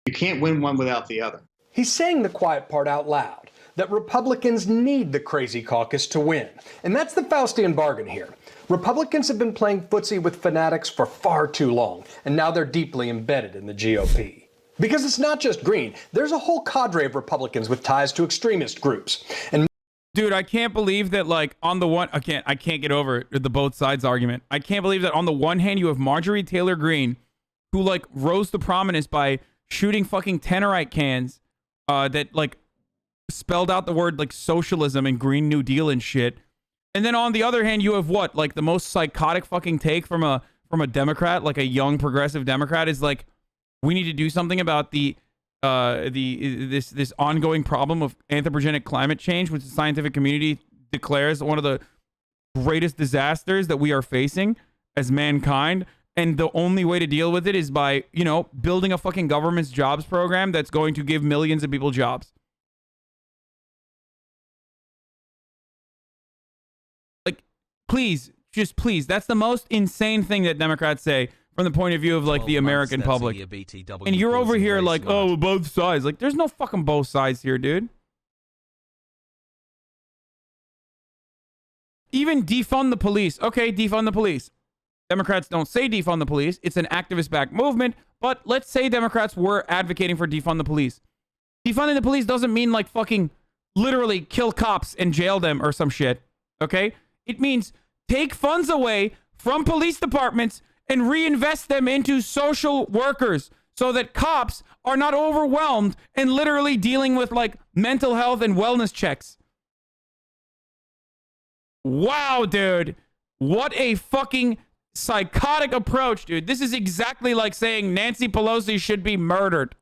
You can't win one without the other. He's saying the quiet part out loud, that Republicans need the crazy caucus to win. And that's the Faustian bargain here. Republicans have been playing footsie with fanatics for far too long, and now they're deeply embedded in the GOP. Because it's not just Green. There's a whole cadre of Republicans with ties to extremist groups. And dude, I can't believe that, like, on the one, I can't get over the both sides argument. I can't believe that on the one hand, you have Marjorie Taylor Greene, who, like, rose to prominence by shooting fucking Tannerite cans that, like, spelled out the word, like, socialism and Green New Deal and shit. And then on the other hand, you have what? Like, the most psychotic fucking take from a Democrat, like a young progressive Democrat, is like, we need to do something about this ongoing problem of anthropogenic climate change, which the scientific community declares one of the greatest disasters that we are facing as mankind. And the only way to deal with it is by, building a fucking government's jobs program that's going to give millions of people jobs. Like, please, just please. That's the most insane thing that Democrats say from the point of view of, like, the American public. And you're over here like, oh, both sides. Like, there's no fucking both sides here, dude. Even defund the police. Okay, defund the police. Democrats don't say defund the police. It's an activist-backed movement. But let's say Democrats were advocating for defund the police. Defunding the police doesn't mean, like, fucking literally kill cops and jail them or some shit. Okay? It means take funds away from police departments and reinvest them into social workers so that cops are not overwhelmed and literally dealing with, like, mental health and wellness checks. Wow, dude. What a fucking psychotic approach, dude. This is exactly like saying Nancy Pelosi should be murdered.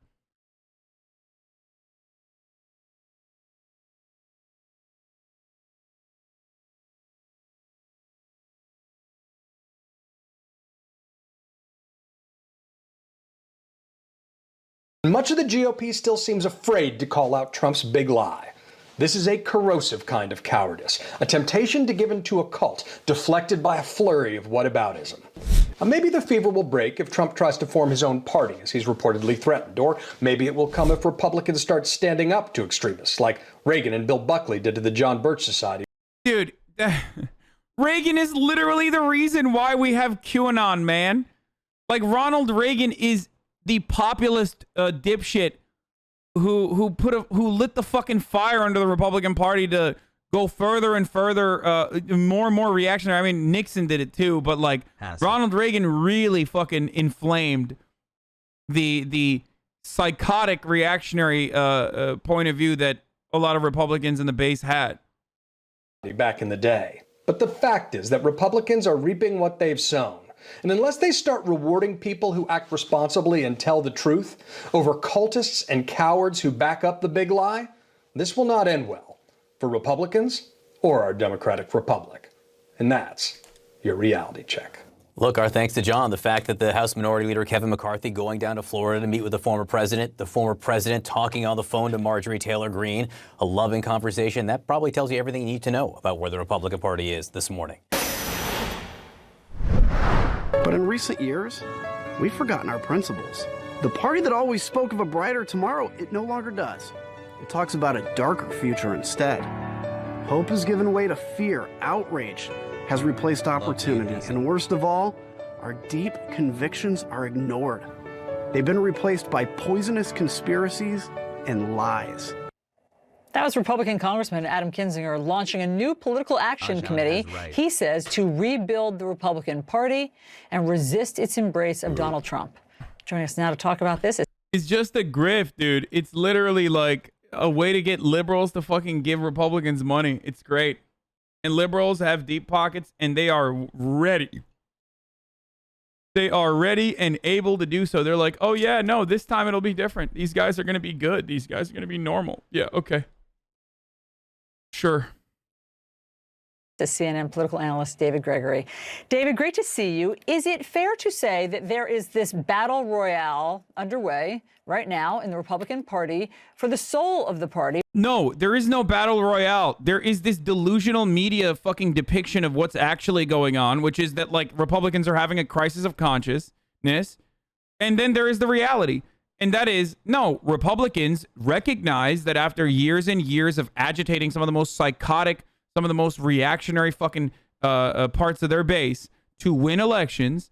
much of the GOP still seems afraid to call out Trump's big lie. This is a corrosive kind of cowardice, a temptation to give in to a cult, deflected by a flurry of whataboutism. Maybe the fever will break if Trump tries to form his own party, as he's reportedly threatened, or maybe it will come if Republicans start standing up to extremists, like Reagan and Bill Buckley did to the John Birch Society. Dude, Reagan is literally the reason why we have QAnon, man. Like, Ronald Reagan is the populist dipshit who lit the fucking fire under the Republican Party to go further and further, more and more reactionary. I mean, Nixon did it too, but like Hasan. Ronald Reagan really fucking inflamed the psychotic reactionary point of view that a lot of Republicans in the base had back in the day. But the fact is that Republicans are reaping what they've sown. And unless they start rewarding people who act responsibly and tell the truth over cultists and cowards who back up the big lie, this will not end well for Republicans or our democratic republic. And that's your reality check. Look, our thanks to John. The fact that the House Minority Leader Kevin McCarthy going down to Florida to meet with the former president talking on the phone to Marjorie Taylor Greene, a loving conversation, that probably tells you everything you need to know about where the Republican Party is this morning. But in recent years, we've forgotten our principles. The party that always spoke of a brighter tomorrow, it no longer does. It talks about a darker future instead. Hope has given way to fear. Outrage has replaced opportunity. And worst of all, our deep convictions are ignored. They've been replaced by poisonous conspiracies and lies. That was Republican Congressman Adam Kinzinger launching a new political action committee, he says, to rebuild the Republican Party and resist its embrace of Donald Trump. Joining us now to talk about this It's just a grift, dude. It's literally like a way to get liberals to fucking give Republicans money. It's great. And liberals have deep pockets, and they are ready. They are ready and able to do so. They're like, oh, yeah, no, this time it'll be different. These guys are going to be good. These guys are going to be normal. Yeah, okay. Sure. The CNN political analyst David Gregory. David, great to see you. Is it fair to say that there is this battle royale underway right now in the Republican Party for the soul of the party? No, there is no battle royale. There is this delusional media fucking depiction of what's actually going on, which is that, like, Republicans are having a crisis of consciousness. And then there is the reality. And that is, no, Republicans recognize that after years and years of agitating some of the most psychotic, some of the most reactionary fucking parts of their base to win elections,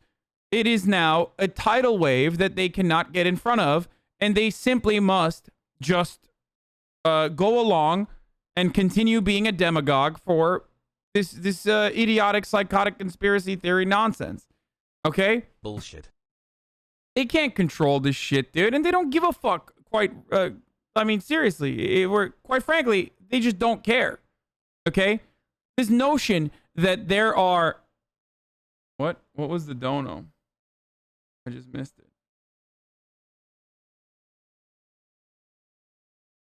it is now a tidal wave that they cannot get in front of, and they simply must just go along and continue being a demagogue for this idiotic, psychotic conspiracy theory nonsense. Okay? Bullshit. They can't control this shit, dude, and they don't give a fuck. Quite, I mean, seriously, quite frankly, they just don't care. Okay? This notion that there are... What was the dono? I just missed it.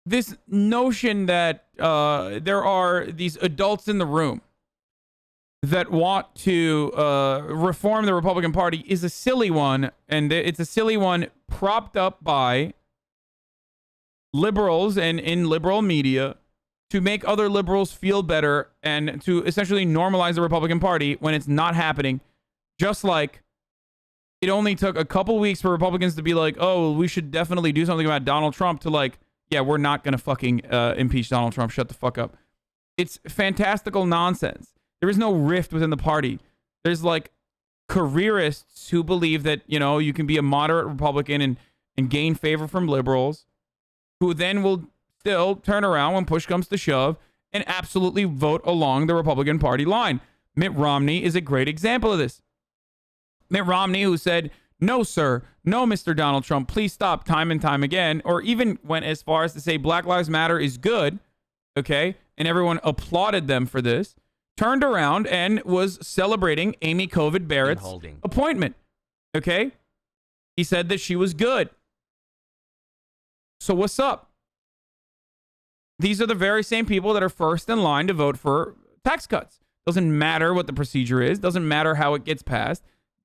This notion that there are these adults in the room that want to reform the Republican Party is a silly one, and it's a silly one propped up by liberals and in liberal media to make other liberals feel better and to essentially normalize the Republican Party when it's not happening. Just like it only took a couple weeks for Republicans to be like, oh, we should definitely do something about Donald Trump, to like, yeah, we're not going to fucking impeach Donald Trump. Shut the fuck up. It's fantastical nonsense. There is no rift within the party. There's like careerists who believe that, you know, you can be a moderate Republican and gain favor from liberals, who then will still turn around when push comes to shove and absolutely vote along the Republican Party line. Mitt Romney is a great example of this. Mitt Romney, who said, no, sir, no, Mr. Donald Trump, please stop, time and time again, or even went as far as to say Black Lives Matter is good, okay, and everyone applauded them for this, turned around and was celebrating Amy Covid Barrett's appointment, okay? He said that she was good. So what's up? These are the very same people that are first in line to vote for tax cuts. Doesn't matter what the procedure is. Doesn't matter how it gets passed.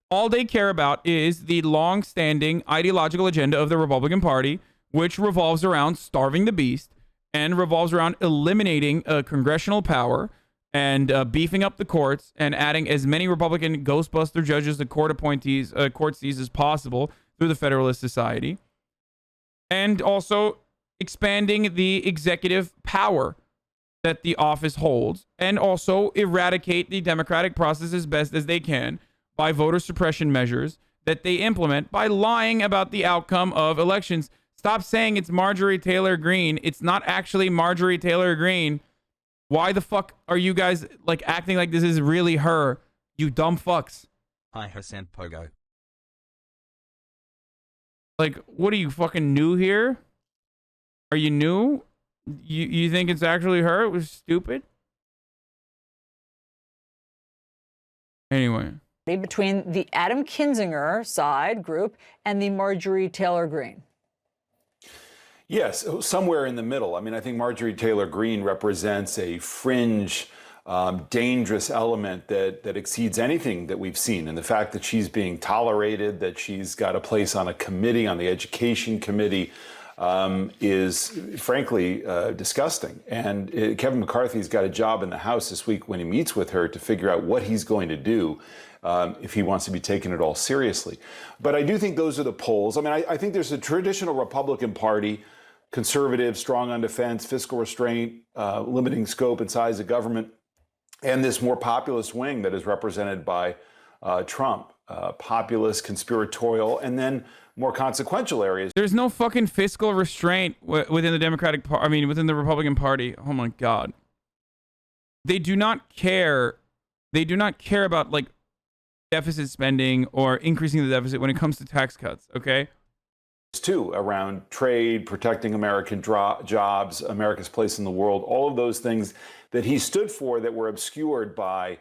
All they care about is the long-standing ideological agenda of the Republican Party, which revolves around starving the beast and revolves around eliminating congressional power and beefing up the courts and adding as many Republican Ghostbuster judges to court appointees, court seats as possible through the Federalist Society. And also expanding the executive power that the office holds, and also eradicate the democratic process as best as they can by voter suppression measures that they implement by lying about the outcome of elections. Stop saying it's Marjorie Taylor Greene. It's not actually Marjorie Taylor Greene. Why the fuck are you guys like acting like this is really her? You dumb fucks. Hi, Hasan Pogo. Like, what are you, fucking new here? Are you new? You think it's actually her? It was stupid. Anyway. Between the Adam Kinzinger side group and the Marjorie Taylor Greene. Yes, somewhere in the middle. I mean, I think Marjorie Taylor Greene represents a fringe, dangerous element that exceeds anything that we've seen. And the fact that she's being tolerated, that she's got a place on a committee, on the education committee, is frankly disgusting. And Kevin McCarthy's got a job in the House this week when he meets with her to figure out what he's going to do if he wants to be taking it all seriously. But I do think those are the polls. I mean, I think there's a traditional Republican Party, conservative, strong on defense, fiscal restraint, limiting scope and size of government, and this more populist wing that is represented by Trump, populist, conspiratorial, and then more consequential areas. There's no fucking fiscal restraint within the Democratic Party. I mean, within the Republican Party. Oh my God. They do not care. They do not care about like deficit spending or increasing the deficit when it comes to tax cuts. Okay. too, around trade, protecting American jobs, America's place in the world, all of those things that he stood for that were obscured by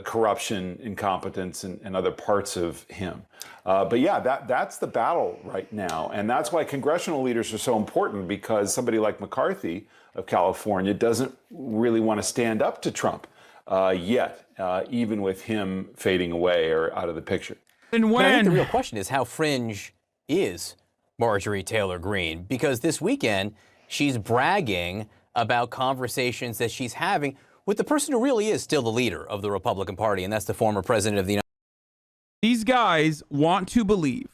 corruption, incompetence, and other parts of him. But yeah, that's the battle right now. And that's why congressional leaders are so important, because somebody like McCarthy of California doesn't really want to stand up to Trump yet, even with him fading away or out of the picture. And I think the real question is, how fringe is Marjorie Taylor Greene? Because this weekend, she's bragging about conversations that she's having with the person who really is still the leader of the Republican Party, and that's the former president of the United States. These guys want to believe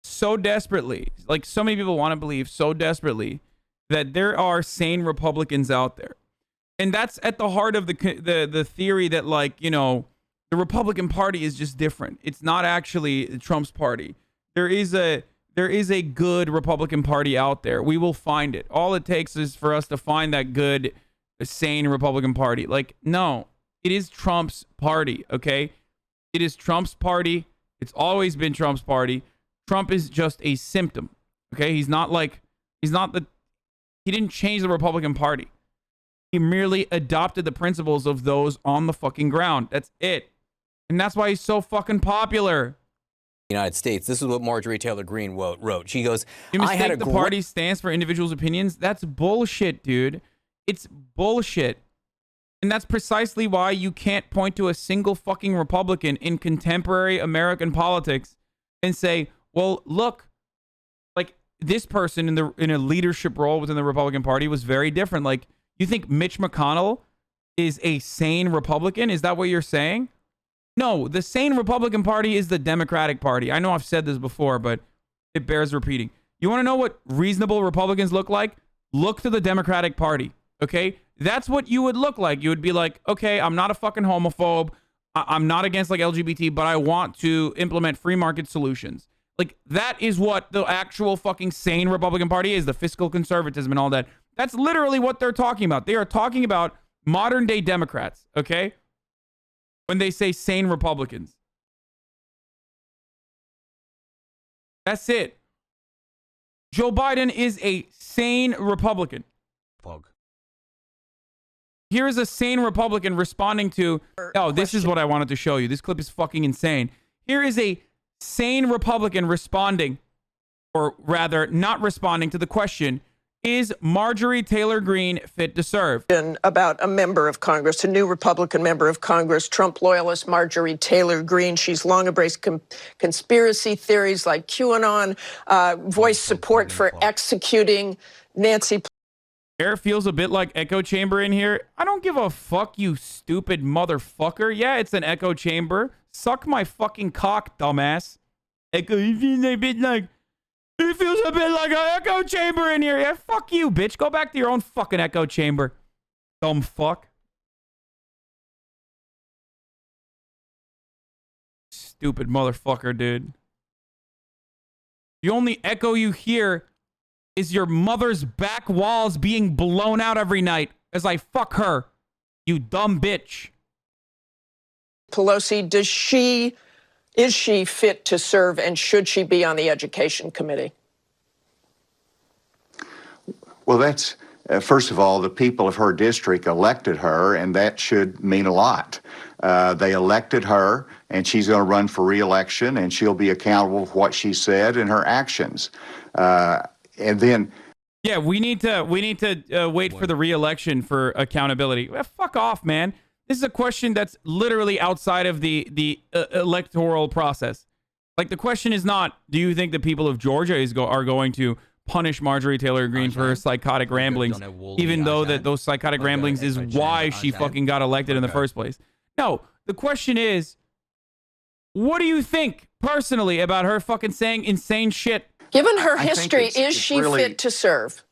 so desperately, like so many people want to believe so desperately, that there are sane Republicans out there. And that's at the heart of the theory that, like, you know, the Republican Party is just different. It's not actually Trump's party. There is a good Republican Party out there. We will find it. All it takes is for us to find that good, sane Republican Party. Like, no, it is Trump's party, okay? It is Trump's party. It's always been Trump's party. Trump is just a symptom, okay? He didn't change the Republican Party. He merely adopted the principles of those on the fucking ground. That's it. And that's why he's so fucking popular. United States. This is what Marjorie Taylor Greene wrote. She goes, "You mistake the party stands for individuals' opinions." That's bullshit, dude. It's bullshit. And that's precisely why you can't point to a single fucking Republican in contemporary American politics and say, well, look, like, this person in a leadership role within the Republican Party was very different. Like, you think Mitch McConnell is a sane Republican? Is that what you're saying? No, the sane Republican Party is the Democratic Party. I know I've said this before, but it bears repeating. You want to know what reasonable Republicans look like? Look to the Democratic Party, okay? That's what you would look like. You would be like, okay, I'm not a fucking homophobe. I'm not against, like, LGBT, but I want to implement free market solutions. Like, that is what the actual fucking sane Republican Party is, the fiscal conservatism and all that. That's literally what they're talking about. They are talking about modern day Democrats, okay? When they say sane Republicans. That's it. Joe Biden is a sane Republican. Here is a sane Republican responding to, oh, this is what I wanted to show you. This clip is fucking insane. Here is a sane Republican responding, or rather not responding to the question, is Marjorie Taylor Greene fit to serve? About a member of Congress, a new Republican member of Congress, Trump loyalist Marjorie Taylor Greene. She's long embraced conspiracy theories like QAnon, voiced support for executing Nancy. Air feels a bit like echo chamber in here. I don't give a fuck, you stupid motherfucker. Yeah, it's an echo chamber. Suck my fucking cock, dumbass. Echo, it feels a bit like an echo chamber in here. Yeah, fuck you, bitch. Go back to your own fucking echo chamber. Dumb fuck. Stupid motherfucker, dude. The only echo you hear is your mother's back walls being blown out every night as I fuck her. You dumb bitch. Pelosi, is she fit to serve, and should she be on the Education Committee? Well, that's, first of all, the people of her district elected her, and that should mean a lot. They elected her, and she's going to run for re-election, and she'll be accountable for what she said and her actions. And then, yeah, we need to wait for the re-election for accountability. Well, fuck off, man. This is a question that's literally outside of the electoral process. Like, the question is not, do you think the people of Georgia are going to punish Marjorie Taylor Greene for her psychotic ramblings, even though that those psychotic ramblings is why she fucking got elected in the first place? No, the question is, what do you think personally about her fucking saying insane shit? Given her history, is she fit to serve?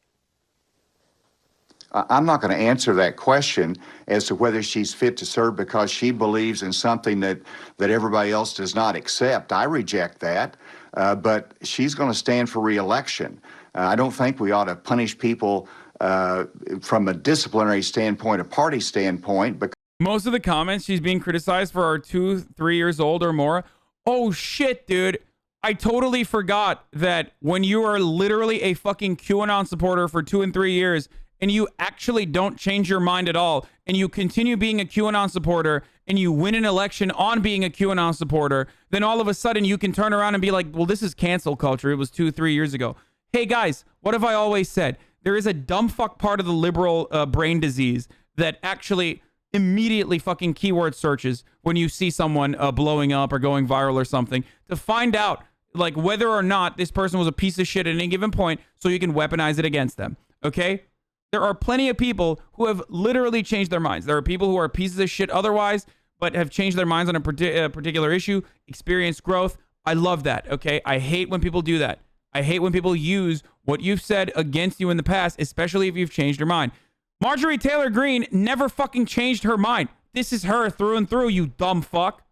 I'm not going to answer that question as to whether she's fit to serve because she believes in something that everybody else does not accept. I reject that, but she's going to stand for re-election. I don't think we ought to punish people from a disciplinary standpoint, a party standpoint. Because most of the comments she's being criticized for are 2-3 years old or more. Oh shit, dude. I totally forgot that when you are literally a fucking QAnon supporter for 2 and 3 years and you actually don't change your mind at all and you continue being a QAnon supporter and you win an election on being a QAnon supporter, then all of a sudden you can turn around and be like, well, this is cancel culture. It was 2-3 years ago. Hey guys, what have I always said? There is a dumb fuck part of the liberal brain disease that actually immediately fucking keyword searches when you see someone blowing up or going viral or something to find out like whether or not this person was a piece of shit at any given point so you can weaponize it against them. Okay? There are plenty of people who have literally changed their minds. There are people who are pieces of shit otherwise, but have changed their minds on a particular issue, experienced growth. I love that. Okay? I hate when people do that. I hate when people use what you've said against you in the past, especially if you've changed your mind. Marjorie Taylor Greene never fucking changed her mind. This is her through and through, you dumb fuck.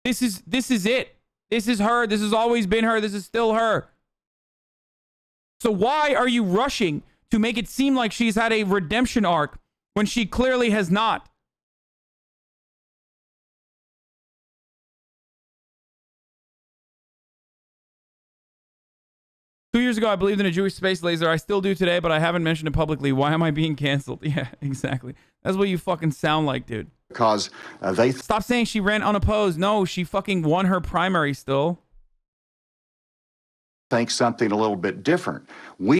This is it. This is her. This has always been her. This is still her. So why are you rushing to make it seem like she's had a redemption arc when she clearly has not? 2 years ago, I believed in a Jewish space laser. I still do today, but I haven't mentioned it publicly. Why am I being canceled? Yeah, exactly. That's what you fucking sound like, dude. Because they... Stop saying she ran unopposed. No, she fucking won her primary still. think something a little bit different. We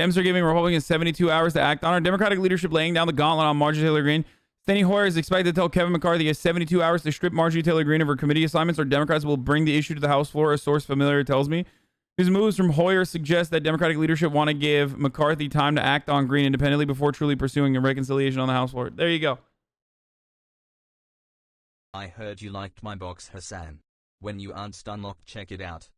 Dems are giving Republicans 72 hours to act on our Democratic leadership laying down the gauntlet on Marjorie Taylor Greene. Steny Hoyer is expected to tell Kevin McCarthy he has 72 hours to strip Marjorie Taylor Greene of her committee assignments, or Democrats will bring the issue to the House floor, a source familiar tells me. His moves from Hoyer suggest that Democratic leadership want to give McCarthy time to act on Greene independently before truly pursuing a reconciliation on the House floor. There you go. I heard you liked my box, Hasan. When you aren't unlocked, check it out.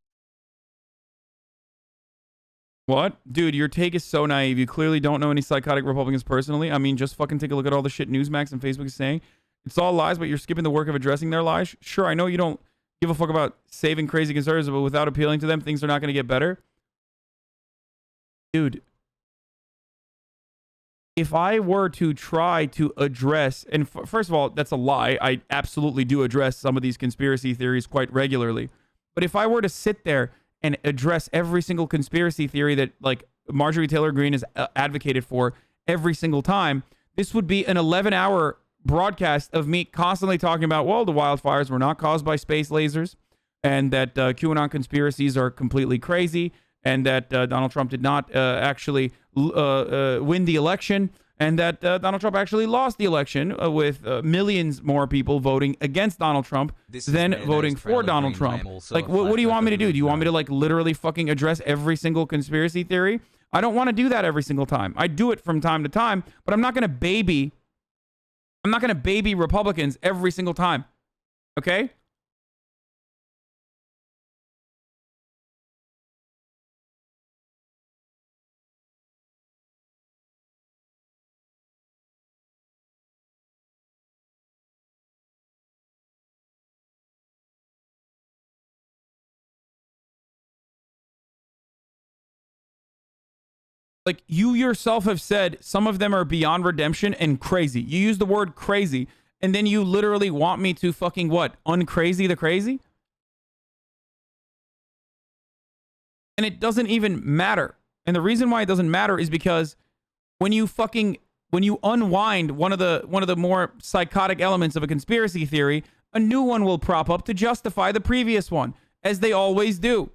What? Dude, your take is so naive. You clearly don't know any psychotic Republicans personally. I mean, just fucking take a look at all the shit Newsmax and Facebook is saying. It's all lies, but you're skipping the work of addressing their lies. Sure, I know you don't give a fuck about saving crazy conservatives, but without appealing to them, things are not going to get better. Dude, if I were to try to address, and first of all, that's a lie. I absolutely do address some of these conspiracy theories quite regularly. But if I were to sit there and address every single conspiracy theory that like Marjorie Taylor Greene has advocated for every single time, this would be an 11-hour broadcast of me constantly talking about, well, the wildfires were not caused by space lasers, and that QAnon conspiracies are completely crazy, and that Donald Trump did not actually win the election, and that Donald Trump actually lost the election with millions more people voting against Donald Trump than voting for Donald Trump. Like, what do you want me to do? Do you want me to like literally fucking address every single conspiracy theory? I don't want to do that every single time. I do it from time to time, but I'm not going to baby Republicans every single time. Okay? Like, you yourself have said some of them are beyond redemption and crazy. You use the word crazy, and then you literally want me to fucking what? Uncrazy the crazy? And it doesn't even matter. And the reason why it doesn't matter is because when you unwind one of the more psychotic elements of a conspiracy theory, a new one will prop up to justify the previous one, as they always do.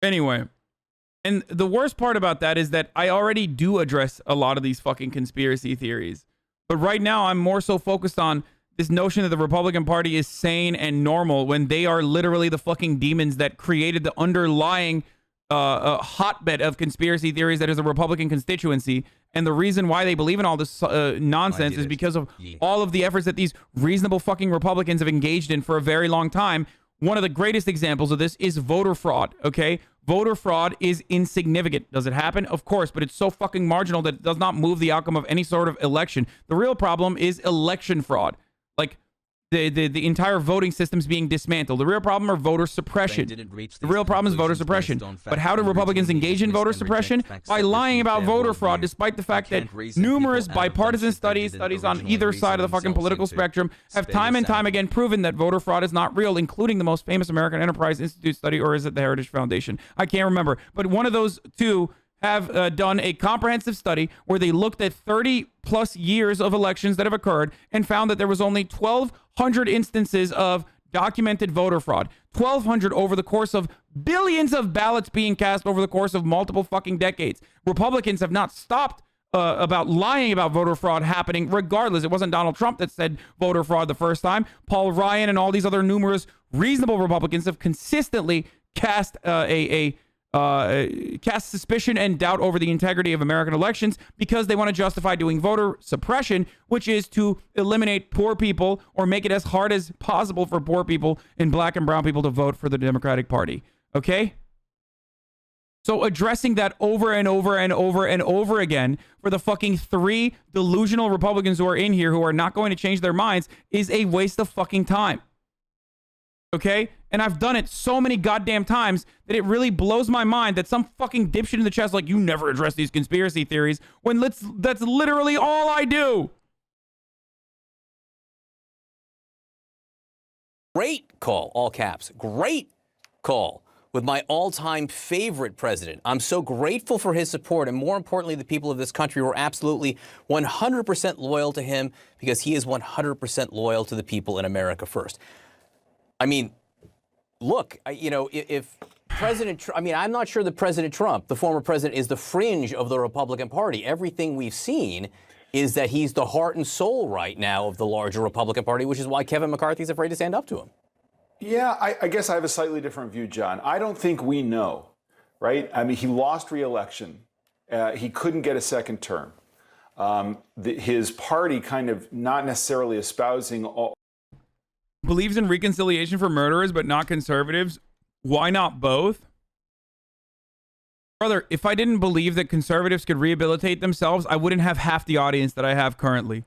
Anyway, and the worst part about that is that I already do address a lot of these fucking conspiracy theories. But right now, I'm more so focused on this notion that the Republican Party is sane and normal when they are literally the fucking demons that created the underlying hotbed of conspiracy theories that is a Republican constituency. And the reason why they believe in all this nonsense is because of all of the efforts that these reasonable fucking Republicans have engaged in for a very long time. One of the greatest examples of this is voter fraud, okay? Voter fraud is insignificant. Does it happen? Of course, but it's so fucking marginal that it does not move the outcome of any sort of election. The real problem is election fraud. Like, the entire voting system's being dismantled. The real problem are voter suppression. The real problem is voter suppression. But how do Republicans engage in voter suppression? By lying about voter fraud, despite the fact that numerous bipartisan studies on either side of the fucking political spectrum, have time and time again proven that voter fraud is not real, including the most famous American Enterprise Institute study, or is it the Heritage Foundation? I can't remember. But one of those two have done a comprehensive study where they looked at 30 plus years of elections that have occurred and found that there was only 1,200 instances of documented voter fraud. 1,200 over the course of billions of ballots being cast over the course of multiple fucking decades. Republicans have not stopped about lying about voter fraud happening regardless. It wasn't Donald Trump that said voter fraud the first time. Paul Ryan and all these other numerous reasonable Republicans have consistently cast cast suspicion and doubt over the integrity of American elections because they want to justify doing voter suppression, which is to eliminate poor people or make it as hard as possible for poor people and black and brown people to vote for the Democratic Party. Okay? So addressing that over and over and over and over again for the fucking 3 delusional Republicans who are in here who are not going to change their minds is a waste of fucking time. Okay? And I've done it so many goddamn times that it really blows my mind that some fucking dipshit in the chest like, you never address these conspiracy theories, when that's literally all I do. Great call, all caps. Great call with my all-time favorite president. I'm so grateful for his support, and more importantly, the people of this country were absolutely 100% loyal to him because he is 100% loyal to the people in America first. I mean, look, if President Trump, I'm not sure that President Trump, the former president, is the fringe of the Republican Party. Everything we've seen is that he's the heart and soul right now of the larger Republican Party, which is why Kevin McCarthy's afraid to stand up to him. Yeah, I guess I have a slightly different view, John. I don't think we know, right? I mean, he lost re-election. He couldn't get a second term. His party kind of not necessarily espousing all... Believes in reconciliation for murderers, but not conservatives. Why not both? Brother, if I didn't believe that conservatives could rehabilitate themselves, I wouldn't have half the audience that I have currently.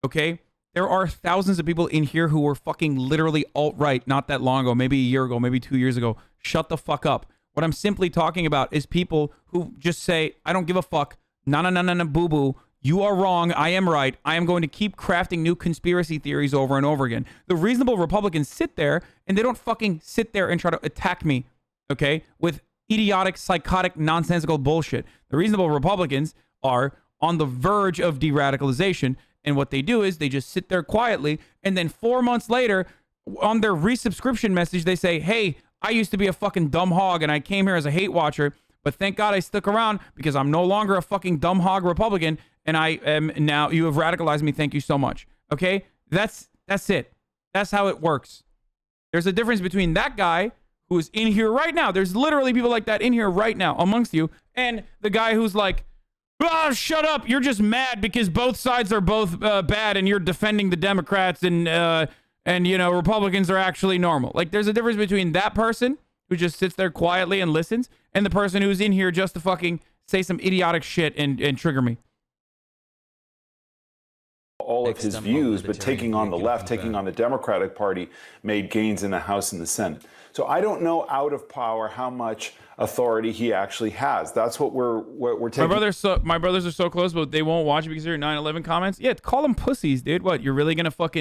Okay? There are thousands of people in here who were fucking literally alt-right not that long ago, maybe a year ago, maybe 2 years ago. Shut the fuck up. What I'm simply talking about is people who just say, I don't give a fuck. No, boo-boo. You are wrong. I am right. I am going to keep crafting new conspiracy theories over and over again. The reasonable Republicans sit there and they don't fucking sit there and try to attack me, okay, with idiotic, psychotic, nonsensical bullshit. The reasonable Republicans are on the verge of de-radicalization, and what they do is they just sit there quietly, and then 4 months later, on their resubscription message, they say, hey, I used to be a fucking dumb hog and I came here as a hate watcher, but thank God I stuck around because I'm no longer a fucking dumb hog Republican, and I am now, you have radicalized me, thank you so much. Okay? That's it. That's how it works. There's a difference between that guy who is in here right now. There's literally people like that in here right now amongst you, and the guy who's like, oh, shut up. You're just mad because both sides are both bad and you're defending the Democrats and Republicans are actually normal. Like, there's a difference between that person who just sits there quietly and listens and the person who's in here just to fucking say some idiotic shit and trigger me. All of his views, but taking on the left, taking on the Democratic Party, made gains in the House and the Senate. So I don't know out of power how much authority he actually has. That's what we're taking. My brothers are so close, but they won't watch because of your 9/11 comments. Yeah, call them pussies, dude. What? You're really gonna George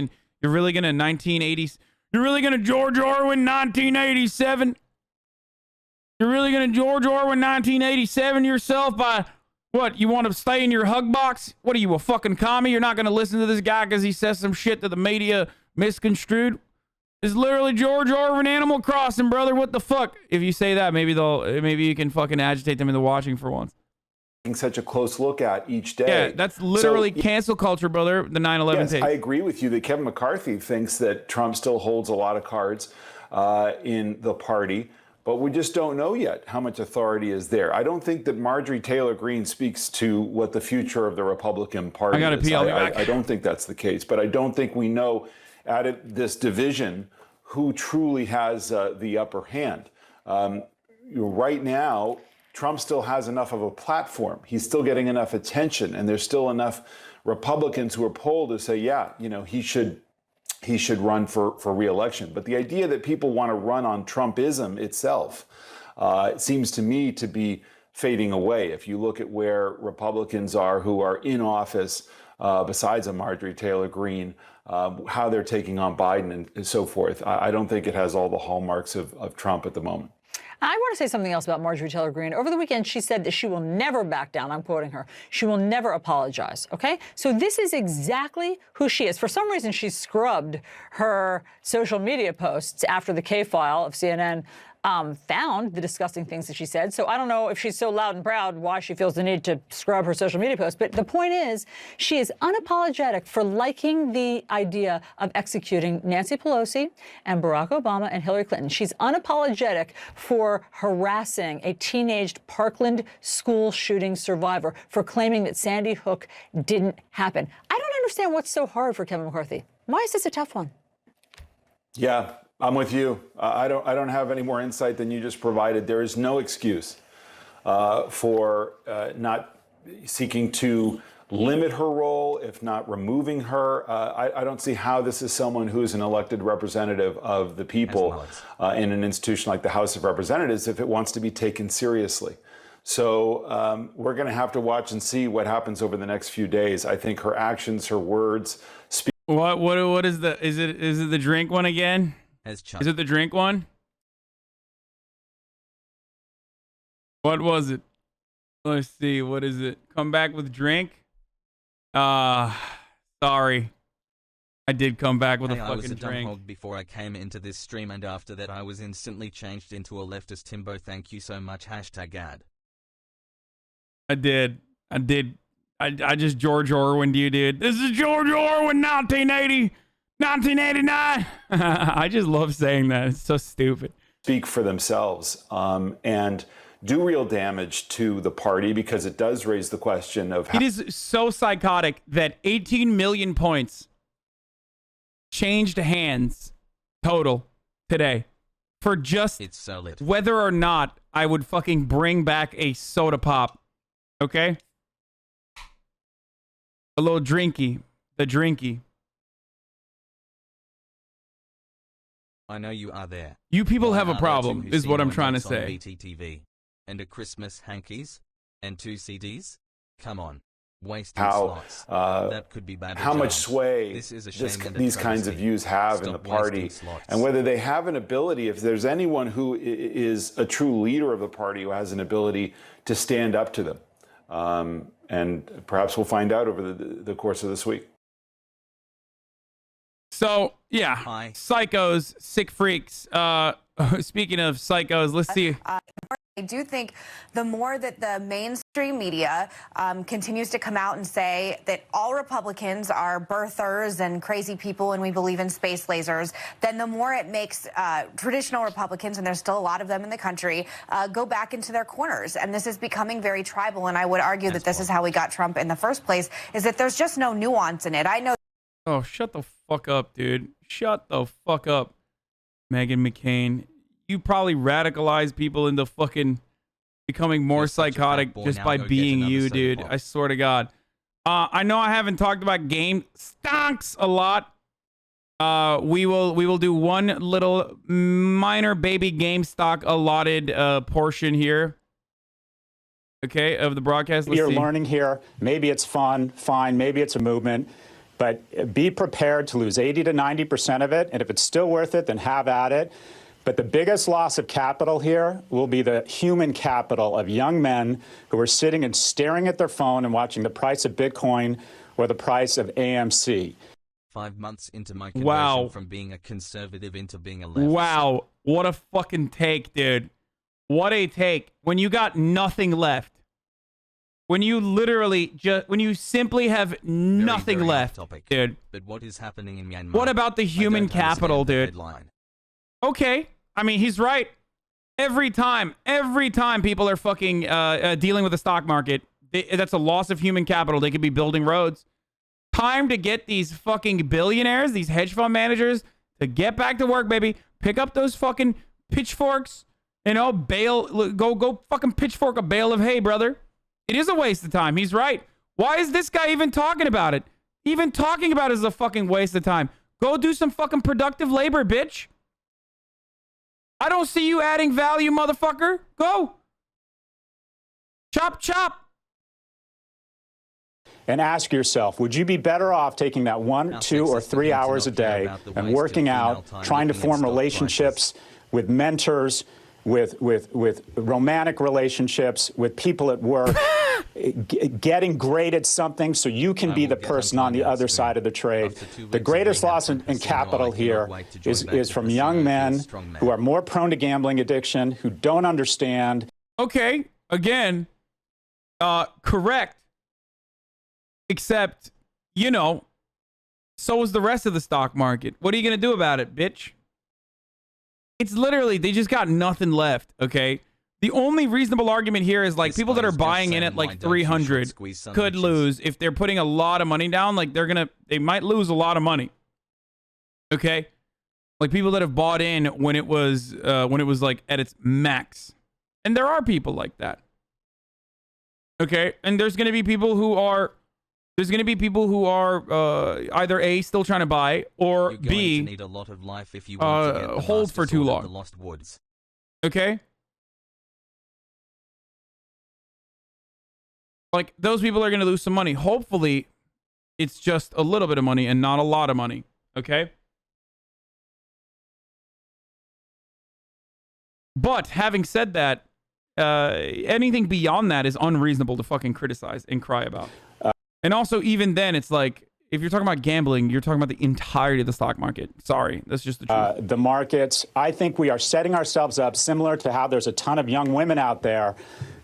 Orwell 1987? You're really gonna George Orwell 1987 yourself by what? You want to stay in your hug box? What are you, a fucking commie? You're not gonna listen to this guy because he says some shit that the media misconstrued? It's literally George Orwell, Animal Crossing, brother. What the fuck? If you say that, maybe you can fucking agitate them into watching for once. such a close look at each day. Yeah, that's literally cancel culture, brother, the 9/11 yes, take. I agree with you that Kevin McCarthy thinks that Trump still holds a lot of cards in the party, but we just don't know yet how much authority is there. I don't think that Marjorie Taylor Greene speaks to what the future of the Republican Party is. I gotta pee, I'll be back. I don't think that's the case, but I don't think we know at this division who truly has the upper hand. Right now, Trump still has enough of a platform. He's still getting enough attention, and there's still enough Republicans who are polled to say, yeah, he should run for re-election. But the idea that people want to run on Trumpism itself, it seems to me to be fading away. If you look at where Republicans are who are in office, besides a Marjorie Taylor Greene, how they're taking on Biden and so forth, I don't think it has all the hallmarks of Trump at the moment. I want to say something else about Marjorie Taylor Greene. Over the weekend, she said that she will never back down. I'm quoting her. She will never apologize. OK, so this is exactly who she is. For some reason, she scrubbed her social media posts after the K file of CNN found the disgusting things that she said. So I don't know if she's so loud and proud why she feels the need to scrub her social media posts. But the point is, she is unapologetic for liking the idea of executing Nancy Pelosi and Barack Obama and Hillary Clinton. She's unapologetic for harassing a teenaged Parkland school shooting survivor for claiming that Sandy Hook didn't happen. I don't understand what's so hard for Kevin McCarthy. Why is this a tough one? Yeah. I'm with you. I don't have any more insight than you just provided. There is no excuse for not seeking to limit her role, if not removing her. I don't see how this is someone who is an elected representative of the people in an institution like the House of Representatives if it wants to be taken seriously. So we're going to have to watch and see what happens over the next few days. I think her actions, her words speak. What is it the drink one again? Is it the drink one? What was it? Let's see. What is it? Come back with drink? Sorry. I did come back with a fucking I was a drink. dumb hog before I came into this stream, and after that I was instantly changed into a leftist Timbo. Thank you so much. #ad. I did. I just George Orwin you, dude. This is George Orwin, 1980. 1989. I just love saying that. It's so stupid. Speak for themselves and do real damage to the party because it does raise the question of how. It is so psychotic that 18 million points changed hands total today for just it's so lit. Whether or not I would fucking bring back a soda pop. Okay? A little drinky. The drinky. I know you are there. You people Why have a are problem, there two is what I'm Husino trying to notes on say. BTTV? And a Christmas hankies? And 2 CDs? Come on. Wasting how slots. That could be bad. how much sway This is a shame and a these kinds of travesty. views have in the Stop party, wasting slots. and whether they have an ability, if there's anyone who is a true leader of the party who has an ability to stand up to them. And perhaps we'll find out over the course of this week. So, yeah, psychos, sick freaks. Speaking of psychos, let's see. I do think the more that the mainstream media continues to come out and say that all Republicans are birthers and crazy people and we believe in space lasers, then the more it makes traditional Republicans, and there's still a lot of them in the country, go back into their corners. And this is becoming very tribal. And I would argue that this is how we got Trump in the first place, is that there's just no nuance in it. I know. Oh, shut the fuck up, dude. Shut the fuck up, Meghan McCain. You probably radicalize people into fucking becoming more psychotic just by being you, dude. I swear to God. I know I haven't talked about GameStonks a lot. We will do one little minor baby GameStop allotted portion here. Okay, of the broadcast. Let's You're see. learning here. Maybe it's fun, fine. Maybe it's a movement. But be prepared to lose 80 to 90% of it. And if it's still worth it, then have at it. But the biggest loss of capital here will be the human capital of young men who are sitting and staring at their phone and watching the price of Bitcoin or the price of AMC. 5 months into my conversion from being a conservative into being a leftist. Wow. What a fucking take, dude. What a take. When you got nothing left. When you literally when you simply have nothing very left, off-topic. dude. But what is happening in Myanmar? What about the human capital, dude? Okay, I mean, he's right. Every time people are fucking dealing with the stock market, that's a loss of human capital. They could be building roads. Time to get these fucking billionaires, these hedge fund managers, to get back to work, baby. Pick up those fucking pitchforks, you know, go fucking pitchfork a bale of hay, brother. It is a waste of time. He's right. Why is this guy even talking about it? Even talking about it is a fucking waste of time. Go do some fucking productive labor, bitch. I don't see you adding value, motherfucker. Go. Chop, chop. And ask yourself, would you be better off taking that 1, 2, or 3 hours a day and working out, trying to form relationships with mentors, with romantic relationships, with people at work, getting great at something so you can be the person on the other side of the trade. The greatest loss in capital here is from young men who are more prone to gambling addiction, who don't understand. Okay, again, correct. Except, you know, so is the rest of the stock market. What are you going to do about it, bitch? It's literally, they just got nothing left, okay? The only reasonable argument here is, like, people that are buying in at, like, 300 could lose. If they're putting a lot of money down, like, they might lose a lot of money, okay? Like, people that have bought in when it was, like, at its max. And there are people like that, okay? And there's going to be people who are... either A, still trying to buy, or B, need a lot of life if you want to get the hold for too sword of long. the lost woods. Okay? Like, those people are going to lose some money. Hopefully, it's just a little bit of money and not a lot of money. Okay? But, having said that, anything beyond that is unreasonable to fucking criticize and cry about. And also, even then, it's like, if you're talking about gambling, you're talking about the entirety of the stock market. Sorry, that's just the truth. The markets, I think we are setting ourselves up similar to how there's a ton of young women out there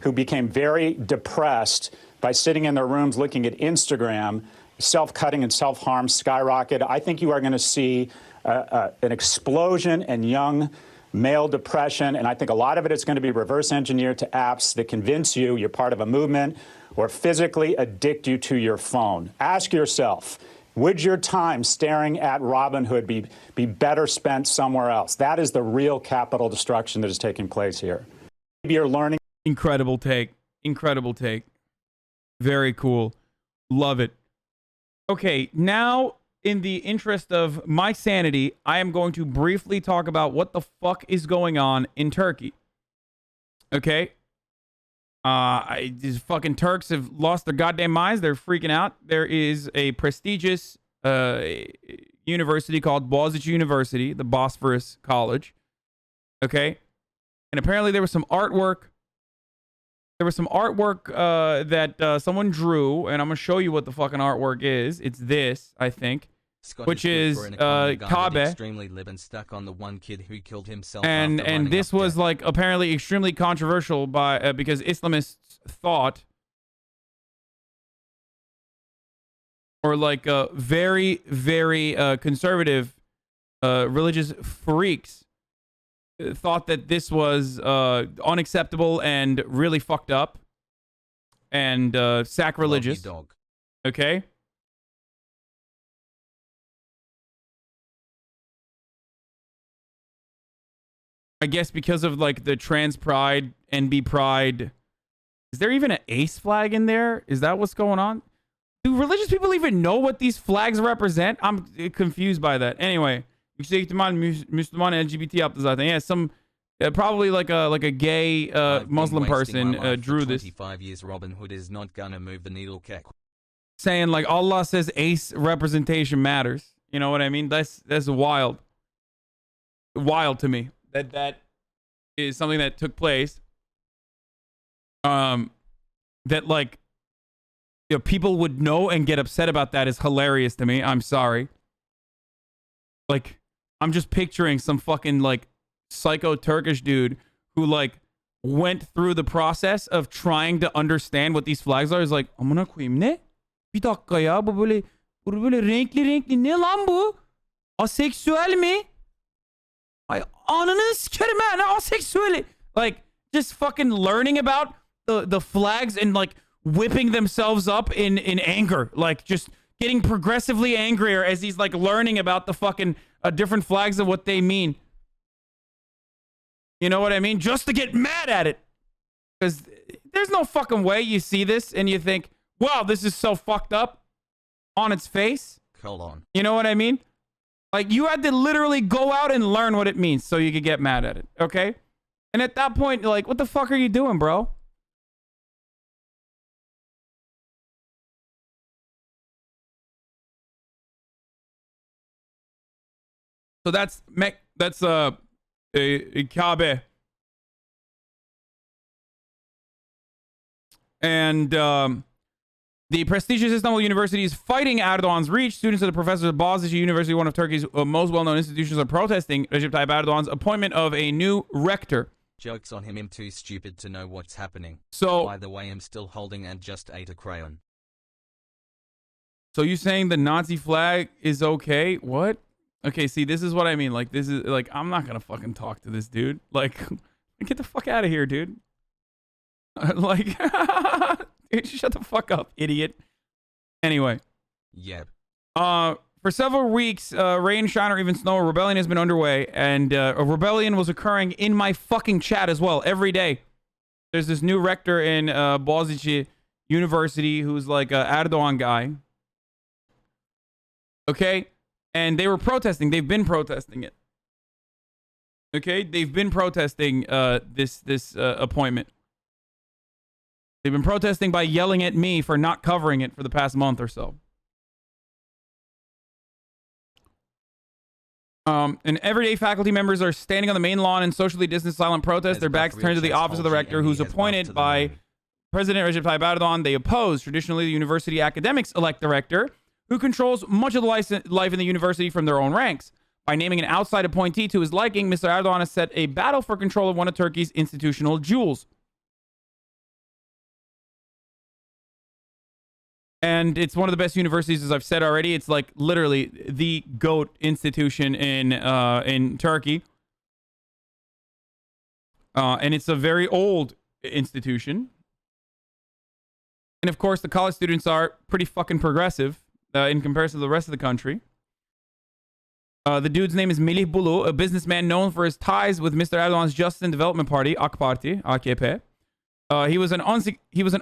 who became very depressed by sitting in their rooms looking at Instagram, self-cutting and self-harm skyrocket. I think you are going to see an explosion in young male depression, and I think a lot of it is going to be reverse engineered to apps that convince you you're part of a movement or physically addict you to your phone. Ask yourself, would your time staring at Robinhood be better spent somewhere else? That is the real capital destruction that is taking place here. Maybe you're learning. Incredible take. Incredible take. Very cool. Love it. Okay, now, in the interest of my sanity, I am going to briefly talk about what the fuck is going on in Turkey. Okay? These fucking Turks have lost their goddamn minds. They're freaking out. There is a prestigious university called Bogazici University, the Bosphorus College. Okay? And apparently there was some artwork. There was some artwork that someone drew, and I'm going to show you what the fucking artwork is. It's this, I think. Which is Kabe, extremely lib and stuck on the one kid who killed himself. And this was like apparently extremely controversial by because Islamists thought, or like very conservative religious freaks thought that this was unacceptable and really fucked up and sacrilegious. Okay. I guess because of like the trans pride, NB pride. Is there even an ace flag in there? Is that what's going on? Do religious people even know what these flags represent? I'm confused by that. Anyway, Müslüman LGBT up zaten. Yeah, some probably like a gay Muslim person drew this. 25 years Robin Hood is not gonna move the needle. Saying like Allah says ace representation matters. You know what I mean? That's wild. Wild to me. That is something that took place. That like, you know, people would know and get upset about that is hilarious to me. I'm sorry. Like, I'm just picturing some fucking like psycho Turkish dude who like went through the process of trying to understand what these flags are is like, amına koyayım ne? Bir dakika ya, bu böyle renkli ne lan bu? Aseksüel mi? Ay ananı sikerim ha, ne aseksüeli? Like, just fucking learning about the flags and like whipping themselves up in anger, like just getting progressively angrier as he's like learning about the fucking different flags and what they mean. You know what I mean? Just to get mad at it. Because there's no fucking way you see this and you think, wow, this is so fucked up on its face. You know what I mean? Like, you had to literally go out and learn what it means so you could get mad at it, okay? And at that point, like, what the fuck are you doing, bro? So that's Kabe. And the prestigious Istanbul University is fighting Erdogan's reach. Students of the professors of Bogazici University, one of Turkey's most well-known institutions, are protesting Recep Tayyip Erdogan's appointment of a new rector. Joke's on him, I'm too stupid to know what's happening. So, by the way, I'm still holding and just ate a crayon. So you saying the Nazi flag is okay? What? Okay, see, this is what I mean. Like, this is, like, I'm not gonna fucking talk to this dude. Like, get the fuck out of here, dude. Like, dude, shut the fuck up, idiot. Anyway. Yep. For several weeks, rain, shine, or even snow, a rebellion has been underway, and a rebellion was occurring in my fucking chat as well, every day. There's this new rector in Bogazici University who's like an Erdogan guy. Okay? And they were protesting. They've been protesting it. Okay? They've been protesting this appointment. They've been protesting by yelling at me for not covering it for the past month or so. And everyday faculty members are standing on the main lawn in socially distanced silent protest. Their backs turned to the office of the rector, who's appointed by President Recep Tayyip Erdogan. They oppose. Traditionally, the university academics elect the rector, who controls much of the life in the university from their own ranks. By naming an outside appointee to his liking, Mr. Erdogan has set a battle for control of one of Turkey's institutional jewels. And it's one of the best universities, as I've said already. It's like literally the GOAT institution in Turkey. And it's a very old institution. And of course, the college students are pretty fucking progressive in comparison to the rest of the country. The dude's name is Melih Bulu, a businessman known for his ties with Mr. Erdogan's Justice and Development Party, AK Party, AKP. He was an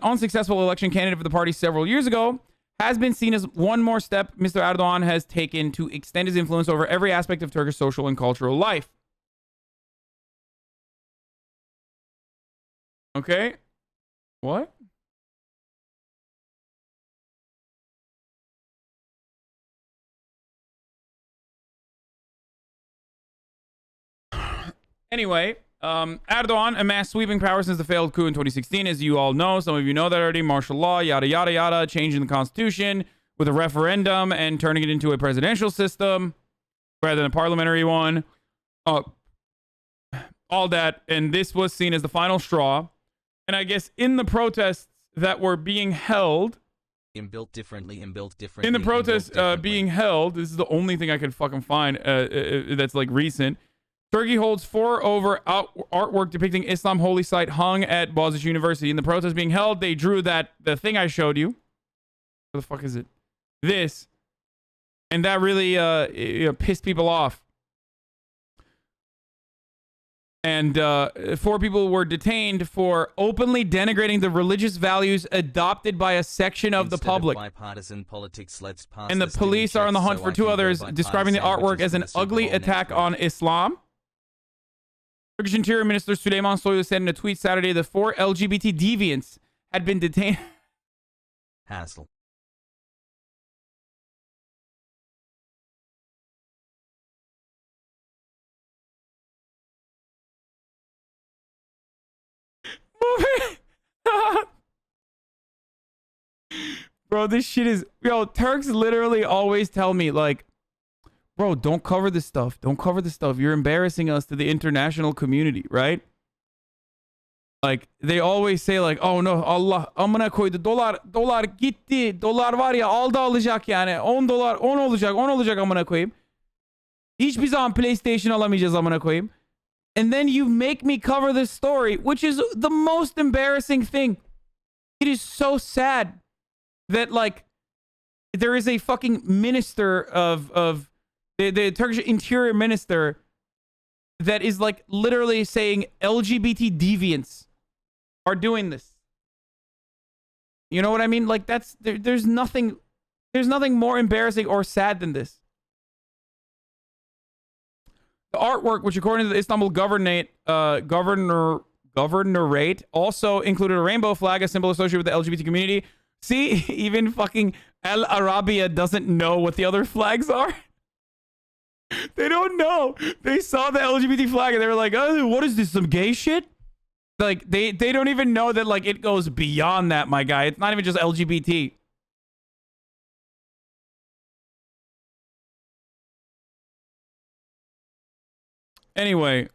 unsuccessful election candidate for the party several years ago. Has been seen as one more step Mr. Erdogan has taken to extend his influence over every aspect of Turkish social and cultural life. Okay. What? Anyway, Erdogan amassed sweeping power since the failed coup in 2016. As you all know, some of you know that already, martial law, yada, yada, yada, changing the constitution with a referendum and turning it into a presidential system rather than a parliamentary one. All that. And this was seen as the final straw. And I guess in the protests that were being held... Inbuilt differently, inbuilt differently. In the protests being held, this is the only thing I could fucking find that's like recent. Turkey holds 4 over artwork depicting Islam holy site hung at Bogazici University. In the protest being held, they drew the thing I showed you. What the fuck is it? This. And that really pissed people off. And 4 people were detained for openly denigrating the religious values adopted by a section of the public. Bipartisan politics, let's pass And the police are on the hunt for 2 others, describing the artwork as an ugly attack on Islam. Turkish Interior Minister Süleyman Soylu said in a tweet Saturday that 4 LGBT deviants had been detained. Hassle. Bro, this shit is... Yo, Turks literally always tell me, like, bro, don't cover this stuff. Don't cover this stuff. You're embarrassing us to the international community, right? Like, they always say like, oh no, Allah amına koydu, dolar gitti, dolar var ya aldı alacak yani, 10 dolar 10 olacak amına koyayım. Hiçbir zaman PlayStation alamayacağız amına koyayım. And then you make me cover this story, which is the most embarrassing thing. It is so sad that like there is a fucking minister of the Turkish interior minister that is like literally saying LGBT deviants are doing this. You know what I mean? Like that's there's nothing more embarrassing or sad than this. The artwork, which according to the Istanbul governorate, also included a rainbow flag, a symbol associated with the LGBT community. See, even fucking El Arabia doesn't know what the other flags are. They don't know. They saw the LGBT flag and they were like, oh, what is this, some gay shit? Like, they don't even know that, like, it goes beyond that, my guy. It's not even just LGBT. Anyway,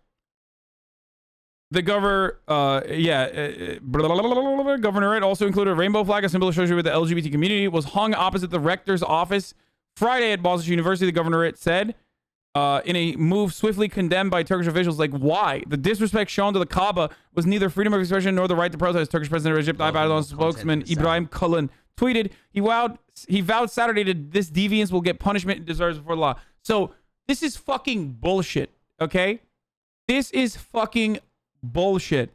the governorate also included a rainbow flag, a symbol associated with the LGBT community, was hung opposite the rector's office Friday at Bogazici University. The governorate said, in a move swiftly condemned by Turkish officials. Like, why? The disrespect shown to the Kaaba was neither freedom of expression nor the right to protest. Turkish President Recep Tayyip Erdogan's spokesman Ibrahim Kalın tweeted, he vowed Saturday that this deviance will get punishment it deserves before the law. So this is fucking bullshit, okay? This is fucking bullshit.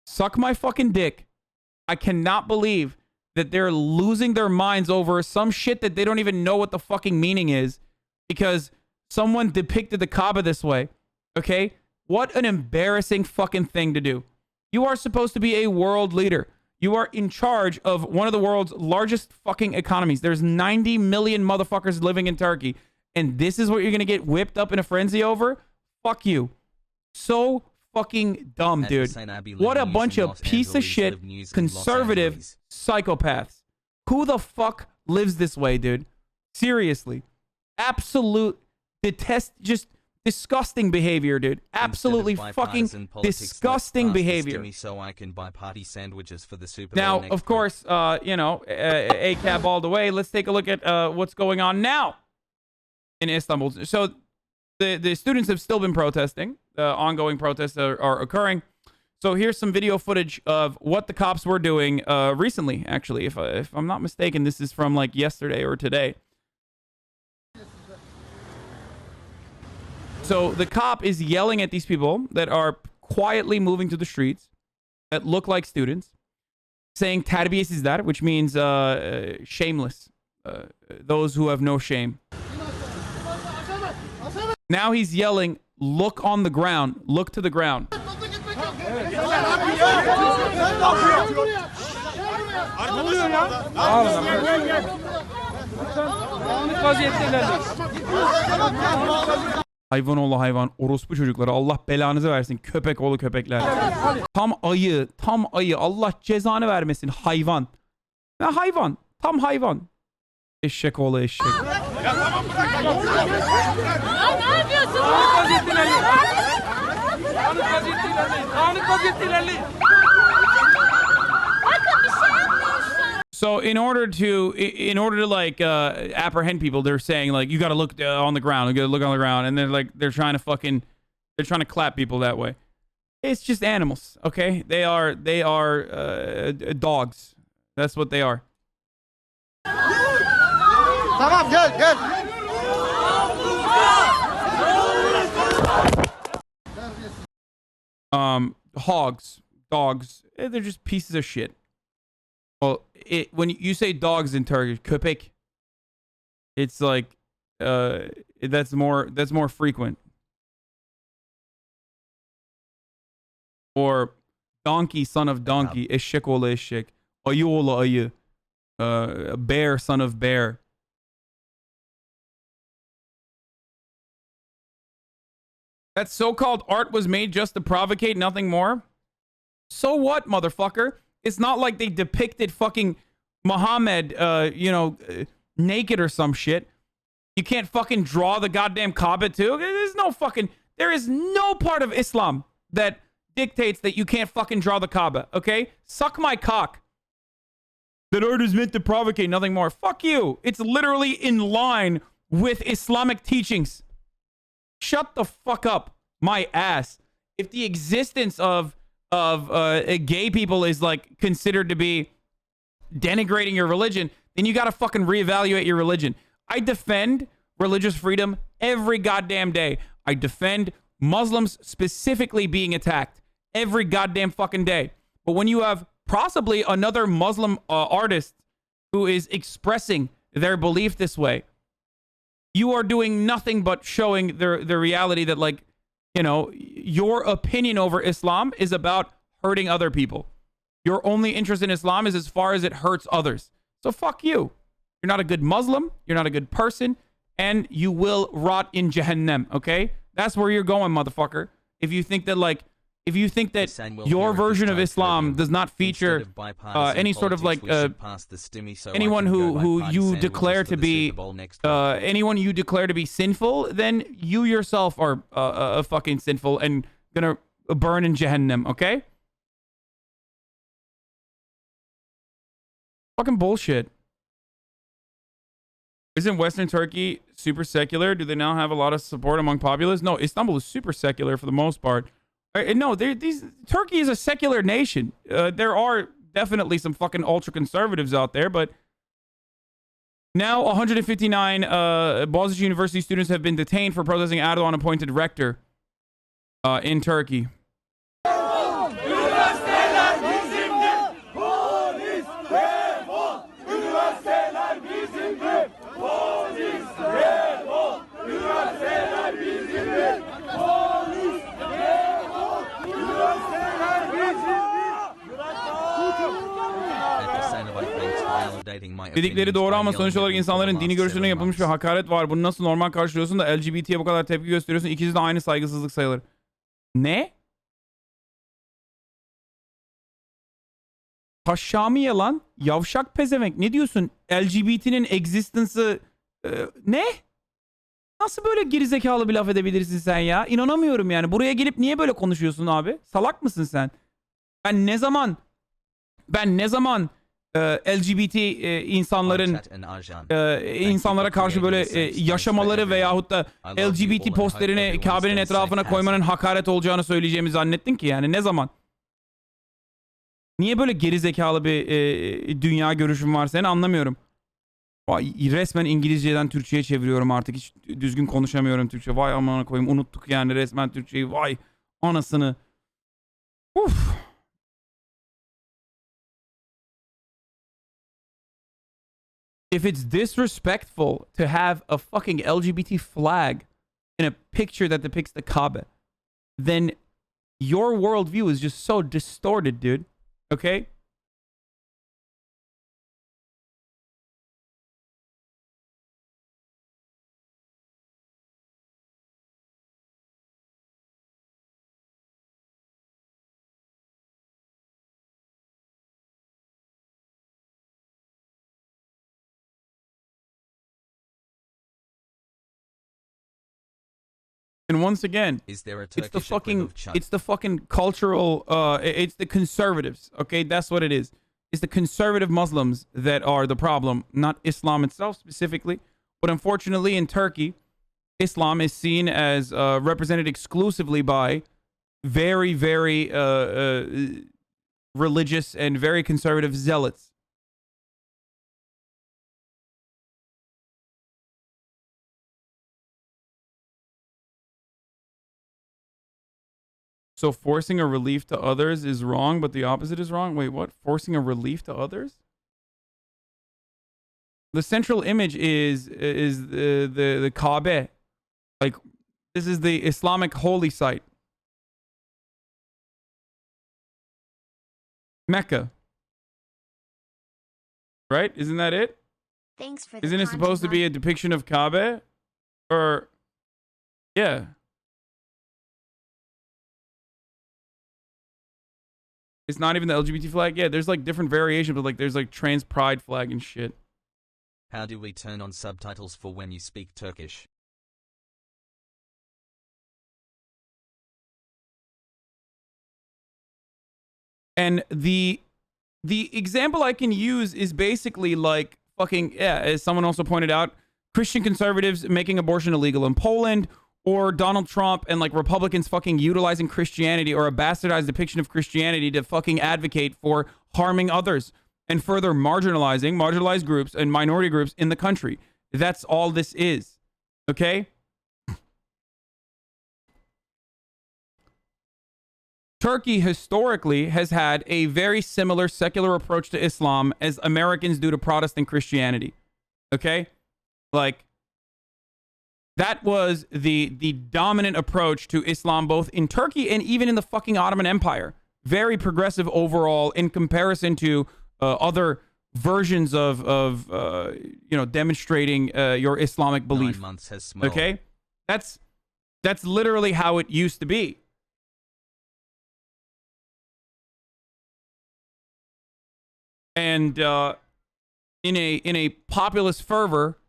Suck my fucking dick. I cannot believe that they're losing their minds over some shit that they don't even know what the fucking meaning is because someone depicted the Kaaba this way. Okay? What an embarrassing fucking thing to do. You are supposed to be a world leader. You are in charge of one of the world's largest fucking economies. There's 90 million motherfuckers living in Turkey. And this is what you're going to get whipped up in a frenzy over? Fuck you. So fucking dumb, dude. What a bunch of piece of shit, conservative psychopaths. Who the fuck lives this way, dude? Seriously. Absolute just disgusting behavior, dude. Absolutely fucking disgusting behavior. So I can buy party sandwiches for the Super Bowl. Now, of course, you know, ACAB all the way. Let's take a look at what's going on now in Istanbul. So the students have still been protesting. Ongoing protests are occurring. So here's some video footage of what the cops were doing recently, actually. If I'm not mistaken, this is from like yesterday or today. So the cop is yelling at these people that are quietly moving to the streets that look like students, saying terbiyesizler, which means shameless, those who have no shame. Now he's yelling, look on the ground, look to the ground. Hayvan oğlu hayvan, orospu çocukları, Allah belanızı versin, köpek oğlu köpekler. Tam ayı, Allah cezanı vermesin, hayvan. Ya hayvan, tam hayvan. Eşek oğlu eşek. Ya tamam bırak. Ne yapıyorsun? Anlık vaziyette ilerleyin. Bakın bir şey yapmıyorsun. So in order to like apprehend people, they're saying like you got to look on the ground, you got to look on the ground, and they're trying to clap people that way. It's just animals, okay? They are dogs. That's what they are. Tamam gel. Hogs, dogs, they're just pieces of shit. Well, when you say dogs in Turkish, köpek, it's like that's more frequent. Or donkey, son of donkey, eşek oğlu eşek, ayı oğlu ayı, bear, son of bear. That so-called art was made just to provocate, nothing more. So what, motherfucker? It's not like they depicted fucking Muhammad, naked or some shit. You can't fucking draw the goddamn Kaaba too. There is no part of Islam that dictates that you can't fucking draw the Kaaba, okay? Suck my cock. That art is meant to provocate, nothing more. Fuck you. It's literally in line with Islamic teachings. Shut the fuck up, my ass. If the existence of gay people is like considered to be denigrating your religion, then you gotta fucking reevaluate your religion. I defend religious freedom every goddamn day. I defend Muslims specifically being attacked every goddamn fucking day. But when you have possibly another Muslim artist who is expressing their belief this way, you are doing nothing but showing the reality that, like, you know, your opinion over Islam is about hurting other people. Your only interest in Islam is as far as it hurts others. So fuck you. You're not a good Muslim. You're not a good person. And you will rot in Jahannam, okay? That's where you're going, motherfucker. If you think that, like, if you think that your version of Islam does not feature any sort of, like, anyone who you declare to be anyone you declare to be sinful, then you yourself are fucking sinful and gonna burn in Jahannam, okay? Fucking bullshit. Isn't Western Turkey super secular? Do they now have a lot of support among populace? No, Istanbul is super secular for the most part. No, Turkey is a secular nation. There are definitely some fucking ultra conservatives out there, but now 159 Bogazici University students have been detained for protesting Erdogan appointed rector in Turkey. Dedikleri doğru ama sonuç olarak insanların dini görüşlerine yapılmış bir hakaret var. Bunu nasıl normal karşılıyorsun da LGBT'ye bu kadar tepki gösteriyorsun? İkisi de aynı saygısızlık sayılır. Ne? Haşamiye lan. Yavşak pezevenk. Ne diyorsun? LGBT'nin existence'ı ne? Nasıl böyle gerizekalı bir laf edebilirsin sen ya? İnanamıyorum yani. Buraya gelip niye böyle konuşuyorsun abi? Salak mısın sen? Ben ne zaman LGBT insanların insanlara karşı böyle yaşamaları veyahut da LGBT posterini Kabe'nin etrafına koymanın hakaret olacağını söyleyeceğimi zannettin ki yani? Ne zaman? Niye böyle gerizekalı bir dünya görüşün var senin, anlamıyorum. Resmen İngilizceden Türkçe'ye çeviriyorum artık. Hiç düzgün konuşamıyorum Türkçe. Vay amına koyayım, unuttuk yani resmen Türkçeyi. Vay anasını. Uf. If it's disrespectful to have a fucking LGBT flag in a picture that depicts the Kaaba, then your worldview is just so distorted, dude. Okay? And once again, it's the fucking cultural, it's the conservatives, okay? That's what it is. It's the conservative Muslims that are the problem, not Islam itself specifically. But unfortunately in Turkey, Islam is seen as represented exclusively by very, very religious and very conservative zealots. So forcing a relief to others is wrong, but the opposite is wrong? Wait, what? Forcing a relief to others? The central image is the Kaaba. Like, this is the Islamic holy site. Mecca. Right? Isn't that it? Thanks for the Isn't it supposed to be a depiction of Kaaba? Or, yeah. It's not even the LGBT flag. Yeah, there's like different variations, but like there's like trans pride flag and shit. How do we turn on subtitles for when you speak Turkish? And the example I can use is basically like fucking, yeah, as someone also pointed out, Christian conservatives making abortion illegal in Poland, or Donald Trump and like Republicans fucking utilizing Christianity or a bastardized depiction of Christianity to fucking advocate for harming others and further marginalized groups and minority groups in the country. That's all this is. Okay? Turkey historically has had a very similar secular approach to Islam as Americans do to Protestant Christianity. Okay? Like, that was the dominant approach to Islam both in Turkey and even in the fucking Ottoman Empire. Very progressive overall in comparison to other versions of demonstrating your Islamic belief. 9 months has smelled. Okay? That's literally how it used to be. And in a populist fervor,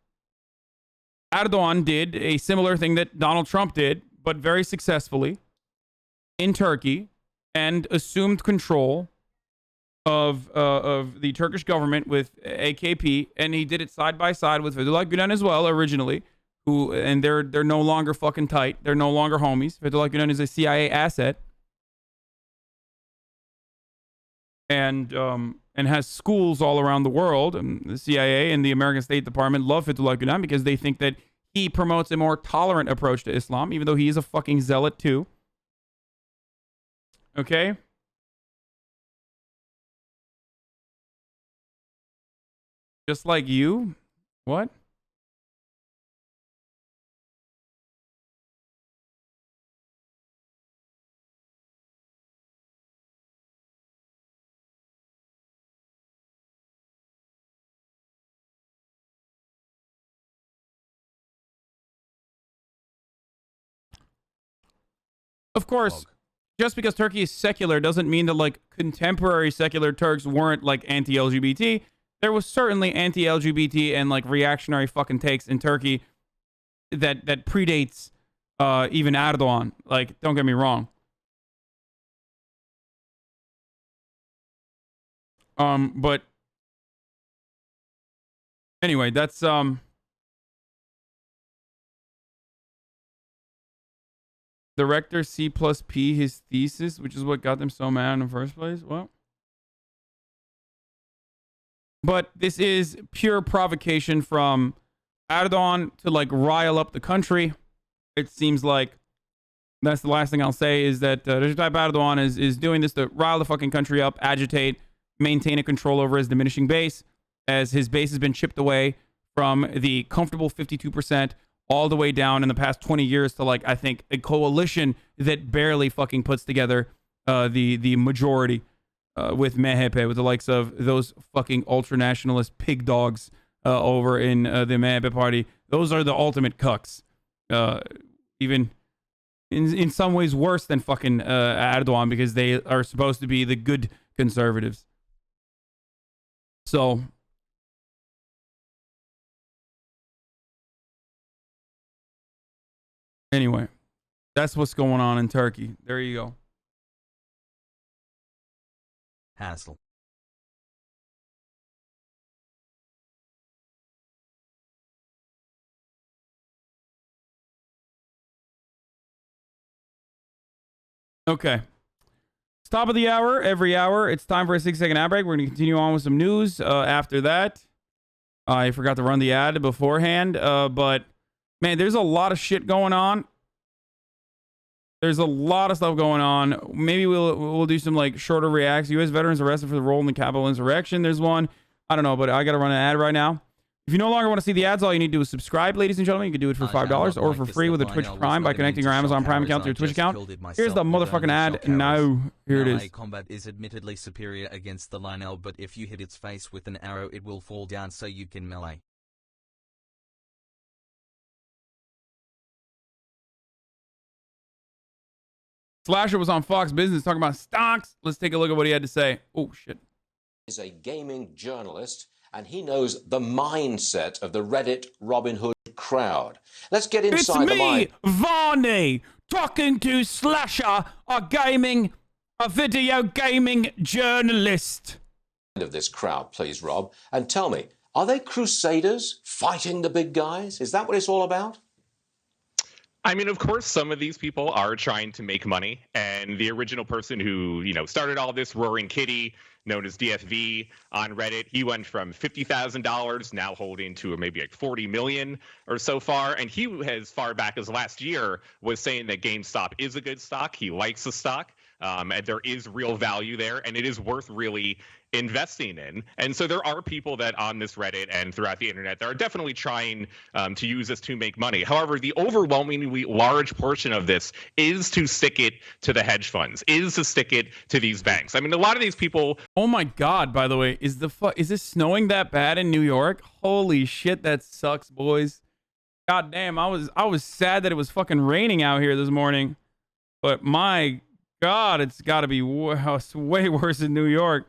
Erdogan did a similar thing that Donald Trump did, but very successfully in Turkey, and assumed control of the Turkish government with AKP, and he did it side by side with Fethullah Gülen as well originally, and they're no longer fucking tight. They're no longer homies. Fethullah Gülen is a CIA asset, and has schools all around the world. And the CIA and the American State Department love Fethullah Gülen because they think that he promotes a more tolerant approach to Islam, even though he is a fucking zealot too. Okay? Just like you? What? Of course, just because Turkey is secular doesn't mean that like contemporary secular Turks weren't like anti-LGBT. There was certainly anti-LGBT and like reactionary fucking takes in Turkey that predates even Erdogan. Like, don't get me wrong. But anyway, that's the rector C+P his thesis, which is what got them so mad in the first place. What? But this is pure provocation from Erdogan to like rile up the country. It seems like that's the last thing I'll say, is that Recep Tayyip Erdogan is doing this to rile the fucking country up, agitate, maintain a control over his diminishing base, as his base has been chipped away from the comfortable 52% all the way down in the past 20 years to like, I think, a coalition that barely fucking puts together the majority with MHP, with the likes of those fucking ultra-nationalist pig dogs over in the MHP party. Those are the ultimate cucks. Even in some ways worse than fucking Erdogan, because they are supposed to be the good conservatives. So anyway, that's what's going on in Turkey. There you go. Hassle. Okay. It's top of the hour, every hour. It's time for a 6-second ad break. We're going to continue on with some news after that. I forgot to run the ad beforehand, but man, there's a lot of shit going on. There's a lot of stuff going on. Maybe we'll do some like shorter reacts. U.S. veterans arrested for the role in the Capitol insurrection. There's one. I don't know, but I got to run an ad right now. If you no longer want to see the ads, all you need to do is subscribe, ladies and gentlemen. You can do it for $5 or for free with a Twitch Prime by connecting your Amazon Prime account to your Twitch account. Here's the motherfucking ad. Now, here it is. Combat is admittedly superior against the Lionel, but if you hit its face with an arrow, it will fall down so you can melee. Slasher was on Fox Business talking about stocks. Let's take a look at what he had to say. Oh, shit. Is a gaming journalist, and he knows the mindset of the Reddit Robinhood crowd. Let's get inside the mind. It's me, Varney, talking to Slasher, a gaming A video gaming journalist. Of this crowd, please, Rob, and tell me, are they crusaders fighting the big guys? Is that what it's all about? I mean, of course, some of these people are trying to make money, and the original person who, started all this, Roaring Kitty, known as DFV on Reddit, he went from $50,000 now holding to maybe like 40 million or so far. And he, as far back as last year, was saying that GameStop is a good stock. He likes the stock. And there is real value there, and it is worth really investing in. And so there are people that on this Reddit and throughout the internet that are definitely trying to use this to make money. However, the overwhelmingly large portion of this is to stick it to the hedge funds, is to stick it to these banks. I mean, a lot of these people. Oh my God! By the way, is this snowing that bad in New York? Holy shit, that sucks, boys. God damn, I was sad that it was fucking raining out here this morning, but my God, it's got to be way worse in New York.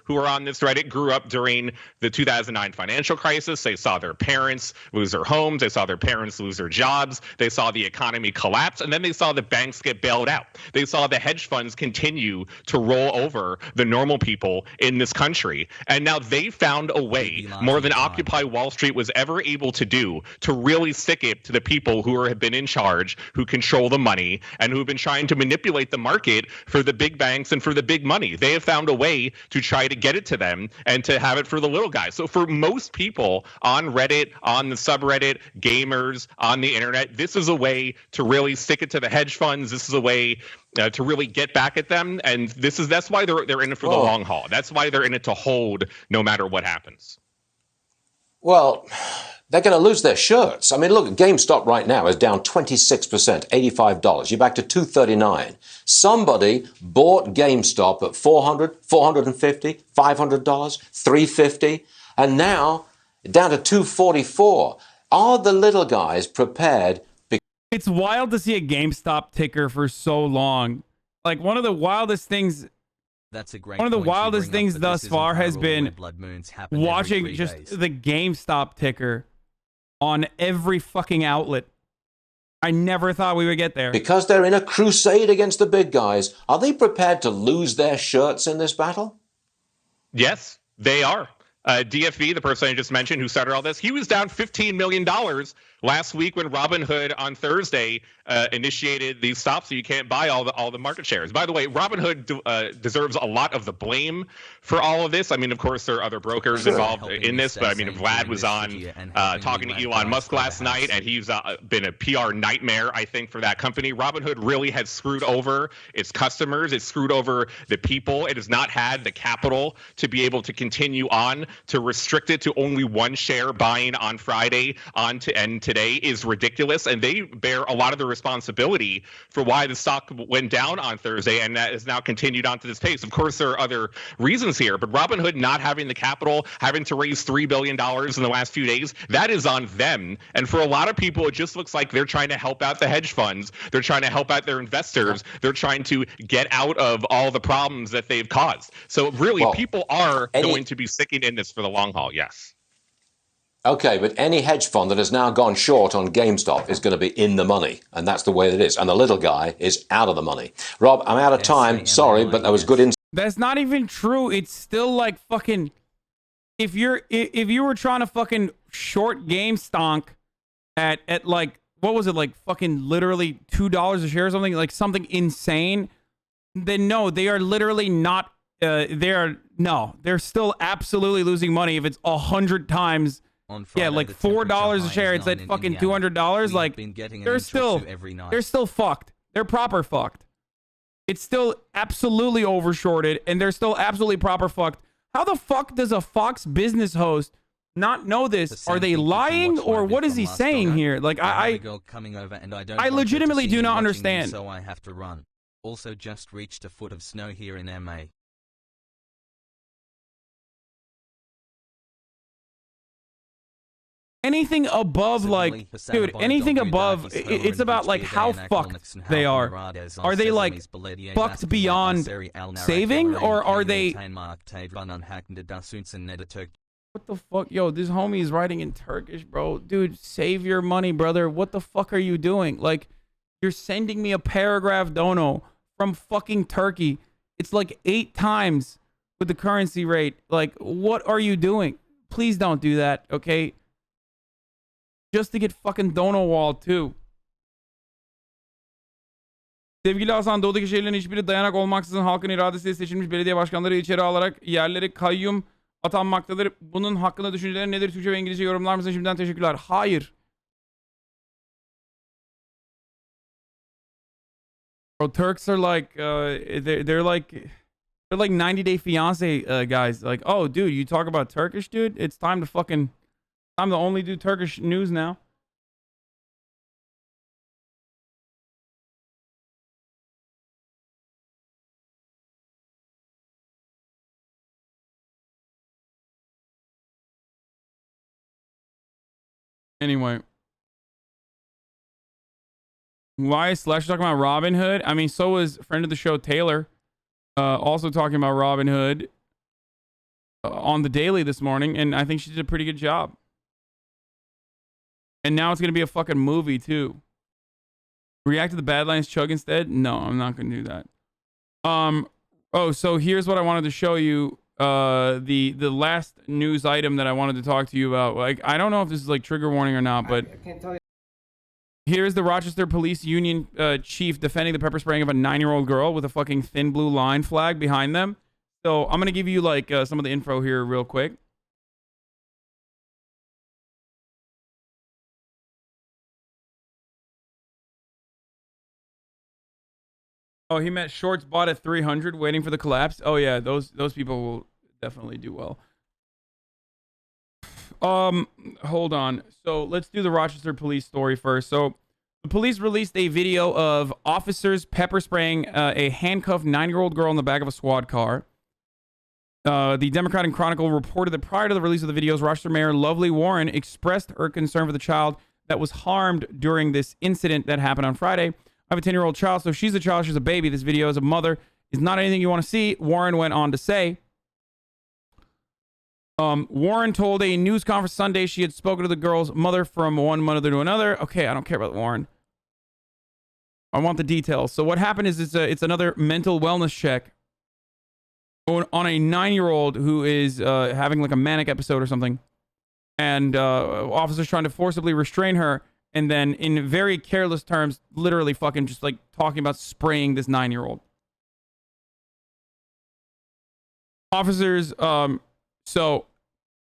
Who are on this Reddit grew up during the 2009 financial crisis. They saw their parents lose their homes. They saw their parents lose their jobs. They saw the economy collapse. And then they saw the banks get bailed out. They saw the hedge funds continue to roll over the normal people in this country. And now they found a way, more than Occupy Wall Street was ever able to do, to really stick it to the people who have been in charge, who control the money, and who have been trying to manipulate the market for the big banks and for the big money. They have found a way to try to get it to them and to have it for the little guys. So for most people on Reddit, on the subreddit, gamers, on the internet, this is a way to really stick it to the hedge funds. This is a way to really get back at them. And that's why they're in it for the long haul. That's why they're in it to hold no matter what happens. Well, they're going to lose their shirts. I mean, look, GameStop right now is down 26%, $85. You're back to $239. Somebody bought GameStop at $400, $450, $500, $350, and now down to $244. Are the little guys prepared? It's wild to see a GameStop ticker for so long. Like one of the wildest things. That's a great One of the point you wildest bring up, things but thus this far isn't has parallel been where blood moons happen watching every 3 just days. the GameStop ticker on every fucking outlet. I never thought we would get there. Because they're in a crusade against the big guys, are they prepared to lose their shirts in this battle? Yes, they are. DFV, the person I just mentioned who started all this, he was down $15 million last week when Robinhood on Thursday initiated these stops so you can't buy all the market shares. By the way, Robinhood deserves a lot of the blame for all of this. I mean, of course, there are other brokers involved in this, but I mean, Vlad was on talking to Elon Musk last night, and he's been a PR nightmare, I think, for that company. Robinhood really has screwed over its customers. It's screwed over the people. It has not had the capital to be able to continue on. To restrict it to only one share buying on Friday and today is ridiculous, and they bear a lot of the responsibility for why the stock went down on Thursday, and that has now continued on to this pace. Of course, there are other reasons here, but Robinhood not having the capital, having to raise $3 billion in the last few days, that is on them. And for a lot of people, it just looks like they're trying to help out the hedge funds. They're trying to help out their investors. They're trying to get out of all the problems that they've caused. So really, people are going to be sticking in this for the long haul, yes. Okay, but any hedge fund that has now gone short on GameStop is going to be in the money, and that's the way it is. And the little guy is out of the money. Rob, I'm out of time. Sorry, but that was good insight. That's not even true. It's still like fucking. If you were trying to fucking short GameStonk at like what was it, like fucking literally $2 a share or something, like something insane, then no, they are literally not. They're still absolutely losing money if it's 100 times. Yeah, like $4 a share. It's like fucking $200. Like they're still fucked. They're proper fucked. It's still absolutely overshorted, and they're still absolutely proper fucked. How the fuck does a Fox business host not know this? Are they lying, or what is he saying here? Like I legitimately do not understand. So I have to run. Also, just reached a foot of snow here in MA. Anything above, like, dude, anything above, it's about, like, how fucked they are. Are they, like, fucked beyond saving, or are they... What the fuck? Yo, this homie is writing in Turkish, bro. Dude, save your money, brother. What the fuck are you doing? Like, you're sending me a paragraph dono from fucking Turkey. It's like 8 times with the currency rate. Like, what are you doing? Please don't do that, okay? Just to get fucking Donowall too. Sevgili Hasan, doğudaki şehirlerin hiçbiri dayanak olmaksızın halkın iradesiyle seçilmiş belediye başkanları içeri alarak yerleri kayyum atanmaktadır. Bunun hakkında düşüncelerin nedir? Türkçe ve İngilizce yorumlar mısın? Şimdiden teşekkürler. Hayır. Bro, Turks are like, they're like 90 Day Fiance guys. Like, oh, dude, you talk about Turkish, dude? It's time to only do Turkish news now. Anyway. Why is Slash talking about Robin Hood? I mean, so was friend of the show Taylor. Also talking about Robin Hood on the Daily this morning. And I think she did a pretty good job. And now it's going to be a fucking movie, too. React to the Badlands Chug instead? No, I'm not going to do that. Oh, so here's what I wanted to show you. The last news item that I wanted to talk to you about. Like, I don't know if this is like trigger warning or not, but I can't tell you. Here's the Rochester Police Union chief defending the pepper spraying of a 9-year-old girl with a fucking thin blue line flag behind them. So I'm going to give you like some of the info here real quick. Oh, he meant shorts bought at 300 waiting for the collapse. Oh yeah, those people will definitely do well. Hold on. So let's do the Rochester police story first. So the police released a video of officers pepper spraying a handcuffed 9-year-old girl in the back of a squad car. The Democrat and Chronicle reported that prior to the release of the videos, Rochester Mayor Lovely Warren expressed her concern for the child that was harmed during this incident that happened on Friday. I have a 10-year-old child, so she's a child, she's a baby. This video as a mother is not anything you want to see, Warren went on to say. Warren told a news conference Sunday she had spoken to the girl's mother from one mother to another. Okay, I don't care about Warren. I want the details. So what happened is it's another mental wellness check on a 9-year-old who is having like a manic episode or something. And officers trying to forcibly restrain her. And then in very careless terms, literally fucking just like talking about spraying this 9-year-old. Officers, so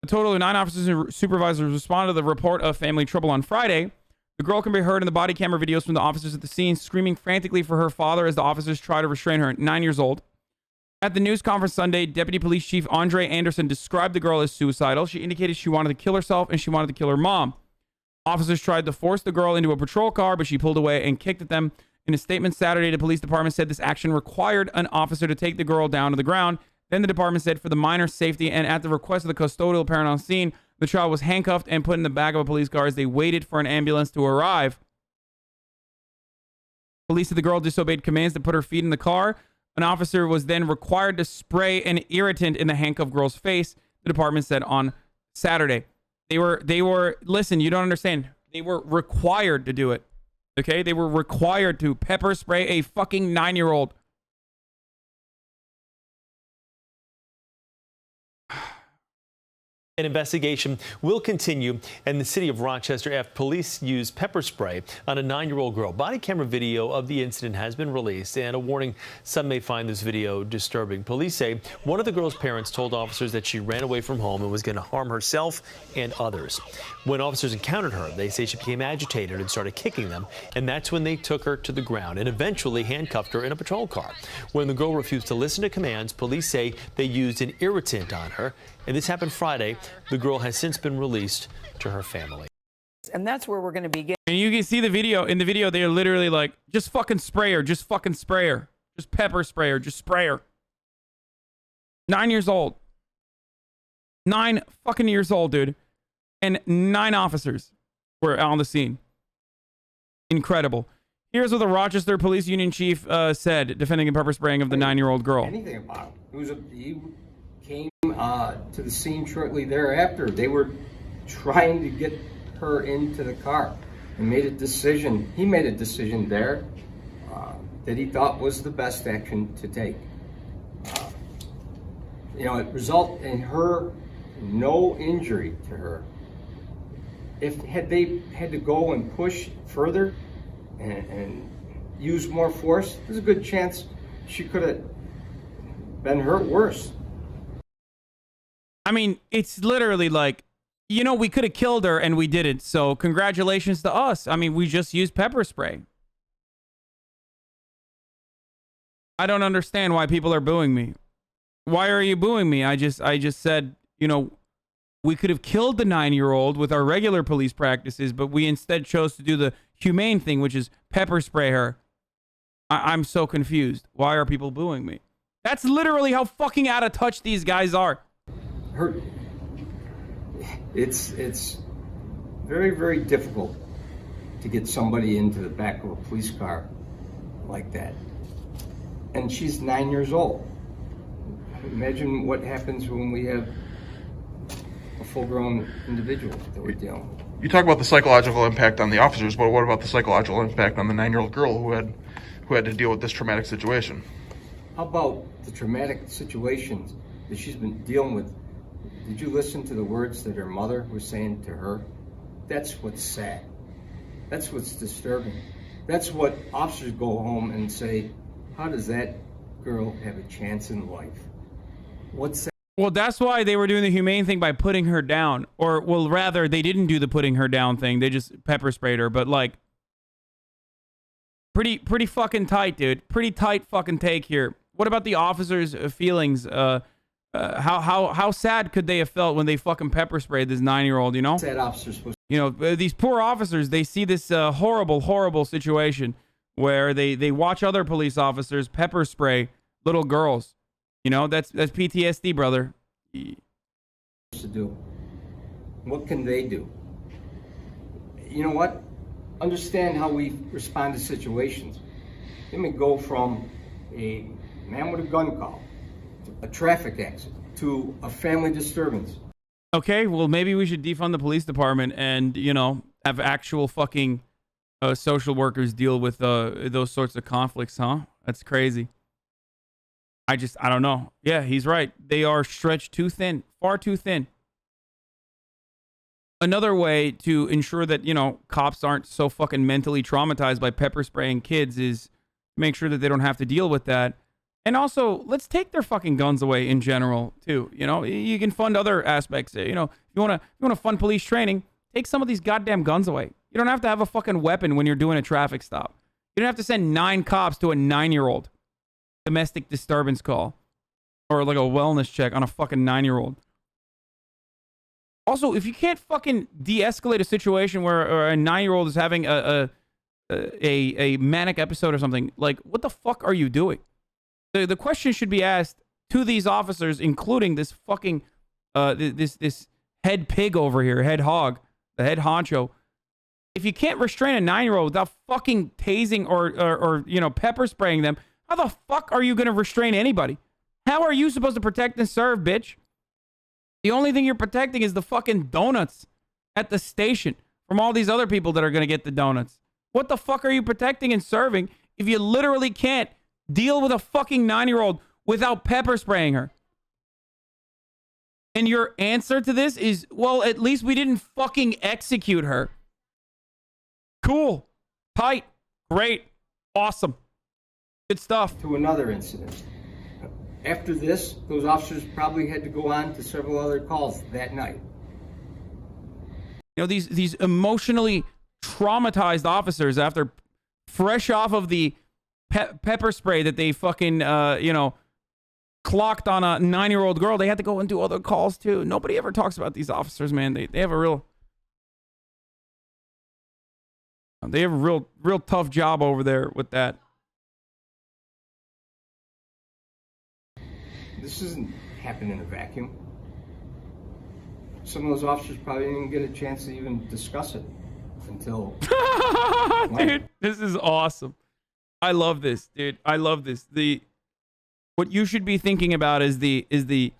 a total of 9 officers and supervisors responded to the report of family trouble on Friday. The girl can be heard in the body camera videos from the officers at the scene screaming frantically for her father as the officers try to restrain her, 9 years old. At the news conference Sunday, Deputy Police Chief Andre Anderson described the girl as suicidal. She indicated she wanted to kill herself and she wanted to kill her mom. Officers tried to force the girl into a patrol car, but she pulled away and kicked at them. In a statement Saturday, the police department said this action required an officer to take the girl down to the ground. Then the department said for the minor's safety and at the request of the custodial parent on scene, the child was handcuffed and put in the back of a police car as they waited for an ambulance to arrive. Police said the girl disobeyed commands to put her feet in the car. An officer was then required to spray an irritant in the handcuffed girl's face, the department said on Saturday. They were, listen, you don't understand. They were required to do it. Okay? They were required to pepper spray a fucking 9-year-old. An investigation will continue in the city of Rochester after police used pepper spray on a 9-year-old girl. Body camera video of the incident has been released, and a warning: some may find this video disturbing. Police say one of the girl's parents told officers that she ran away from home and was going to harm herself and others. When officers encountered her, they say she became agitated and started kicking them, and that's when they took her to the ground and eventually handcuffed her in a patrol car. When the girl refused to listen to commands, police say they used an irritant on her. And this happened Friday. The girl has since been released to her family. And that's where we're going to begin. And you can see the video. In the video, they're literally like, just fucking spray her. Just fucking spray her. Just pepper spray her. Just spray her. 9 years old. 9 fucking years old, dude. And 9 officers were on the scene. Incredible. Here's what the Rochester Police Union chief said, defending the pepper spraying of the 9-year-old girl. Anything about it. He came to the scene shortly thereafter. They were trying to get her into the car and made a decision. He made a decision there that he thought was the best action to take. You know, it resulted in her no injury to her. Had they had to go and push further and use more force, there's a good chance she could have been hurt worse. I mean, it's literally like, you know, we could have killed her and we didn't. So congratulations to us. I mean, we just used pepper spray. I don't understand why people are booing me. Why are you booing me? I just said, you know, we could have killed the 9-year-old with our regular police practices, but we instead chose to do the humane thing, which is pepper spray her. I'm so confused. Why are people booing me? That's literally how fucking out of touch these guys are. It's very, very difficult to get somebody into the back of a police car like that. And she's 9 years old. Imagine what happens when we have a full-grown individual that we're dealing with. You talk about the psychological impact on the officers, but what about the psychological impact on the 9-year-old girl who had to deal with this traumatic situation? How about the traumatic situations that she's been dealing with? Did you listen to the words that her mother was saying to her? That's what's sad. That's what's disturbing. That's what officers go home and say, how does that girl have a chance in life? What's that? Well, that's why they were doing the humane thing by putting her down. Or, well, rather, they didn't do the putting her down thing. They just pepper sprayed her. But, like, pretty fucking tight, dude. Pretty tight fucking take here. What about the officers' feelings? How sad could they have felt when they fucking pepper sprayed this 9-year-old, you know? Sad officers supposed you know, these poor officers, they see this horrible, horrible situation where they watch other police officers pepper spray little girls. You know, that's PTSD, brother. to do. What can they do? You know what? Understand how we respond to situations. Let me go from a man with a gun call, to a traffic accident, to a family disturbance. Okay, well, maybe we should defund the police department and, you know, have actual fucking social workers deal with those sorts of conflicts, huh? That's crazy. I don't know. Yeah, he's right. They are stretched too thin, far too thin. Another way to ensure that, you know, cops aren't so fucking mentally traumatized by pepper spraying kids is make sure that they don't have to deal with that. And also, let's take their fucking guns away in general, too. You know, you can fund other aspects. You know, if you want to fund police training, take some of these goddamn guns away. You don't have to have a fucking weapon when you're doing a traffic stop. You don't have to send 9 cops to a 9-year-old domestic disturbance call or like a wellness check on a fucking 9-year-old. Also, if you can't fucking de-escalate a situation where a 9-year-old is having a manic episode or something, like, what the fuck are you doing? The question should be asked to these officers, including this fucking this head pig over here, head hog, the head honcho. If you can't restrain a 9-year-old without fucking tasing or you know, pepper spraying them, how the fuck are you gonna restrain anybody? How are you supposed to protect and serve, bitch? The only thing you're protecting is the fucking donuts at the station from all these other people that are gonna get the donuts. What the fuck are you protecting and serving if you literally can't deal with a fucking 9-year-old without pepper spraying her? And your answer to this is, well, at least we didn't fucking execute her. Cool. Tight. Great. Awesome. Good stuff. To another incident. After this, those officers probably had to go on to several other calls that night. You know, these emotionally traumatized officers, after fresh off of the pepper spray that they fucking, you know, clocked on a 9-year-old girl, they had to go and do other calls too. Nobody ever talks about these officers, man. They have a real tough job over there with that. This doesn't happen in a vacuum. Some of those officers probably didn't get a chance to even discuss it until... Dude, this is awesome. I love this, dude. I love this. What you should be thinking about is the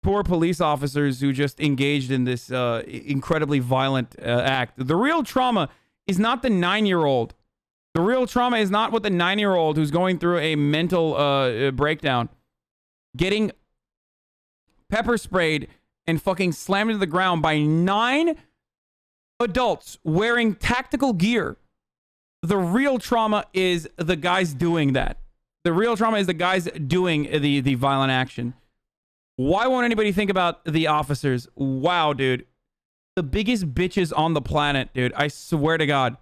poor police officers who just engaged in this incredibly violent act. The real trauma is not the 9-year-old The real trauma is not with the 9-year-old who's going through a mental breakdown, getting pepper sprayed and fucking slammed into the ground by 9 adults wearing tactical gear. The real trauma is the guys doing that. The real trauma is the guys doing the violent action. Why won't anybody think about the officers? Wow, dude. The biggest bitches on the planet, dude. I swear to God.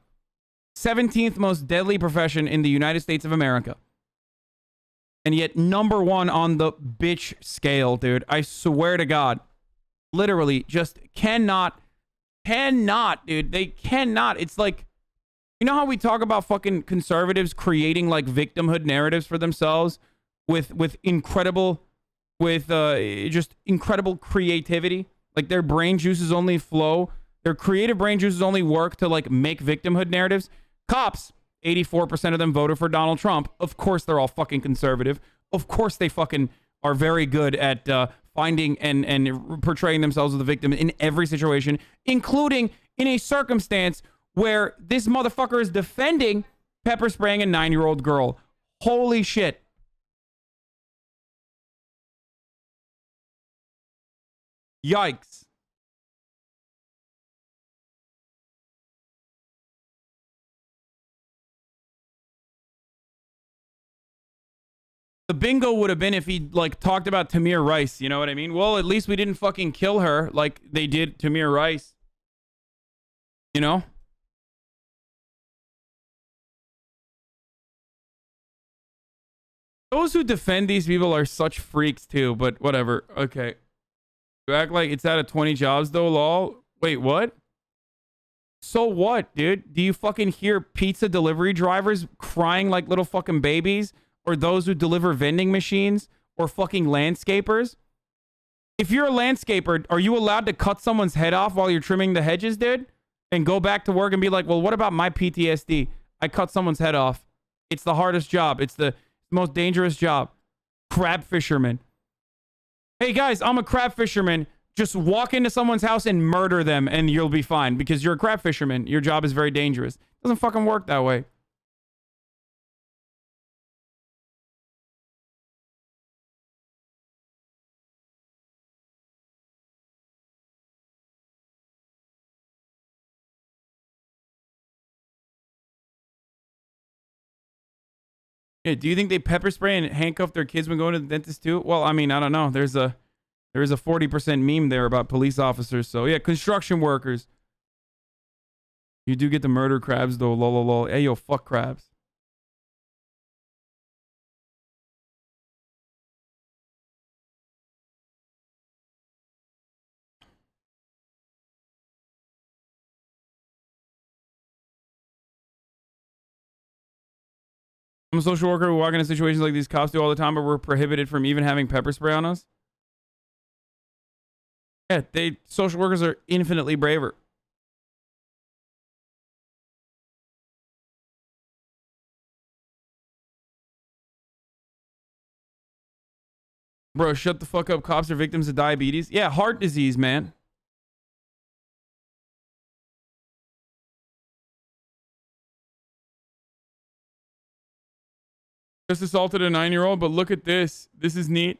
17th most deadly profession in the United States of America. And yet #1 on the bitch scale, dude. I swear to God. Literally, just cannot, dude. They cannot. It's like, you know how we talk about fucking conservatives creating like victimhood narratives for themselves with incredible, just incredible creativity? Like their brain juices only flow. Their creative brain juices only work to like make victimhood narratives. Cops, 84% of them voted for Donald Trump. Of course, they're all fucking conservative. Of course, they fucking are very good at finding and portraying themselves as the victim in every situation, including in a circumstance where this motherfucker is defending pepper spraying a 9-year-old girl. Holy shit. Yikes. The bingo would have been if he like talked about Tamir Rice, you know what I mean? Well, at least we didn't fucking kill her like they did Tamir Rice. You know? Those who defend these people are such freaks too, but whatever. Okay. You act like it's out of 20 jobs though, lol. Wait, what? So what, dude? Do you fucking hear pizza delivery drivers crying like little fucking babies? Or those who deliver vending machines? Or fucking landscapers? If you're a landscaper, are you allowed to cut someone's head off while you're trimming the hedges, dude? And go back to work and be like, well, what about my PTSD? I cut someone's head off. It's the hardest job. It's the most dangerous job. Crab fisherman. Hey guys, I'm a crab fisherman. Just walk into someone's house and murder them and you'll be fine because you're a crab fisherman. Your job is very dangerous. It doesn't fucking work that way. Yeah, do you think they pepper spray and handcuff their kids when going to the dentist too? Well, I mean, I don't know. There's a 40% meme there about police officers. So yeah, construction workers. You do get to murder crabs though. Lol, lol, lol. Hey, yo, fuck crabs. I'm a social worker who walk into situations like these cops do all the time, but we're prohibited from even having pepper spray on us. Yeah, social workers are infinitely braver. Bro, shut the fuck up. Cops are victims of diabetes. Yeah, heart disease, man. Just assaulted a 9-year-old, but look at this. This is neat.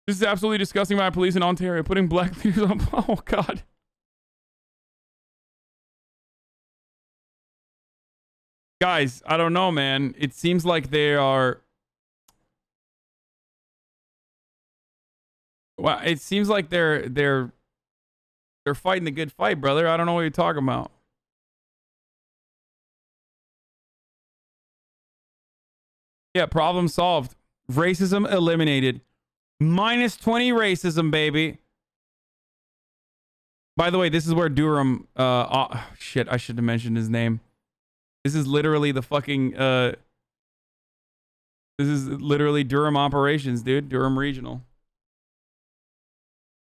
This is absolutely disgusting by police in Ontario, putting black leaders on. Oh, God. Guys, I don't know, man. It seems like they are... Well, it seems like they're fighting the good fight, brother. I don't know what you're talking about. Yeah, problem solved. Racism eliminated. -20 racism, baby. By the way, this is where Durham... shit, I should have mentioned his name. This is literally the fucking... this is literally Durham operations, dude. Durham Regional.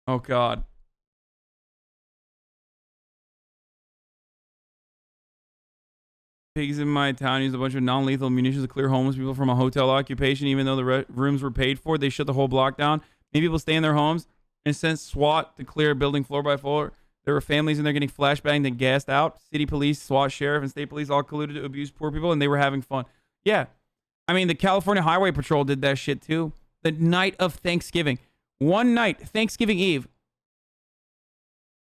Oh, God. Pigs in my town used a bunch of non-lethal munitions to clear homeless people from a hotel occupation, even though the rooms were paid for. They shut the whole block down. Made people stay in their homes and sent SWAT to clear a building floor by floor. There were families in there getting flashbanged and gassed out. City police, SWAT, sheriff, and state police all colluded to abuse poor people, and they were having fun. Yeah. I mean, the California Highway Patrol did that shit too. The night of Thanksgiving. One night, Thanksgiving Eve,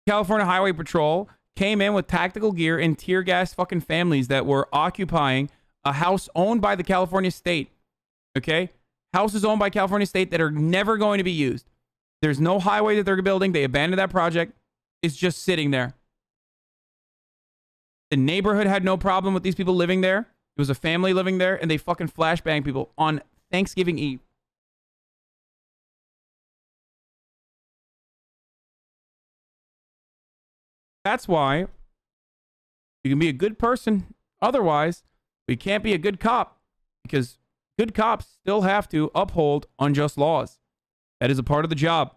California Highway Patrol came in with tactical gear and tear gas fucking families that were occupying a house owned by the California state. Okay? Houses owned by California state that are never going to be used. There's no highway that they're building. They abandoned that project. It's just sitting there. The neighborhood had no problem with these people living there. It was a family living there, and they fucking flashbang people on Thanksgiving Eve. That's why you can be a good person otherwise, but you can't be a good cop, because good cops still have to uphold unjust laws. That is a part of the job.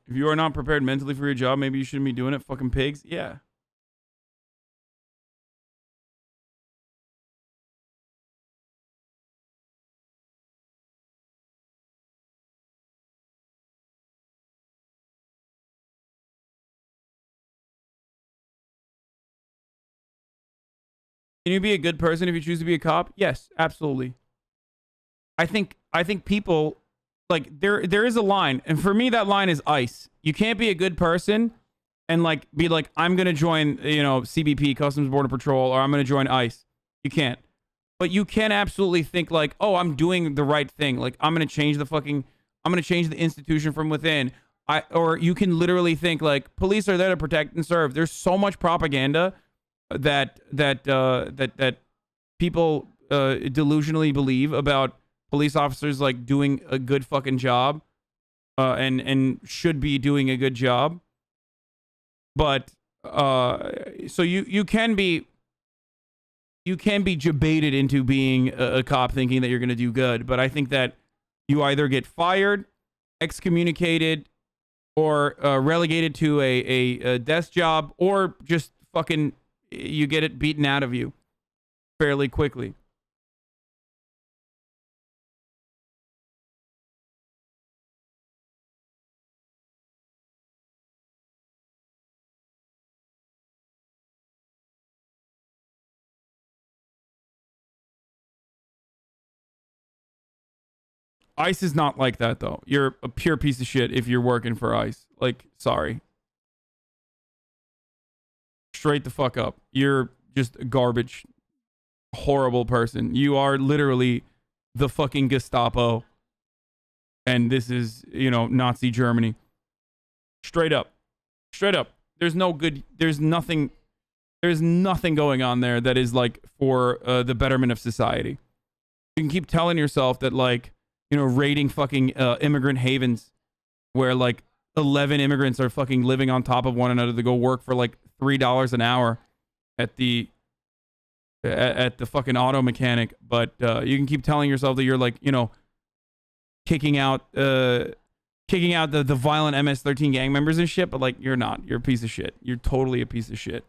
If you are not prepared mentally for your job, maybe you shouldn't be doing it. Fucking pigs. Yeah. Can you be a good person if you choose to be a cop? Yes, absolutely. I think people, like, there is a line, and for me that line is ICE. You can't be a good person and like be like, I'm gonna join, you know, CBP, Customs Border Patrol, or I'm gonna join ICE. You can't. But you can absolutely think like, oh, I'm doing the right thing. Like, I'm gonna change the institution from within. Or you can literally think like, police are there to protect and serve. There's so much propaganda that people delusionally believe about police officers like doing a good fucking job, and should be doing a good job. But so you can be debated into being a cop thinking that you're going to do good. But I think that you either get fired, excommunicated, or relegated to a desk job, or just fucking you get it beaten out of you fairly quickly. ICE is not like that, though. You're a pure piece of shit if you're working for ICE. Like, sorry. Straight the fuck up. You're just a garbage, horrible person. You are literally the fucking Gestapo. And this is, you know, Nazi Germany. Straight up. Straight up. There's nothing going on there that is like for the betterment of society. You can keep telling yourself that, like, you know, raiding fucking immigrant havens where like 11 immigrants are fucking living on top of one another to go work for like $3 an hour at the fucking auto mechanic. But you can keep telling yourself that you're like, you know, kicking out the violent MS-13 gang members and shit, but like, you're not. You're a piece of shit. You're totally a piece of shit.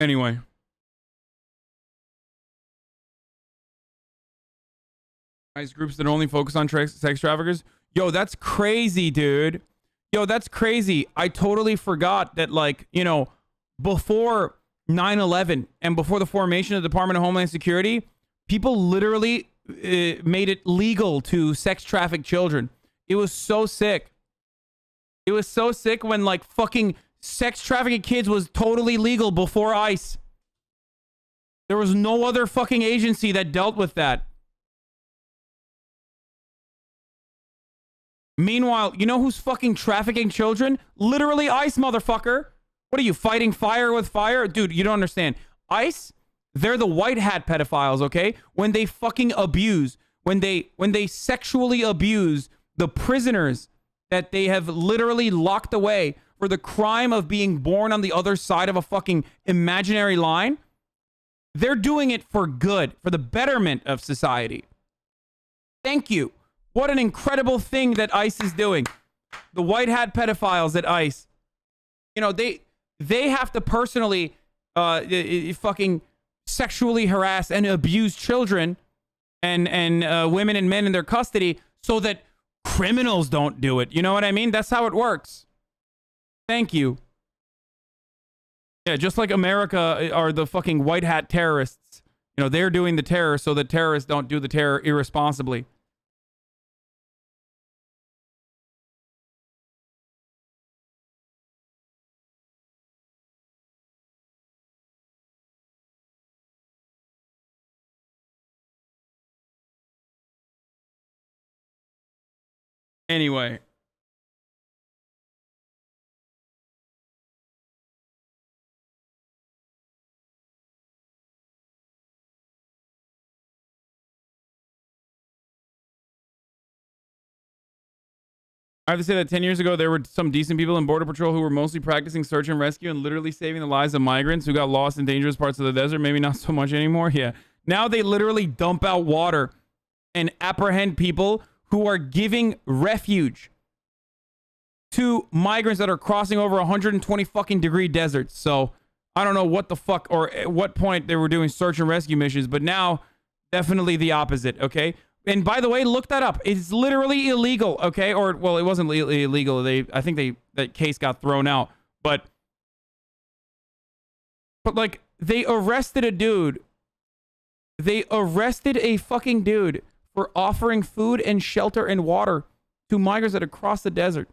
Anyway. Nice groups that only focus on sex traffickers. Yo, that's crazy, dude. Yo, that's crazy. I totally forgot that, like, you know, before 9/11 and before the formation of the Department of Homeland Security, people literally made it legal to sex traffic children. It was so sick. It was so sick when, like, fucking sex trafficking kids was totally legal before ICE. There was no other fucking agency that dealt with that. Meanwhile, you know who's fucking trafficking children? Literally ICE, motherfucker. What are you, fighting fire with fire? Dude, you don't understand. ICE, they're the white hat pedophiles, okay? When they fucking abuse, when they sexually abuse the prisoners that they have literally locked away for the crime of being born on the other side of a fucking imaginary line, they're doing it for good, for the betterment of society. Thank you. What an incredible thing that ICE is doing. The white hat pedophiles at ICE. You know, they have to personally fucking sexually harass and abuse children and women and men in their custody so that criminals don't do it. You know what I mean? That's how it works. Thank you. Yeah, just like America are the fucking white hat terrorists. You know, they're doing the terror so that terrorists don't do the terror irresponsibly. Anyway. I have to say that 10 years ago, there were some decent people in Border Patrol who were mostly practicing search and rescue and literally saving the lives of migrants who got lost in dangerous parts of the desert. Maybe not so much anymore. Yeah. Now they literally dump out water and apprehend people who are giving refuge to migrants that are crossing over 120 fucking degree deserts. So I don't know what the fuck or at what point they were doing search and rescue missions, but now definitely the opposite. Okay. And by the way, look that up. It's literally illegal, okay? Or, well, it wasn't illegal. I think that case got thrown out. But like, they arrested a dude. They arrested a fucking dude for offering food and shelter and water to migrants that had crossed the desert.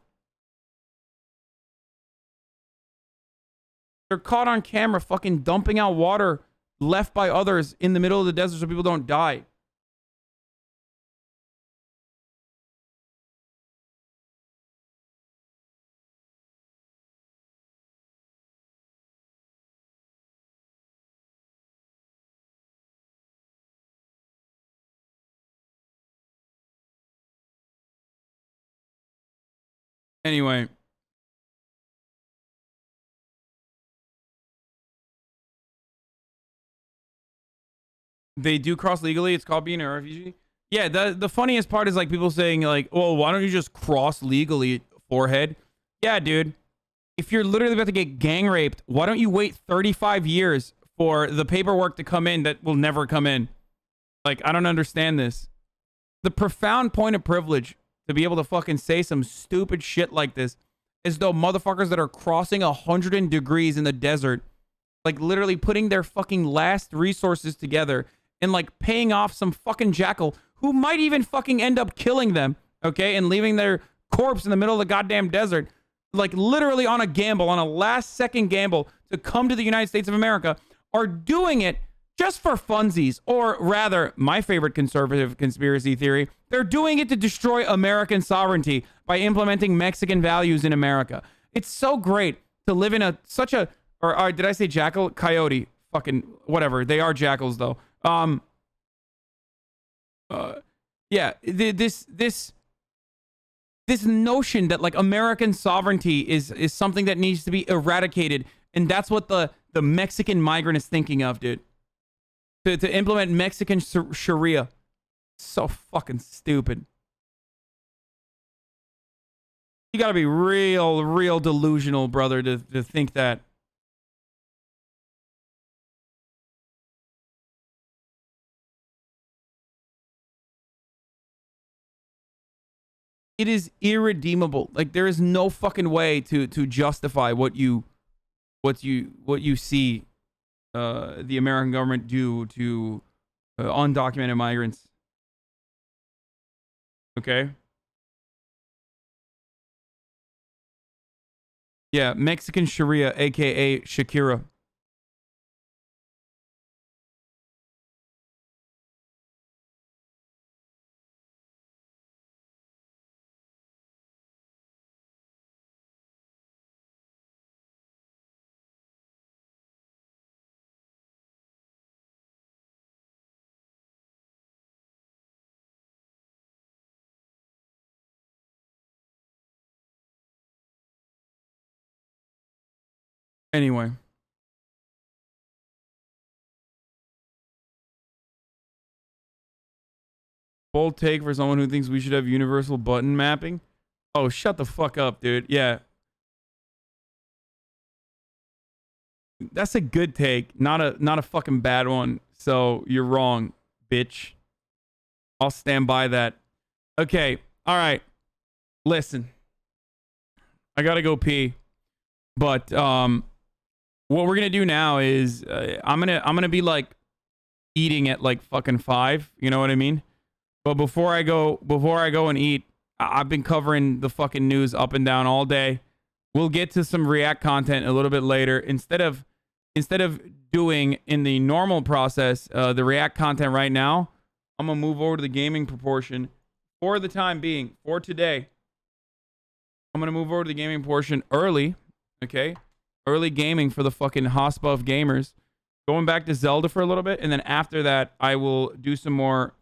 They're caught on camera fucking dumping out water left by others in the middle of the desert so people don't die. Anyway. They do cross legally. It's called being a refugee. Yeah, the funniest part is like people saying like, well, why don't you just cross legally, forehead? Yeah, dude. If you're literally about to get gang raped, why don't you wait 35 years for the paperwork to come in that will never come in? Like, I don't understand this. The profound point of privilege to be able to fucking say some stupid shit like this as though motherfuckers that are crossing 100 degrees in the desert, like literally putting their fucking last resources together and like paying off some fucking jackal who might even fucking end up killing them, okay, and leaving their corpse in the middle of the goddamn desert, like literally on a gamble, on a last second gamble to come to the United States of America, are doing it just for funsies, or rather, my favorite conservative conspiracy theory, they're doing it to destroy American sovereignty by implementing Mexican values in America. It's so great to live in such a, or did I say jackal? Coyote. Fucking whatever. They are jackals though. Yeah, this notion that like American sovereignty is something that needs to be eradicated, and that's what the Mexican migrant is thinking of, dude. To implement Mexican Sharia. So fucking stupid. You gotta be real delusional, brother, to think that. It is irredeemable. Like, there is no fucking way to justify what you see the American government do to undocumented migrants. Okay? Yeah, Mexican Sharia, aka Shakira. Anyway. Bold take for someone who thinks we should have universal button mapping. Oh, shut the fuck up, dude. Yeah. That's a good take, not a fucking bad one. So you're wrong, bitch. I'll stand by that. Okay. All right. Listen. I gotta go pee. But what we're gonna do now is I'm gonna be like eating at like fucking 5. You know what I mean? But before I go and eat, I've been covering the fucking news up and down all day. We'll get to some React content a little bit later. Instead of doing in the normal process the React content right now, I'm gonna move over to the gaming proportion for the time being. For today, I'm gonna move over to the gaming portion early. Okay, early gaming for the fucking hospa of gamers. Going back to Zelda for a little bit, and then after that, I will do some more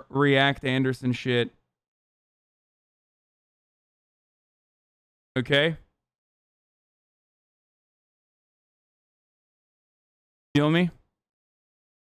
React Anderson shit. Okay? Feel me?